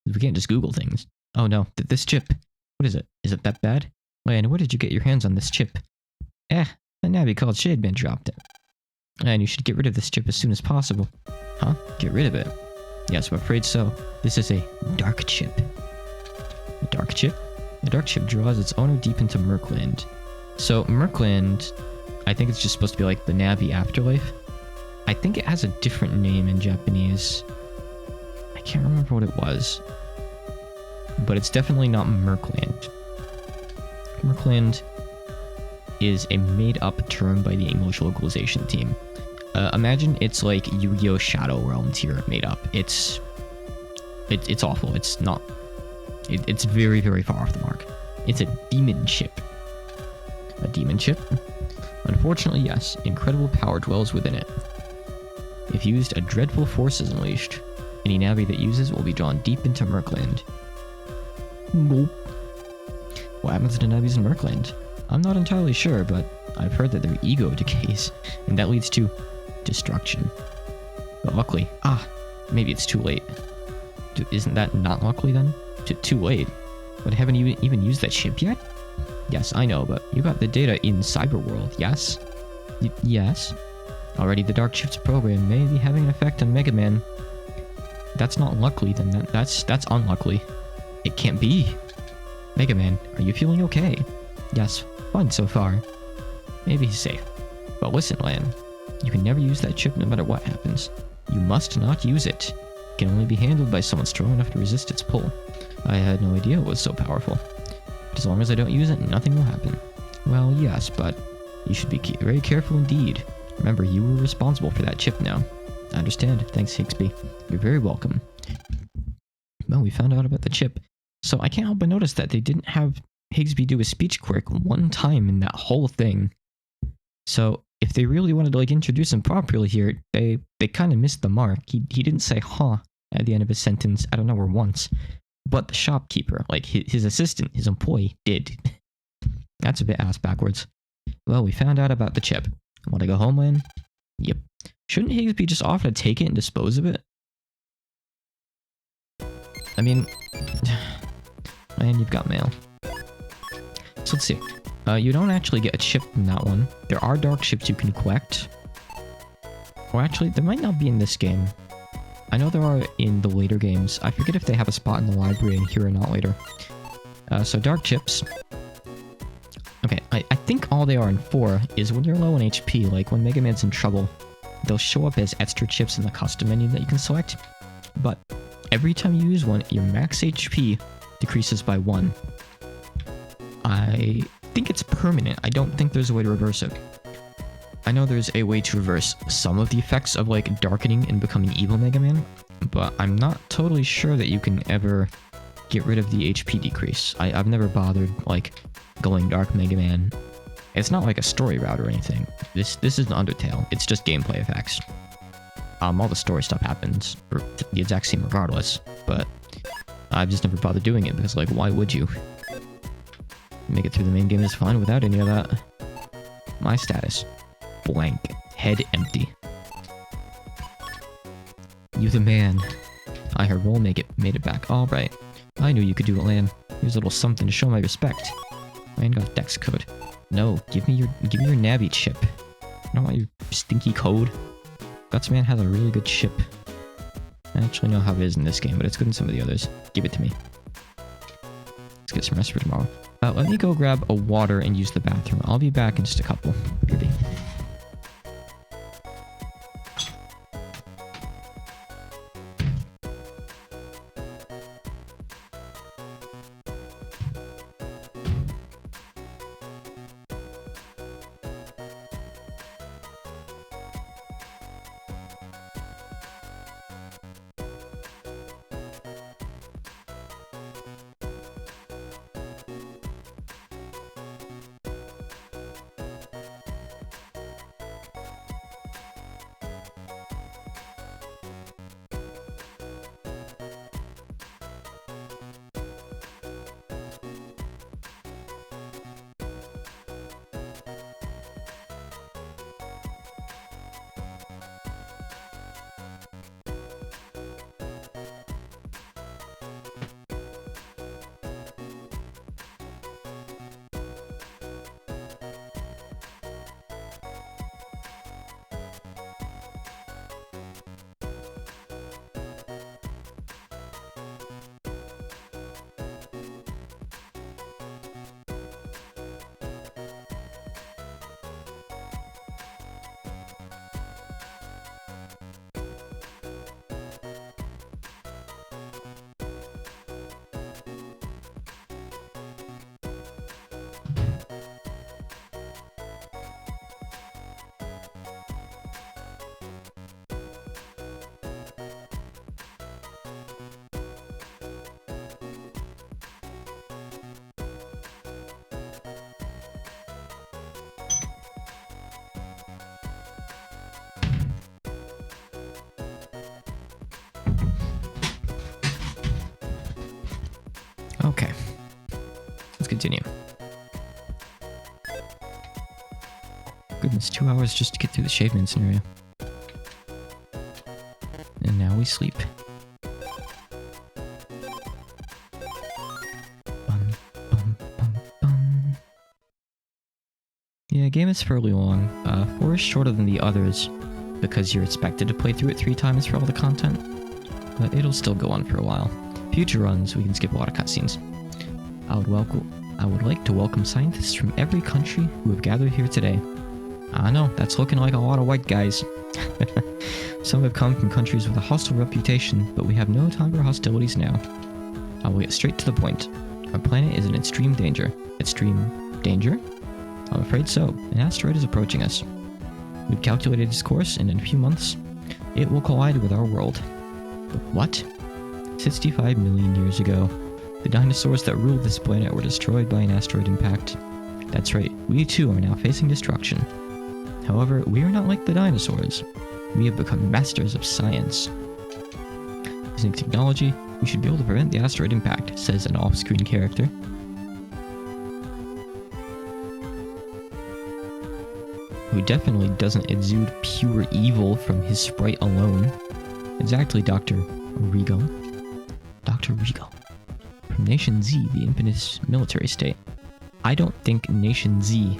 Speaker 1: We can't just Google things. Oh no, this chip. What is it? Is it that bad? Lan, where did you get your hands on this chip? A Navi called Shademan dropped it. And you should get rid of this chip as soon as possible. Huh? Get rid of it? Yes, I'm afraid so. This is a dark chip. A dark chip? A dark chip draws its owner deep into Merkland. So Merkland, I think it's just supposed to be like the Navi afterlife. I think it has a different name in Japanese. I can't remember what it was. But it's definitely not Merkland. Merkland is a made-up term by the English localization team. Imagine it's like Yu-Gi-Oh! Shadow Realm tier made up. It's awful. It's not... It's very, very far off the mark. It's a demon chip. A demon chip? Unfortunately, yes. Incredible power dwells within it. If used, a dreadful force is unleashed. Any Navi that uses it will be drawn deep into Merkland. Nope. What happens to Navis in Merkland? I'm not entirely sure, but I've heard that their ego decays, and that leads to destruction. But luckily, maybe it's too late. Isn't that not luckily then? Too late? But haven't you even used that chip yet? Yes, I know, but you got the data in Cyberworld, yes? Yes. Already the Dark Chips program may be having an effect on Mega Man. That's not luckily then, that's unluckily. It can't be. Mega Man, are you feeling okay? Yes, fine so far. Maybe he's safe. But listen, Lan, you can never use that chip no matter what happens. You must not use it. It can only be handled by someone strong enough to resist its pull. I had no idea it was so powerful. But as long as I don't use it, nothing will happen. Well, yes, but you should be very careful indeed. Remember, you were responsible for that chip now. I understand. Thanks, Higsby. You're very welcome. Well, we found out about the chip. So I can't help but notice that they didn't have Higsby do a speech quirk one time in that whole thing. So if they really wanted to like introduce him properly here, they kind of missed the mark. He didn't say huh at the end of his sentence, I don't know, or once. But the shopkeeper, like his assistant, his employee, did. That's a bit ass backwards. Well, we found out about the chip. Want to go home, Lan? Yep. Shouldn't Higsby just offer to take it and dispose of it? I mean, man, you've got mail. So let's see. You don't actually get a chip from that one. There are dark chips you can collect. Or actually, there might not be in this game. I know there are in the later games. I forget if they have a spot in the library in here or not later. So dark chips. Okay, I think all they are in 4 is when you're low on HP, like when Mega Man's in trouble, they'll show up as extra chips in the custom menu that you can select. But every time you use one, your max HP decreases by 1. I think it's permanent. I don't think there's a way to reverse it. I know there's a way to reverse some of the effects of like darkening and becoming evil Mega Man, but I'm not totally sure that you can ever get rid of the HP decrease. I've never bothered like going dark Mega Man. It's not like a story route or anything. This isn't Undertale. It's just gameplay effects. All the story stuff happens for the exact same regardless, but I've just never bothered doing it because like why would you? Make it through the main game is fine without any of that. My status. Blank. Head empty. You the man. I heard Roll made it back. Alright. I knew you could do it, Lan. Here's a little something to show my respect. Lan got Dex code. No, give me your Navi chip. I don't want your stinky code. Gutsman has a really good chip. I actually know how it is in this game, but it's good in some of the others. Give it to me. Let's get some rest for tomorrow. Let me go grab a water and use the bathroom. I'll be back in just a couple. Maybe. continue. Goodness, 2 hours just to get through the Shademan scenario. And now we sleep. Yeah, game is fairly long. 4 is shorter than the others because you're expected to play through it 3 times for all the content. But it'll still go on for a while. Future runs, we can skip a lot of cutscenes. I would like to welcome scientists from every country who have gathered here today. I know, that's looking like a lot of white guys. Some have come from countries with a hostile reputation, but we have no time for hostilities now. I will get straight to the point. Our planet is in extreme danger. Extreme danger? I'm afraid so. An asteroid is approaching us. We've calculated its course, and in a few months, it will collide with our world. But what? 65 million years ago, the dinosaurs that ruled this planet were destroyed by an asteroid impact. That's right, we too are now facing destruction. However, we are not like the dinosaurs. We have become masters of science. Using technology, we should be able to prevent the asteroid impact, says an off-screen character. Who definitely doesn't exude pure evil from his sprite alone. Exactly, Dr. Regal. Dr. Regal. From Nation Z, the infamous military state. I don't think Nation Z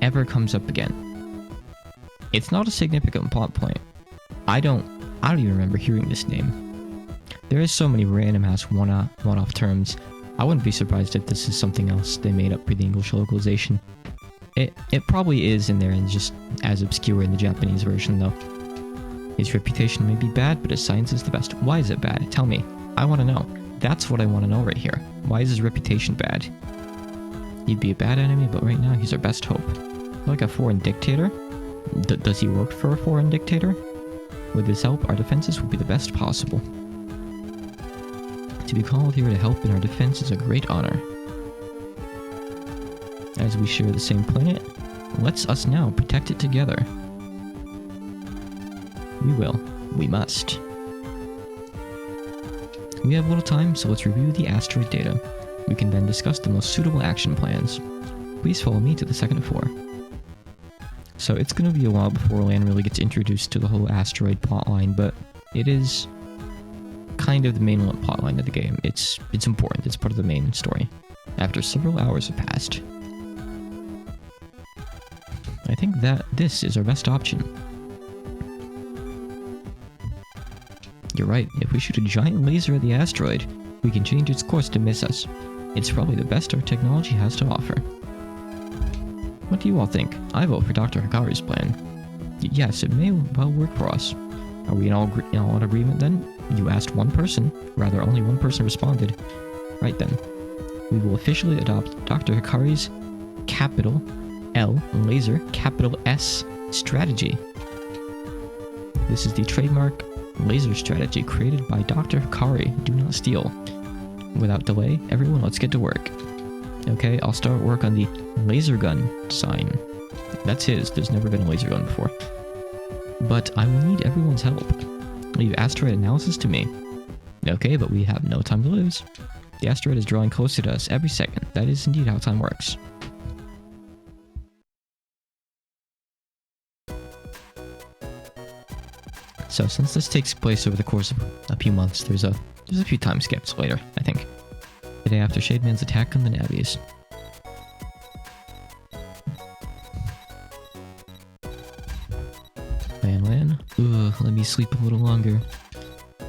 Speaker 1: ever comes up again. It's not a significant plot point. I don't even remember hearing this name. There is so many random ass one-off terms. I wouldn't be surprised if this is something else they made up for the English localization. It probably is in there and just as obscure in the Japanese version though. His reputation may be bad, but his science is the best. Why is it bad? Tell me. I want to know. That's what I want to know right here. Why is his reputation bad? He'd be a bad enemy, but right now he's our best hope. Like a foreign dictator? Does he work for a foreign dictator? With his help, our defenses will be the best possible. To be called here to help in our defense is a great honor. As we share the same planet, let's us now protect it together. We will. We must. We have little time, so let's review the asteroid data. We can then discuss the most suitable action plans. Please follow me to the second floor. So it's going to be a while before Lan really gets introduced to the whole asteroid plotline, but it is kind of the main plotline of the game. It's important. It's part of the main story. After several hours have passed, I think that this is our best option. You're right, if we shoot a giant laser at the asteroid, we can change its course to miss us. It's probably the best our technology has to offer. What do you all think? I vote for Dr. Hikari's plan. Yes, it may well work for us. Are we all in agreement then? You asked one person, rather only one person responded. Right then. We will officially adopt Dr. Hikari's capital L laser capital S strategy. This is the trademark laser strategy created by Dr. Hikari. Do not steal. Without delay, everyone let's get to work. Okay, I'll start work on the laser gun design. That's his. There's never been a laser gun before. But I will need everyone's help. Leave asteroid analysis to me. Okay, but we have no time to lose. The asteroid is drawing closer to us every second. That is indeed how time works. So since this takes place over the course of a few months, there's a few time skips later, I think. The day after Shademan's attack on the Navies. Lan. Ugh, let me sleep a little longer.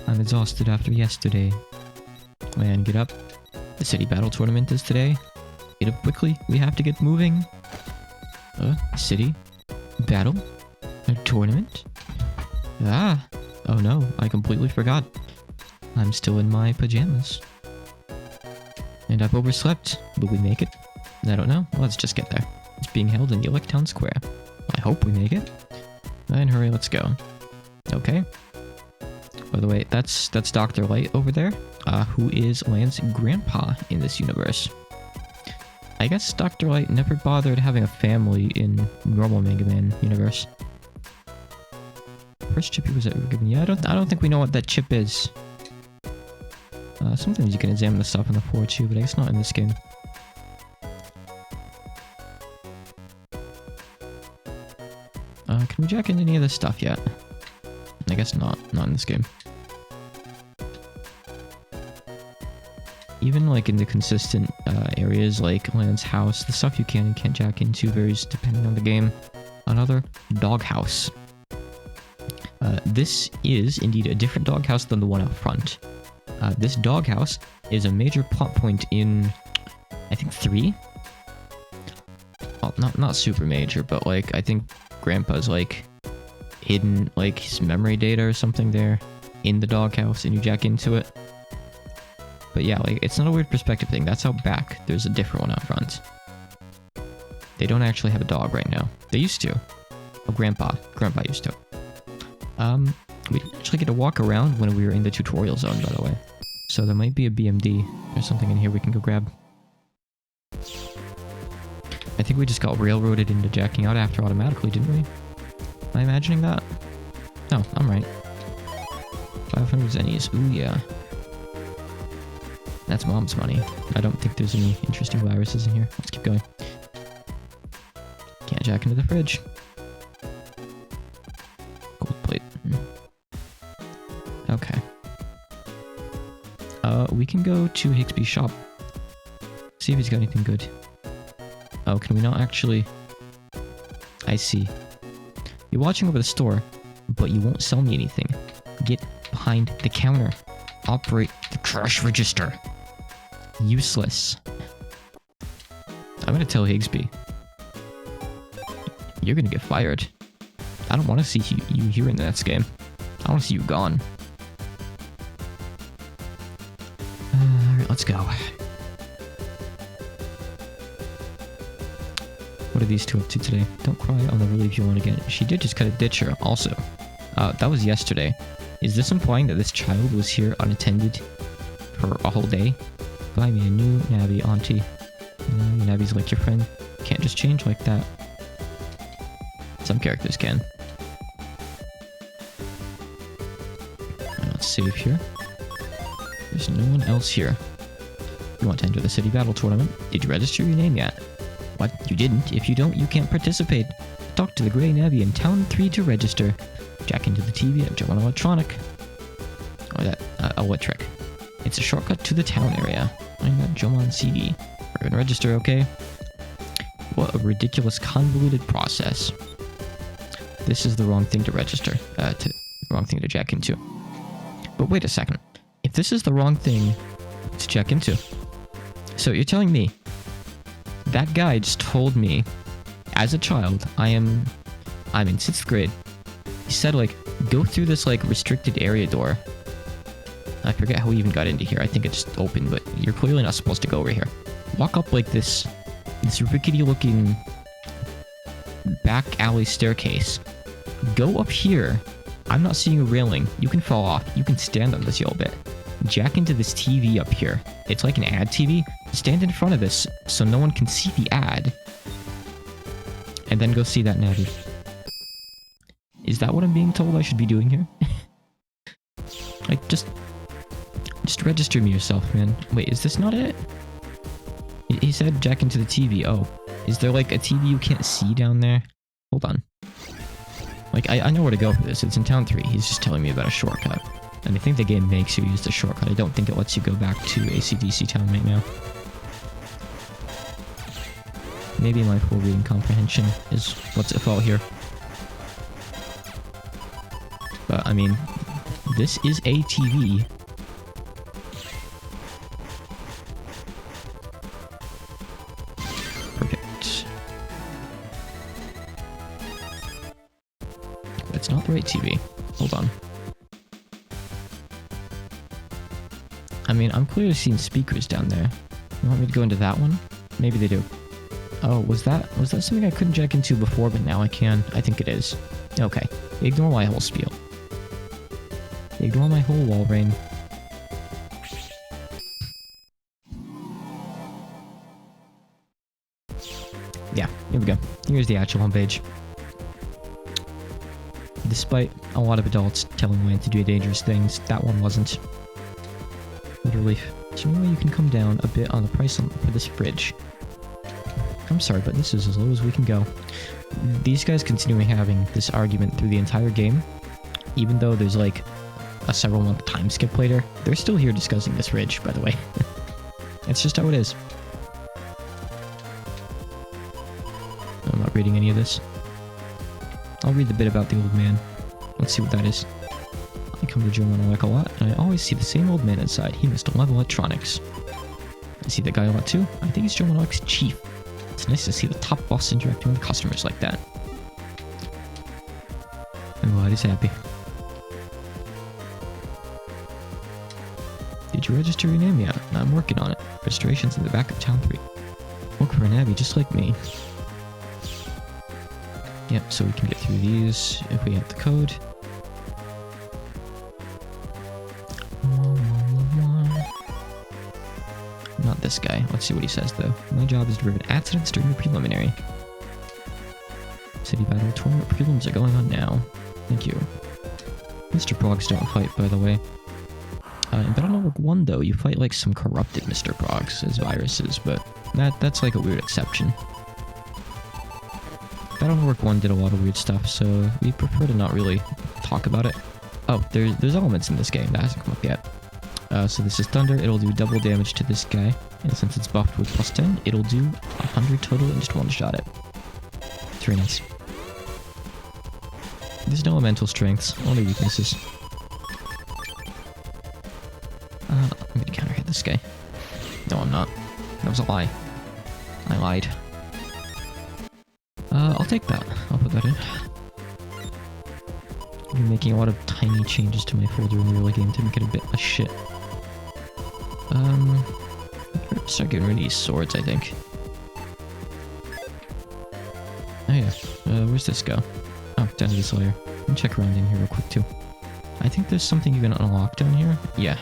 Speaker 1: I'm exhausted after yesterday. Lan, get up. The city battle tournament is today. Get up quickly, we have to get moving. City? Battle? A tournament? Ah! Oh no, I completely forgot. I'm still in my pajamas. And I've overslept. Will we make it? I don't know. Let's just get there. It's being held in the Town Square. I hope we make it. And hurry, let's go. Okay. By the way, that's Dr. Light over there, who is Lan's grandpa in this universe. I guess Dr. Light never bothered having a family in normal Mega Man universe. First chip he was ever given. Yeah, I don't think we know what that chip is. Sometimes you can examine the stuff on the floor too, but I guess not in this game. Can we jack into any of this stuff yet? I guess not. Not in this game. Even like in the consistent areas like Lance House, the stuff you can and can't jack into varies depending on the game. Another doghouse. This is indeed a different doghouse than the one out front. This doghouse is a major plot point in, I think, 3? Well, not super major, but like, I think Grandpa's like hidden like his memory data or something there in the doghouse and you jack into it. But yeah, like, it's not a weird perspective thing. That's out back. There's a different one out front. They don't actually have a dog right now. They used to. Oh, Grandpa used to. We didn't actually get to walk around when we were in the tutorial zone, by the way. So there might be a BMD or something in here we can go grab. I think we just got railroaded into jacking out after automatically, didn't we? Am I imagining that? No, I'm right. 500 zennies. Ooh, yeah. That's Mom's money. I don't think there's any interesting viruses in here. Let's keep going. Can't jack into the fridge. Gold plate. Okay. We can go to Higsby's shop. See if he's got anything good. Oh, can we not actually... I see. You're watching over the store, but you won't sell me anything. Get behind the counter. Operate the cash register. Useless. I'm gonna tell Higsby. You're gonna get fired. I don't want to see you here in the next game. I want to see you gone. Alright, let's go. What are these two up to today? Don't cry on the relief you want again. She did just cut a ditcher, also. That was yesterday. Is this implying that this child was here unattended for a whole day? Buy me a new nabby, auntie. Your nabby's like your friend. Can't just change like that. Some characters can. Let's save here. There's no one else here. You want to enter the city battle tournament? Did you register your name yet? What? You didn't? If you don't, you can't participate. Talk to the Grey Nabby in Town 3 to register. Jack into the TV at Jomon Electronic. Or that, electric. It's a shortcut to the town area. Find that Jomon CD. We're gonna register, okay? What a ridiculous, convoluted process. This is the wrong thing to register. Wrong thing to jack into. But wait a second. If this is the wrong thing to jack into, so you're telling me that guy just told me, as a child, I'm in 6th grade. He said, like, go through this, like, restricted area door. I forget how we even got into here. I think it just opened, but you're clearly not supposed to go over here. Walk up, like, this rickety-looking back alley staircase. Go up here. I'm not seeing a railing. You can fall off. You can stand on this yellow bit. Jack into this TV up here. It's like an ad TV. Stand in front of this so no one can see the ad. And then go see that nabby. Is that what I'm being told I should be doing here? Like, just register me yourself, man. Wait, is this not it? He said jack into the TV. Oh, is there like a TV you can't see down there? Hold on. Like, I know where to go for this. It's in Town 3. He's just telling me about a shortcut. And I think the game makes you use the shortcut. I don't think it lets you go back to AC/DC Town right now. Maybe my poor reading comprehension is what's at fault here. But, I mean, this is a TV. Perfect. That's not the right TV. Hold on. I mean, I'm clearly seeing speakers down there. You want me to go into that one? Maybe they do. Oh, was that something I couldn't jack into before, but now I can? I think it is. Okay. Ignore my whole spiel. Ignore my whole wall rain. Yeah, here we go. Here's the actual homepage. Despite a lot of adults telling Wayne to do dangerous things, that one wasn't. What a relief. So maybe you can come down a bit on the price for this fridge. I'm sorry, but this is as low as we can go. these guys continuing having this argument through the entire game, even though there's like a several month time skip later, they're still here discussing this ridge, by the way. It's just how it is. I'm not reading any of this. I'll read the bit about the old man. Let's see what that is. I come to Joe Monolek a lot, and I always see the same old man inside. He must love electronics. I see that guy a lot too. I think he's Joe Monolek's chief. It's nice to see the top boss interacting with customers like that. I'm glad he's happy. Did you register your name yet? I'm working on it. Registration's in the back of Town 3. Look for an Abby just like me. Yep, so we can get through these if we have the code. Not this guy. Let's see what he says though. My job is to prevent accidents during the preliminary. City Battle Tournament prelims are going on now. Thank you. Mr. Progs don't fight, by the way. In Battle Network 1 though, you fight like some corrupted Mr. Progs as viruses, but that's like a weird exception. Battle Network 1 did a lot of weird stuff, so we prefer to not really talk about it. Oh, there's elements in this game that hasn't come up yet. So this is Thunder, it'll do double damage to this guy, and since it's buffed with +10, it'll do 100 total and just one-shot it. It's very nice. There's no elemental strengths, only weaknesses. I'm gonna counter hit this guy. No, I'm not. That was a lie. I lied. I'll take that. I'll put that in. I'm making a lot of tiny changes to my folder in the early game to make it a bit of shit. Start getting rid of these swords, I think. Oh yeah, where's this go? Oh, down to this layer. Let me check around in here real quick too. I think there's something you can unlock down here. Yeah.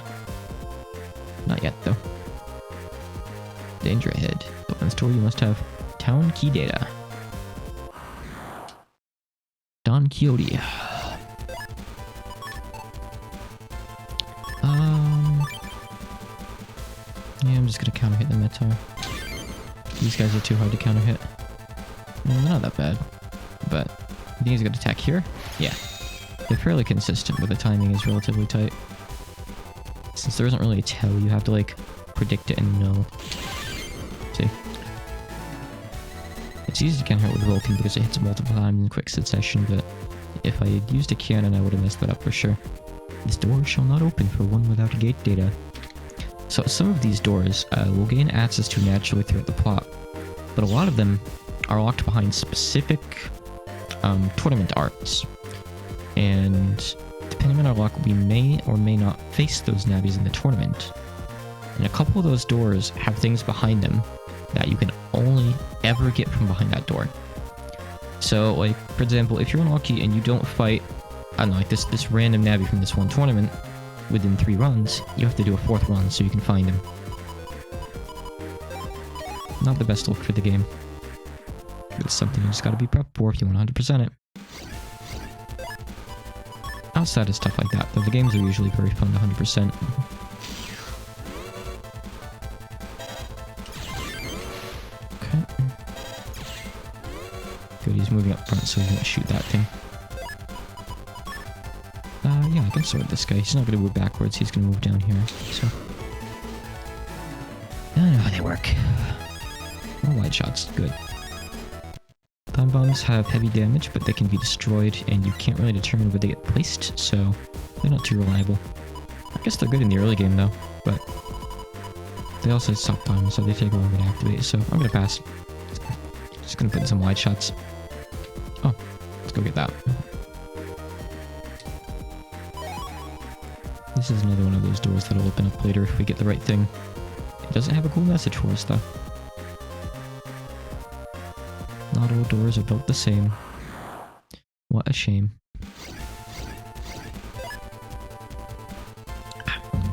Speaker 1: Not yet though. Danger ahead. To open this door you must have town key data. Don Quixote. Yeah, I'm just gonna counter hit the Minotaur. These guys are too hard to counter hit. Well, they're not that bad. But I think he's a good attack here. Yeah. They're fairly consistent, but the timing is relatively tight. Since there isn't really a tell, you have to like predict it and know. See? It's easy to counter hit with Vulcan because it hits multiple times in quick succession, but if I had used a cannon I would have messed that up for sure. This door shall not open for one without gate data. So some of these doors will gain access to naturally throughout the plot, but a lot of them are locked behind specific tournament arts. And depending on our luck, we may or may not face those nabbies in the tournament. And a couple of those doors have things behind them that you can only ever get from behind that door. So, like, for example, if you're unlucky and you don't fight, I don't know, like this random nabby from this one tournament within 3 runs, you have to do a 4th run so you can find him. Not the best look for the game. It's something you just gotta be prepped for if you want 100% it. Outside of stuff like that, though, the games are usually very fun to 100%. Okay. Good, he's moving up front so he won't shoot that thing. Yeah, I can sword this guy. He's not gonna move backwards, he's gonna move down here, so... I don't know how they work. More wide shots, good. Time bombs have heavy damage, but they can be destroyed, and you can't really determine where they get placed, so they're not too reliable. I guess they're good in the early game, though, but they also stop time, so they take a while to activate, so I'm gonna pass. Just gonna put in some wide shots. Oh, let's go get that. This is another one of those doors that'll open up later if we get the right thing. It doesn't have a cool message for us, though. Not all doors are built the same. What a shame.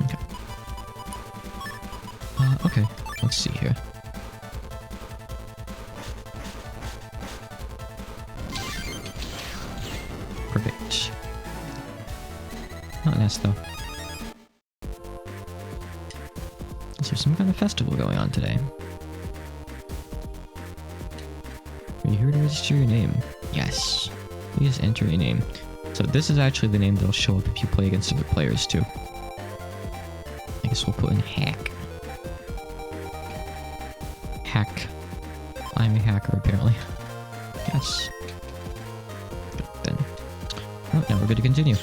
Speaker 1: Okay. Okay, let's see here. Perfect. Not nice, though. Is there some kind of festival going on today? Are you here to register your name? Yes. Please enter a name. So this is actually the name that'll show up if you play against other players too. I guess we'll put in hack. Hack. I'm a hacker apparently. Yes. Good, then. Oh, now we're good to continue.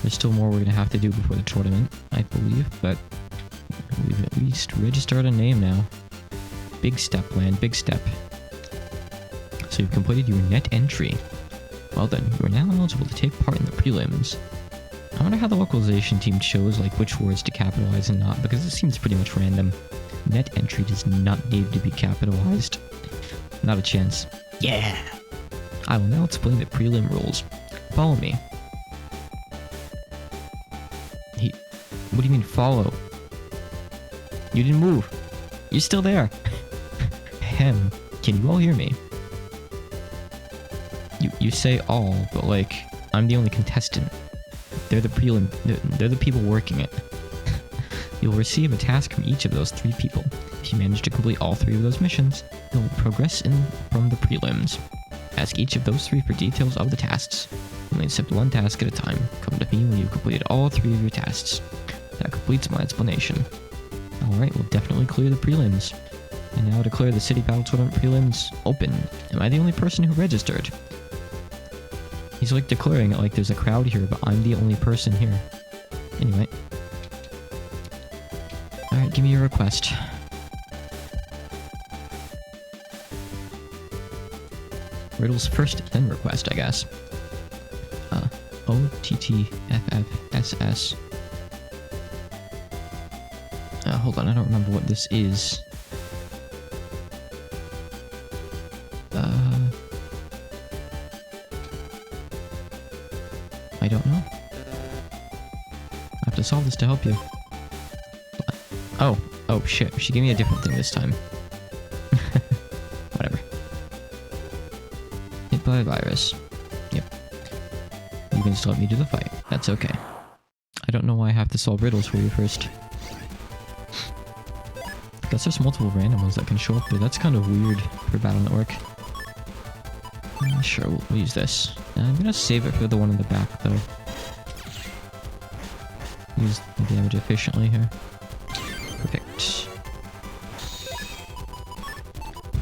Speaker 1: There's still more we're gonna have to do before the tournament, I believe, but we've at least registered a name now. Big step, Land, big step. So you've completed your net entry. Well then, you are now eligible to take part in the prelims. I wonder how the localization team chose like which words to capitalize and not, because it seems pretty much random. Net entry does not need to be capitalized. Not a chance. Yeah! I will now explain the prelim rules. Follow me. What do you mean follow? You didn't move. You're still there. Hem. Can you all hear me? You say all, but like, I'm the only contestant. They're the prelim. They're the people working it. You'll receive a task from each of those 3 people. If you manage to complete all 3 of those missions, you'll progress from the prelims. Ask each of those 3 for details of the tasks. Only accept 1 task at a time. Come to me when you've completed all 3 of your tasks. That completes my explanation. Alright, we'll definitely clear the prelims. And now declare the City Battle Tournament prelims open. Am I the only person who registered? He's like declaring it like there's a crowd here, but I'm the only person here. Anyway. Alright, give me your request. Riddles first, then request, I guess. OTTFFSS. Hold on, I don't remember what this is. I don't know. I have to solve this to help you. Oh shit, she gave me a different thing this time. Whatever. Hit by a virus. Yep. You can still let me do the fight. That's okay. I don't know why I have to solve riddles for you first. I guess there's multiple random ones that can show up there. That's kind of weird for Battle Network. Sure, we'll use this. I'm gonna save it for the one in the back, though. Use the damage efficiently here. Perfect.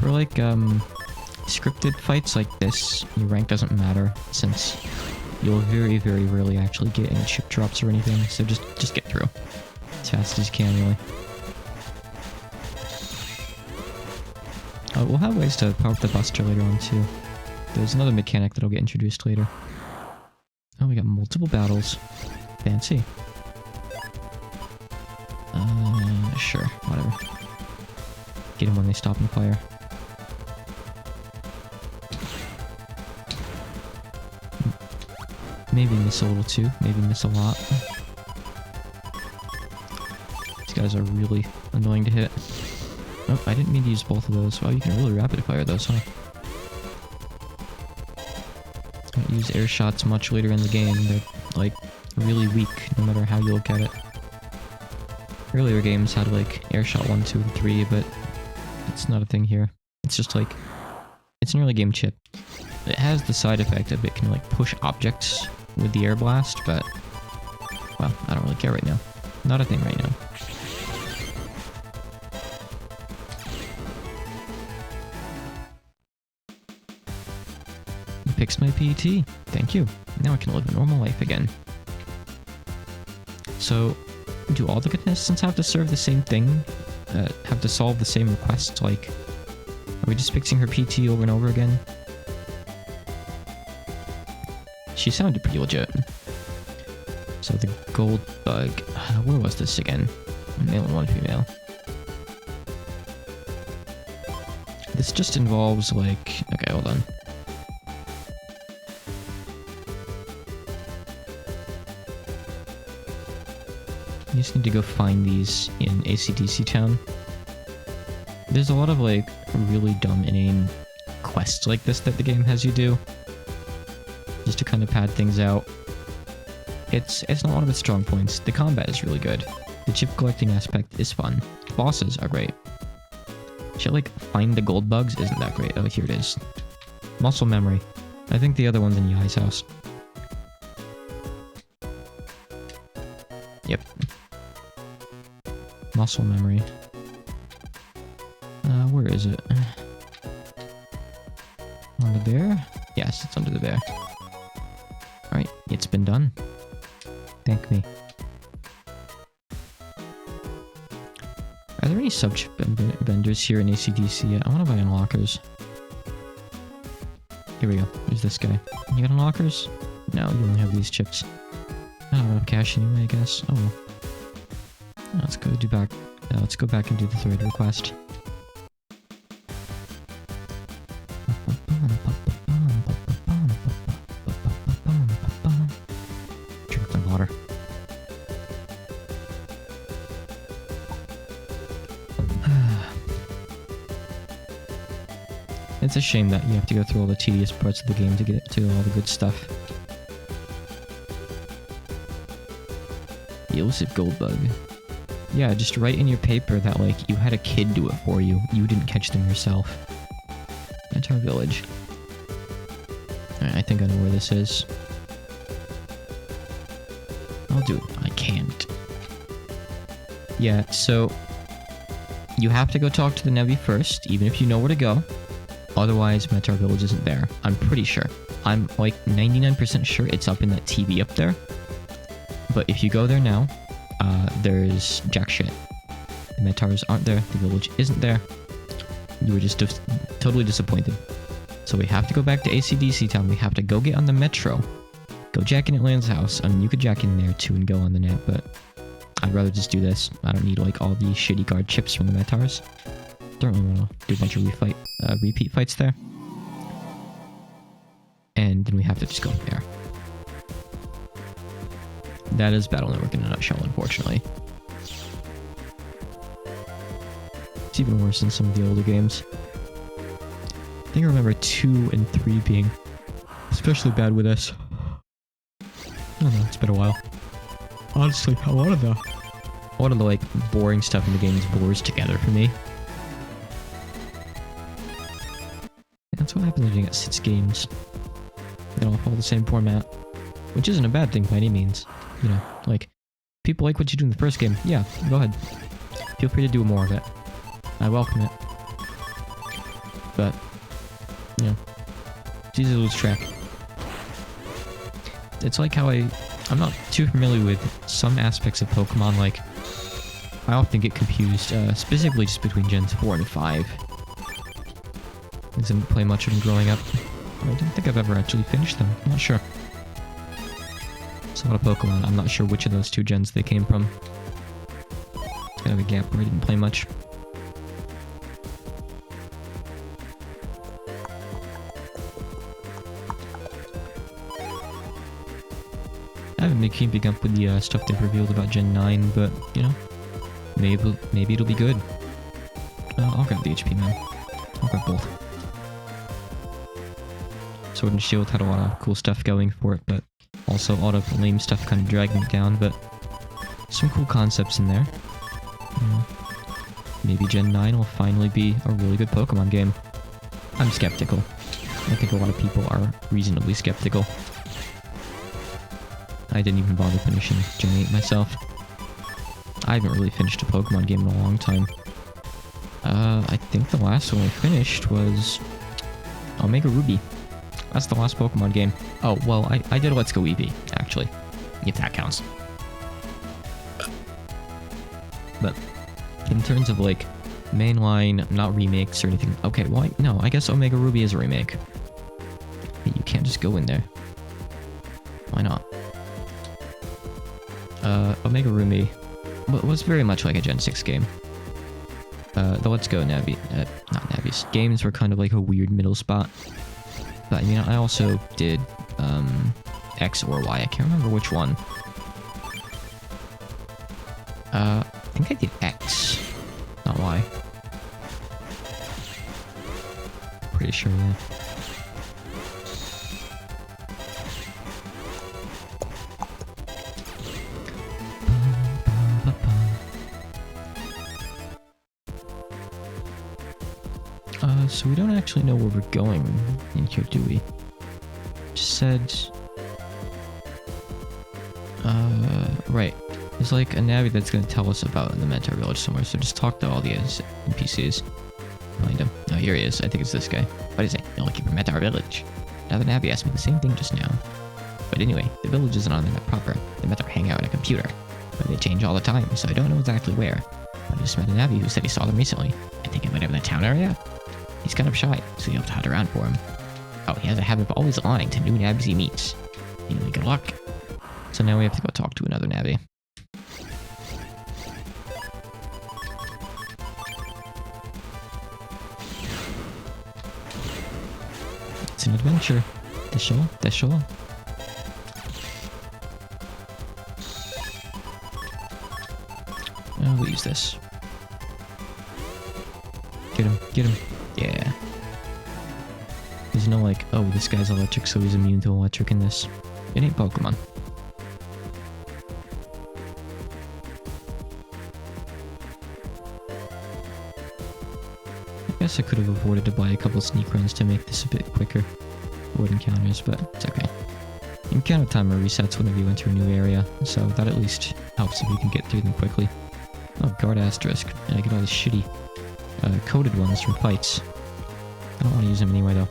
Speaker 1: For like, scripted fights like this, your rank doesn't matter, since you'll very, very rarely actually get any chip drops or anything, so just get through. As fast as you can, really. We'll have ways to power up the Buster later on, too. There's another mechanic that'll get introduced later. Oh, we got multiple battles. Fancy. Sure, whatever. Get them when they stop and fire. Maybe miss a little too, maybe miss a lot. These guys are really annoying to hit. Oh, I didn't mean to use both of those. Wow, you can really rapid fire those, huh? Don't use air shots much later in the game. They're, like, really weak, no matter how you look at it. Earlier games had, like, air shot 1, 2, and 3, but it's not a thing here. It's just, like, it's an early game chip. It has the side effect of it can, like, push objects with the air blast, but, well, I don't really care right now. Not a thing right now. You fixed my PET. Thank you. Now I can live a normal life again. So, do all the contestants have to serve the same thing? Have to solve the same request? Like, are we just fixing her PT over and over again? She sounded pretty legit. So the gold bug. Where was this again? Male and one female. This just involves like... Okay, hold on. You just need to go find these in AC/DC Town. There's a lot of like really dumb inane quests like this that the game has you do, just to kind of pad things out. It's not one of its strong points. The combat is really good. The chip collecting aspect is fun. Bosses are great. Shit like find the gold bugs isn't that great. Oh, here it is. Muscle memory. I think the other one's in Yai's house. Yep. Muscle memory. Where is it? On the bear? Yes, it's under the bear. Alright, it's been done. Thank me. Are there any sub-chip vendors here in ACDC yet? I want to buy unlockers. Here we go. There's this guy. You got unlockers? No, you only have these chips. I don't have cash anyway, I guess. Oh well. Let's go back and do the third request. Drink some water. It's a shame that you have to go through all the tedious parts of the game to get to all the good stuff. Joseph Goldbug. Yeah, just write in your paper that, like, you had a kid do it for you. You didn't catch them yourself. Enter our village. Alright, I think I know where this is. I'll do it. I can't. Yeah, so... you have to go talk to the Nevi first, even if you know where to go. Otherwise, Meteor Village isn't there. I'm pretty sure. I'm, like, 99% sure it's up in that TV up there. But if you go there now, there's jack shit. The Metars aren't there, the village isn't there. You were just totally disappointed. So we have to go back to ACDC Town, we have to go get on the metro. Go jack in at Land's house. I mean, you could jack in there too and go on the net, but I'd rather just do this. I don't need, like, all the shitty guard chips from the Metars. Don't really want to do a bunch of repeat fights there. And then we have to just go there. That is Battle Network in a nutshell, unfortunately. It's even worse than some of the older games. I think I remember 2 and 3 being especially bad with this. I don't know, it's been a while. Honestly, a lot of the like boring stuff in the games blurs together for me. That's what happens when you get 6 games. They all follow the same format. Which isn't a bad thing by any means. You know, like, people like what you do in the first game. Yeah, go ahead. Feel free to do more of it. I welcome it. But, you know, it's easy to lose track. It's like how I'm not too familiar with some aspects of Pokemon, like, I often get confused, specifically just between Gens 4 and 5. I didn't play much of them growing up. I don't think I've ever actually finished them. I'm not sure. It's a lot of Pokemon. I'm not sure which of those 2 gens they came from. It's kind of a gap where I didn't play much. I haven't been keeping up with the stuff they've revealed about Gen 9, but, you know, maybe it'll be good. I'll grab the HP, man. I'll grab both. Sword and Shield had a lot of cool stuff going for it, but also a lot of lame stuff kind of dragging it down, but some cool concepts in there. Maybe Gen 9 will finally be a really good Pokemon game. I'm skeptical. I think a lot of people are reasonably skeptical. I didn't even bother finishing Gen 8 myself. I haven't really finished a Pokemon game in a long time. I think the last one I finished was Omega Ruby. That's the last Pokemon game. Oh, well, I did Let's Go Eevee, actually. If that counts. But, in terms of, like, mainline, not remakes or anything... Okay, well, no, I guess Omega Ruby is a remake. You can't just go in there. Why not? Omega Ruby was very much like a Gen 6 game. The Let's Go not Navies. Games were kind of like a weird middle spot. But, I mean, I also did, X or Y. I can't remember which one. I think I did X, not Y. Pretty sure, yeah. So we don't actually know where we're going in here, do we? Just said... right. There's like a Navi that's gonna tell us about the Mentor Village somewhere, so just talk to all the NPCs. Find him. Oh, here he is. I think it's this guy. What is it? You're looking for Mentor Village. Another Navi asked me the same thing just now. But anyway, the village isn't on the map proper. The Mentor hang out in a computer. But they change all the time, so I don't know exactly where. I just met a Navi who said he saw them recently. I think it might have been the town area. He's kind of shy, so you'll have to hunt around for him. Oh, he has a habit of always lying to new Navis he meets. Anyway, good luck. So now we have to go talk to another Navi. It's an adventure. Desho. We'll use this. Get him. Yeah. There's no like, oh, this guy's electric, so he's immune to electric in this. It ain't Pokemon. I guess I could have avoided to buy a couple sneak runs to make this a bit quicker. Avoid encounters, but it's okay. Encounter timer resets whenever you enter a new area, so that at least helps if you can get through them quickly. Oh, guard asterisk, and I get all the shitty coded ones from fights. I don't want to use them anyway though.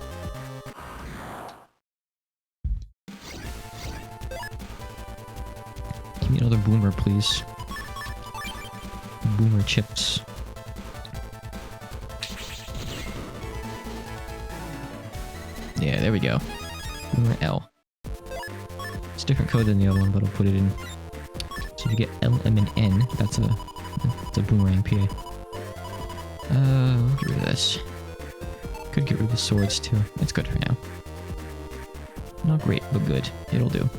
Speaker 1: Give me another boomer, please. Boomer chips. Yeah, there we go. Boomer L. It's a different code than the other one, but I'll put it in. So if you get L, M, and N, that's a boomerang PA. We'll get rid of this. Could get rid of the swords too. It's good for now. Not great, but good. It'll do.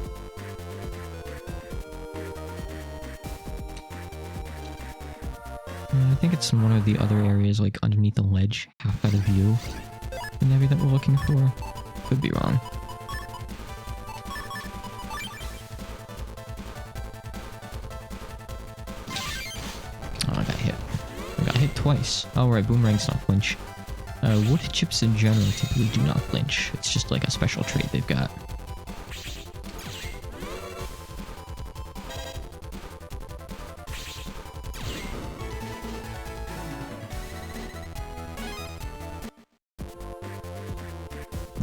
Speaker 1: I think it's in one of the other areas, like underneath the ledge, half out of view. The Navi that we're looking for. Could be wrong. Oh, I got hit. I got hit twice. Oh right, boomerangs not flinch. Wood chips in general typically do not flinch. It's just like a special trait they've got.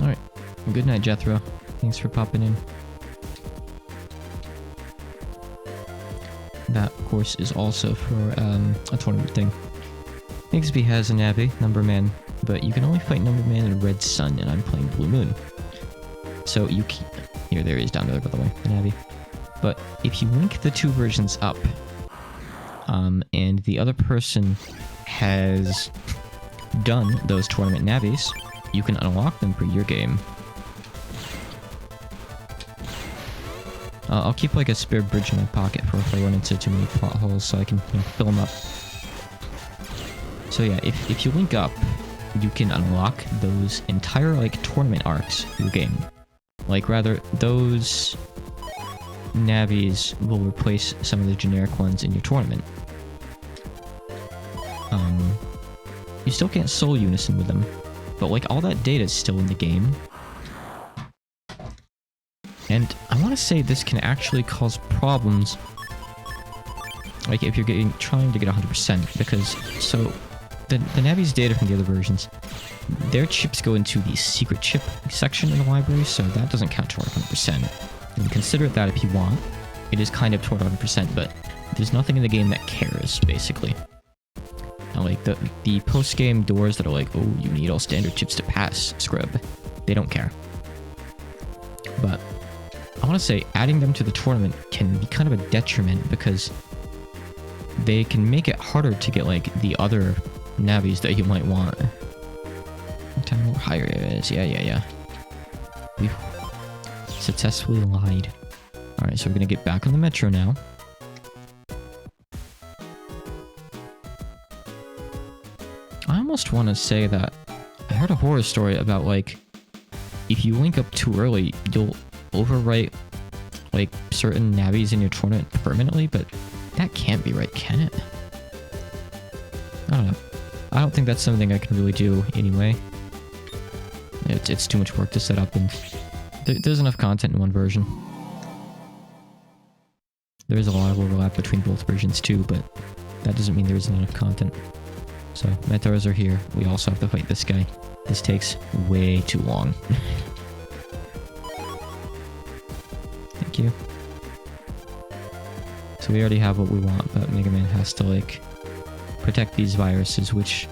Speaker 1: Alright. Good night, Jethro. Thanks for popping in. That, of course, is also for a tournament thing. Igsby has a Navi, Numberman, but you can only fight Numberman in Red Sun, and I'm playing Blue Moon. So you keep... Here, there he is down there, by the way, the Navi. But if you link the two versions up, and the other person has done those tournament Navis, you can unlock them for your game. I'll keep like a spare bridge in my pocket for if I run into too many plot holes so I can fill them up. So yeah, if you link up, you can unlock those entire like tournament arcs for your game. Like rather, those Navis will replace some of the generic ones in your tournament. You still can't soul unison with them, but like all that data is still in the game. And I want to say this can actually cause problems, like if you're trying to get 100%, because so the Navi's data from the other versions, their chips go into the secret chip section in the library, so that doesn't count toward 100%. You can consider it that if you want. It is kind of toward 100%, but there's nothing in the game that cares, basically. Now, like the post-game doors that are like, oh, you need all standard chips to pass, scrub, they don't care. But I want to say adding them to the tournament can be kind of a detriment because they can make it harder to get like the other Navis that you might want. What time more higher it is? Yeah. We've successfully lied. Alright, so we're gonna get back on the metro now. I almost want to say that I heard a horror story about like if you link up too early, you'll overwrite like certain Navis in your tournament permanently, but that can't be right, can it? I don't know. I don't think that's something I can really do anyway. It's too much work to set up, and there's enough content in one version. There is a lot of overlap between both versions too, but that doesn't mean there isn't enough content. So, Metars are here. We also have to fight this guy. This takes way too long. Thank you. So we already have what we want, but Mega Man has to, like, protect these viruses, which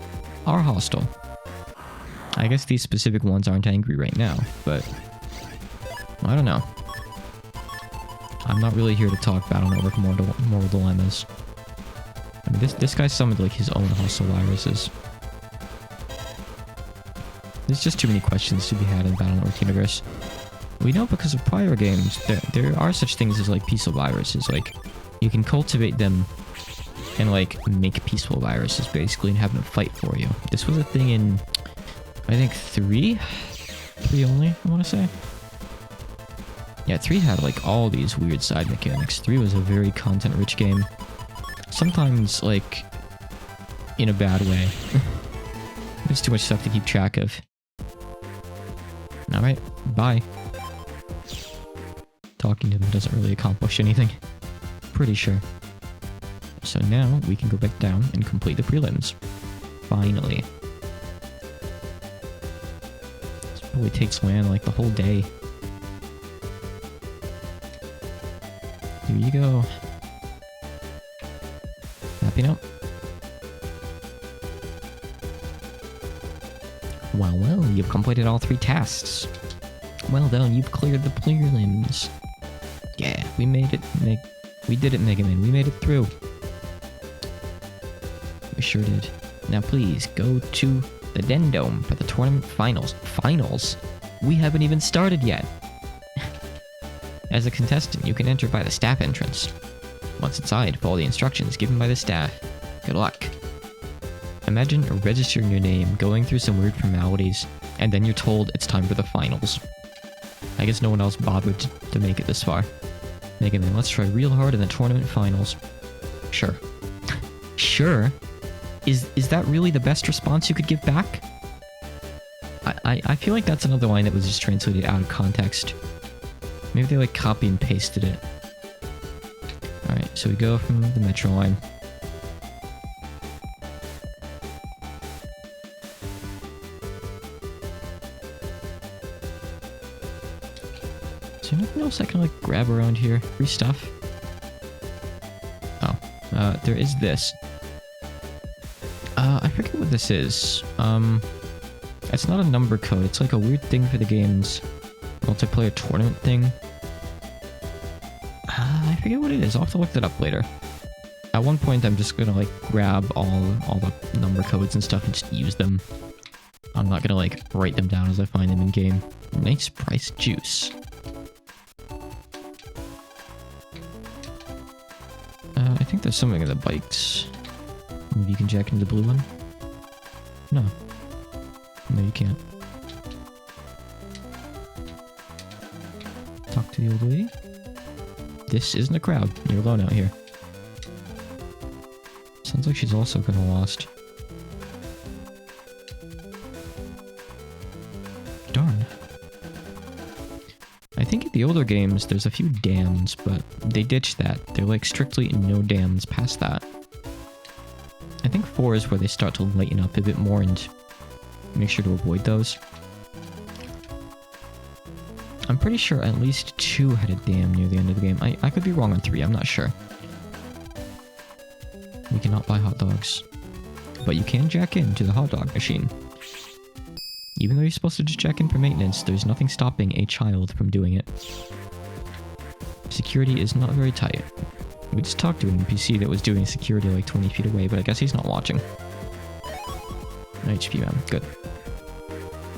Speaker 1: are hostile. I guess these specific ones aren't angry right now, but I don't know. I'm not really here to talk Battle Network moral dilemmas. I mean, this guy summoned, like, his own hostile viruses. There's just too many questions to be had in Battle Network Universe. We know because of prior games, there are such things as, like, peaceful viruses. Like, you can cultivate them and, like, make peaceful viruses, basically, and have them fight for you. This was a thing in, I think, 3? 3 only, I want to say. Yeah, 3 had, like, all these weird side mechanics. 3 was a very content-rich game. Sometimes, like, in a bad way. There's too much stuff to keep track of. Alright, bye. Talking to them doesn't really accomplish anything. Pretty sure. So now, we can go back down and complete the prelims. Finally. This probably takes Lan, like, the whole day. Here you go. Happy now? Well, you've completed all 3 tasks. Well done, you've cleared the prelims. Yeah, we made it, we did it, Mega Man. We made it through. We sure did. Now please, go to the Den Dome for the tournament finals. Finals? We haven't even started yet. As a contestant, you can enter by the staff entrance. Once inside, follow the instructions given by the staff. Good luck. Imagine registering your name, going through some weird formalities, and then you're told it's time for the finals. I guess no one else bothered to make it this far. Mega Man, let's try real hard in the tournament finals. Sure. Sure? Is that really the best response you could give back? I feel like that's another line that was just translated out of context. Maybe they, like, copy and pasted it. Alright, so we go from the Metro line. Is there nothing else I can, like, grab around here? Free stuff? Oh, there is this. I forget what this is. It's not a number code. It's like a weird thing for the game's multiplayer tournament thing. I forget what it is. I'll have to look that up later. At one point, I'm just gonna, like, grab all the number codes and stuff and just use them. I'm not gonna, like, write them down as I find them in game. Nice price juice. I think there's something in the bikes. Maybe you can jack into the blue one? No. No, you can't. Talk to the old lady? This isn't a crowd. You're alone out here. Sounds like she's also kinda lost. Darn. I think in the older games, there's a few dams, but they ditched that. They're like strictly no dams past that. I think 4 is where they start to lighten up a bit more and make sure to avoid those. I'm pretty sure at least 2 had a dam near the end of the game. I could be wrong on 3, I'm not sure. We cannot buy hot dogs. But you can jack into the hot dog machine. Even though you're supposed to just jack in for maintenance, there's nothing stopping a child from doing it. Security is not very tight. We just talked to an NPC that was doing security like 20 feet away, but I guess he's not watching. HP man, good.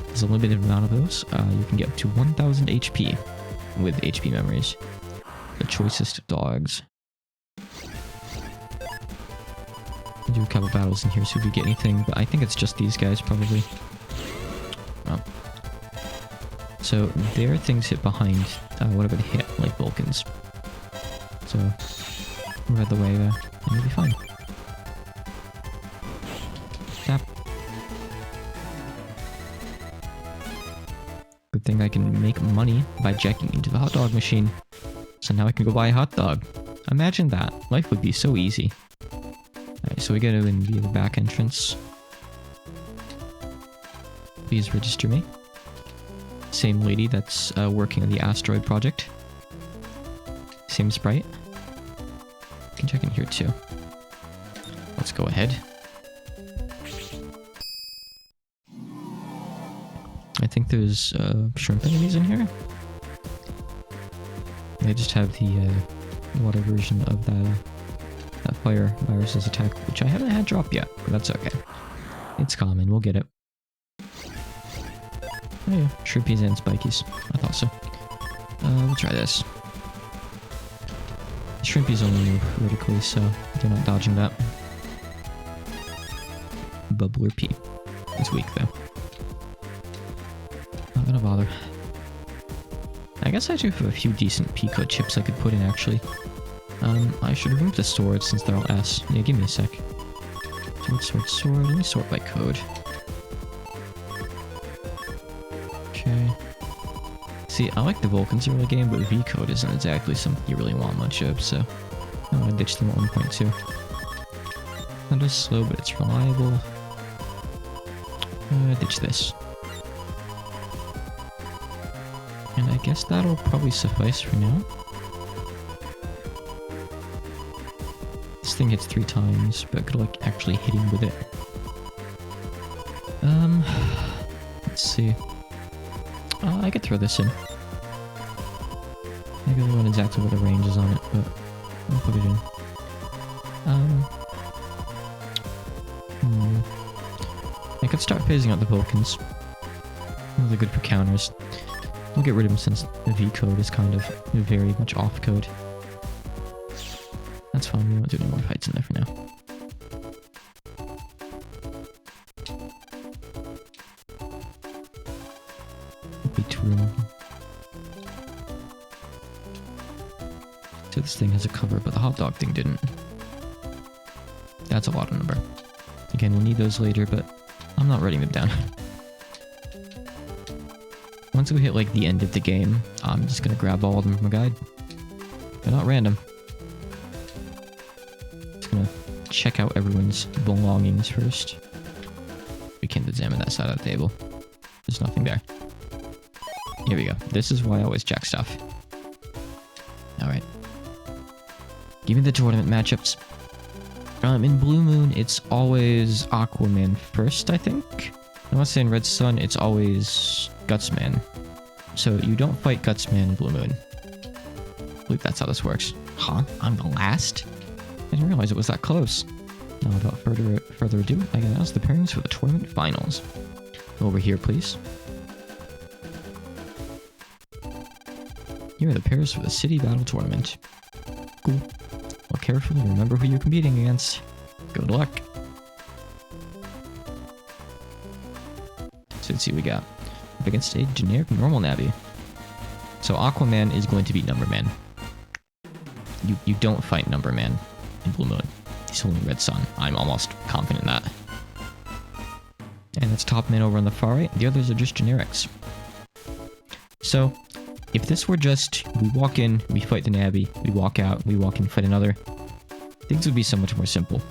Speaker 1: There's a limited amount of those. You can get up to 1000 HP with HP memories. The choicest dogs. We'll do a couple battles in here, see if we get anything, but I think it's just these guys, probably. Oh. So, their things hit behind whatever they hit, like Vulcans. So, move out the way there, and you'll be fine. Tap. forgetting I can make money by jacking into the hot dog machine. So now I can go buy a hot dog. Imagine that. Life would be so easy. Alright, so we gotta go in via the back entrance. Please register me. Same lady that's working on the asteroid project. Same sprite. You can check in here too. Let's go ahead. I think there's shrimp enemies in here. They just have the water version of that fire virus's attack, which I haven't had drop yet, but that's okay. It's common, we'll get it. Oh yeah, shrimpies and spikies. I thought so. We'll try this. Shrimpies only move vertically, so they're not dodging that. Bubbler P. It's weak though. Not gonna bother. I guess I do have a few decent Pico chips I could put in actually. I should remove the sword since they're all S. Yeah, give me a sec. Sword. Let me sort by code. Okay. See, I like the Vulcans early game, but V code isn't exactly something you really want much of, so I'm gonna ditch them at 1.2. That is slow, but it's reliable. Ditch this. And I guess that'll probably suffice for now. This thing hits 3 times, but could like actually hit him with it. Let's see. I could throw this in. Maybe I don't know exactly what the range is on it, but I'll put it in. I could start phasing out the Vulcans. They're good for counters. We'll get rid of them since the V code is kind of very much off code. That's fine, we won't do any more fights in there for now. So this thing has a cover, but the hot dog thing didn't. That's a lot of number. Again, we'll need those later, but I'm not writing them down. Once we hit like the end of the game, I'm just gonna grab all of them from a guide. They're not random. Just gonna check out everyone's belongings first. We can't examine that side of the table. There's nothing there. Here we go. This is why I always check stuff. Alright. Give me the tournament matchups. In Blue Moon, it's always Aquaman first, I think. I want to say in Red Sun, it's always Gutsman. So you don't fight Gutsman in Blue Moon. I believe that's how this works. Huh? I'm the last? I didn't realize it was that close. Now without further ado, I can announce the pairings for the tournament finals. Over here, please. Here are the pairs for the City Battle Tournament. Cool. Well, carefully remember who you're competing against. Good luck. So let's see what we got. Up against a generic normal Navi. So Aquaman is going to beat Numberman. You don't fight Numberman in Blue Moon. He's only Red Sun. I'm almost confident in that. And that's Top Man over on the far right. The others are just generics. So, if this were just, we walk in, we fight the Navi, we walk out, we walk in, fight another, things would be so much more simple.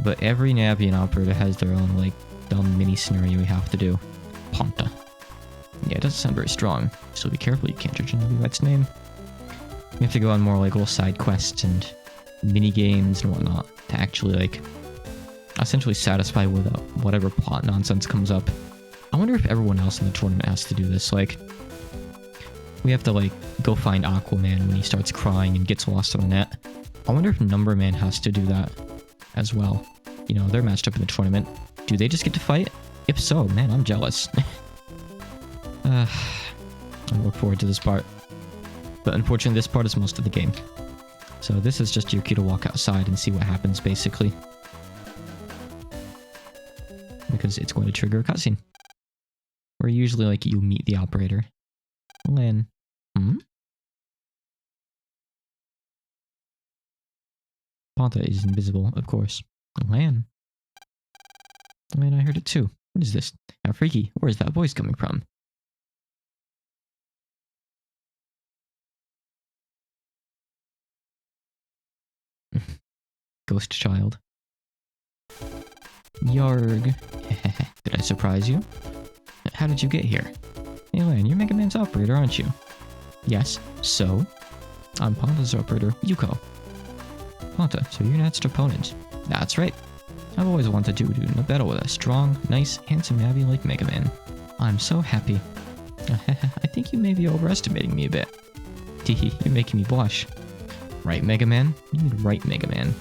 Speaker 1: But every Navi and Operator has their own, like, dumb mini scenario we have to do. Ponta. Yeah, it doesn't sound very strong, so be careful, you can't judge a Navi by its name. You have to go on more, like, little side quests and mini games and whatnot to actually, like, essentially satisfy with whatever plot nonsense comes up. I wonder if everyone else in the tournament has to do this, like, we have to, like, go find Aquaman when he starts crying and gets lost on the net. I wonder if Numberman has to do that as well. You know, they're matched up in the tournament. Do they just get to fight? If so, man, I'm jealous. I look forward to this part. But unfortunately, this part is most of the game. So this is just your cue to walk outside and see what happens, basically. Because it's going to trigger a cutscene. Where usually, like, you meet the operator. Lan. Ponta is invisible, of course. Lan. I mean, I heard it too. What is this? Now, Freaky, where is that voice coming from? Ghost child. Yarg. Did I surprise you? How did you get here? Hey Lan, you're Mega Man's operator, aren't you? Yes. So? I'm Ponta's operator, Yuko. Ponta, so you're Nat's opponent. That's right. I've always wanted to do a battle with a strong, nice, handsome Navi like Mega Man. I'm so happy. I think you may be overestimating me a bit. Teehee, you're making me blush. Right, Mega Man? You mean right, Mega Man.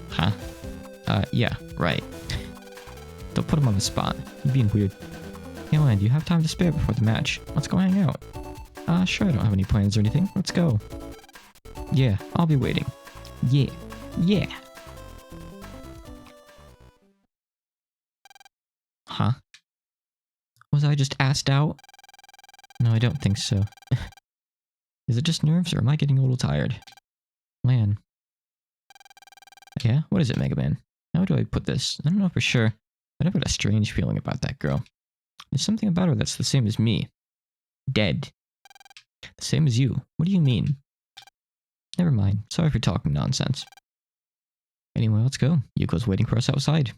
Speaker 1: Huh? Yeah, right. Don't put him on the spot. You're being weird. Hey Lan, do you have time to spare before the match? Let's go hang out. Sure, I don't have any plans or anything. Let's go. Yeah, I'll be waiting. Yeah. Yeah. Huh? Was I just asked out? No, I don't think so. Is it just nerves, or am I getting a little tired? Lan. Yeah? What is it, Mega Man? How do I put this? I don't know for sure, but I've got a strange feeling about that girl. There's something about her that's the same as me. Dead. The same as you. What do you mean? Never mind. Sorry for talking nonsense. Anyway, let's go. Yuko's waiting for us outside.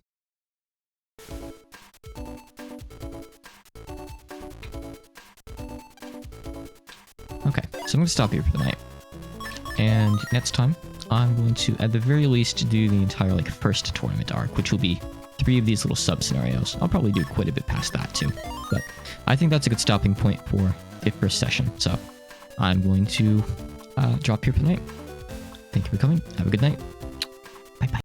Speaker 1: Okay, so I'm going to stop here for the night. And next time, I'm going to, at the very least, do the entire, first tournament arc, which will be 3 of these little sub-scenarios. I'll probably do quite a bit past that, too. But I think that's a good stopping point for the first session. So I'm going to drop here for the night. Thank you for coming. Have a good night.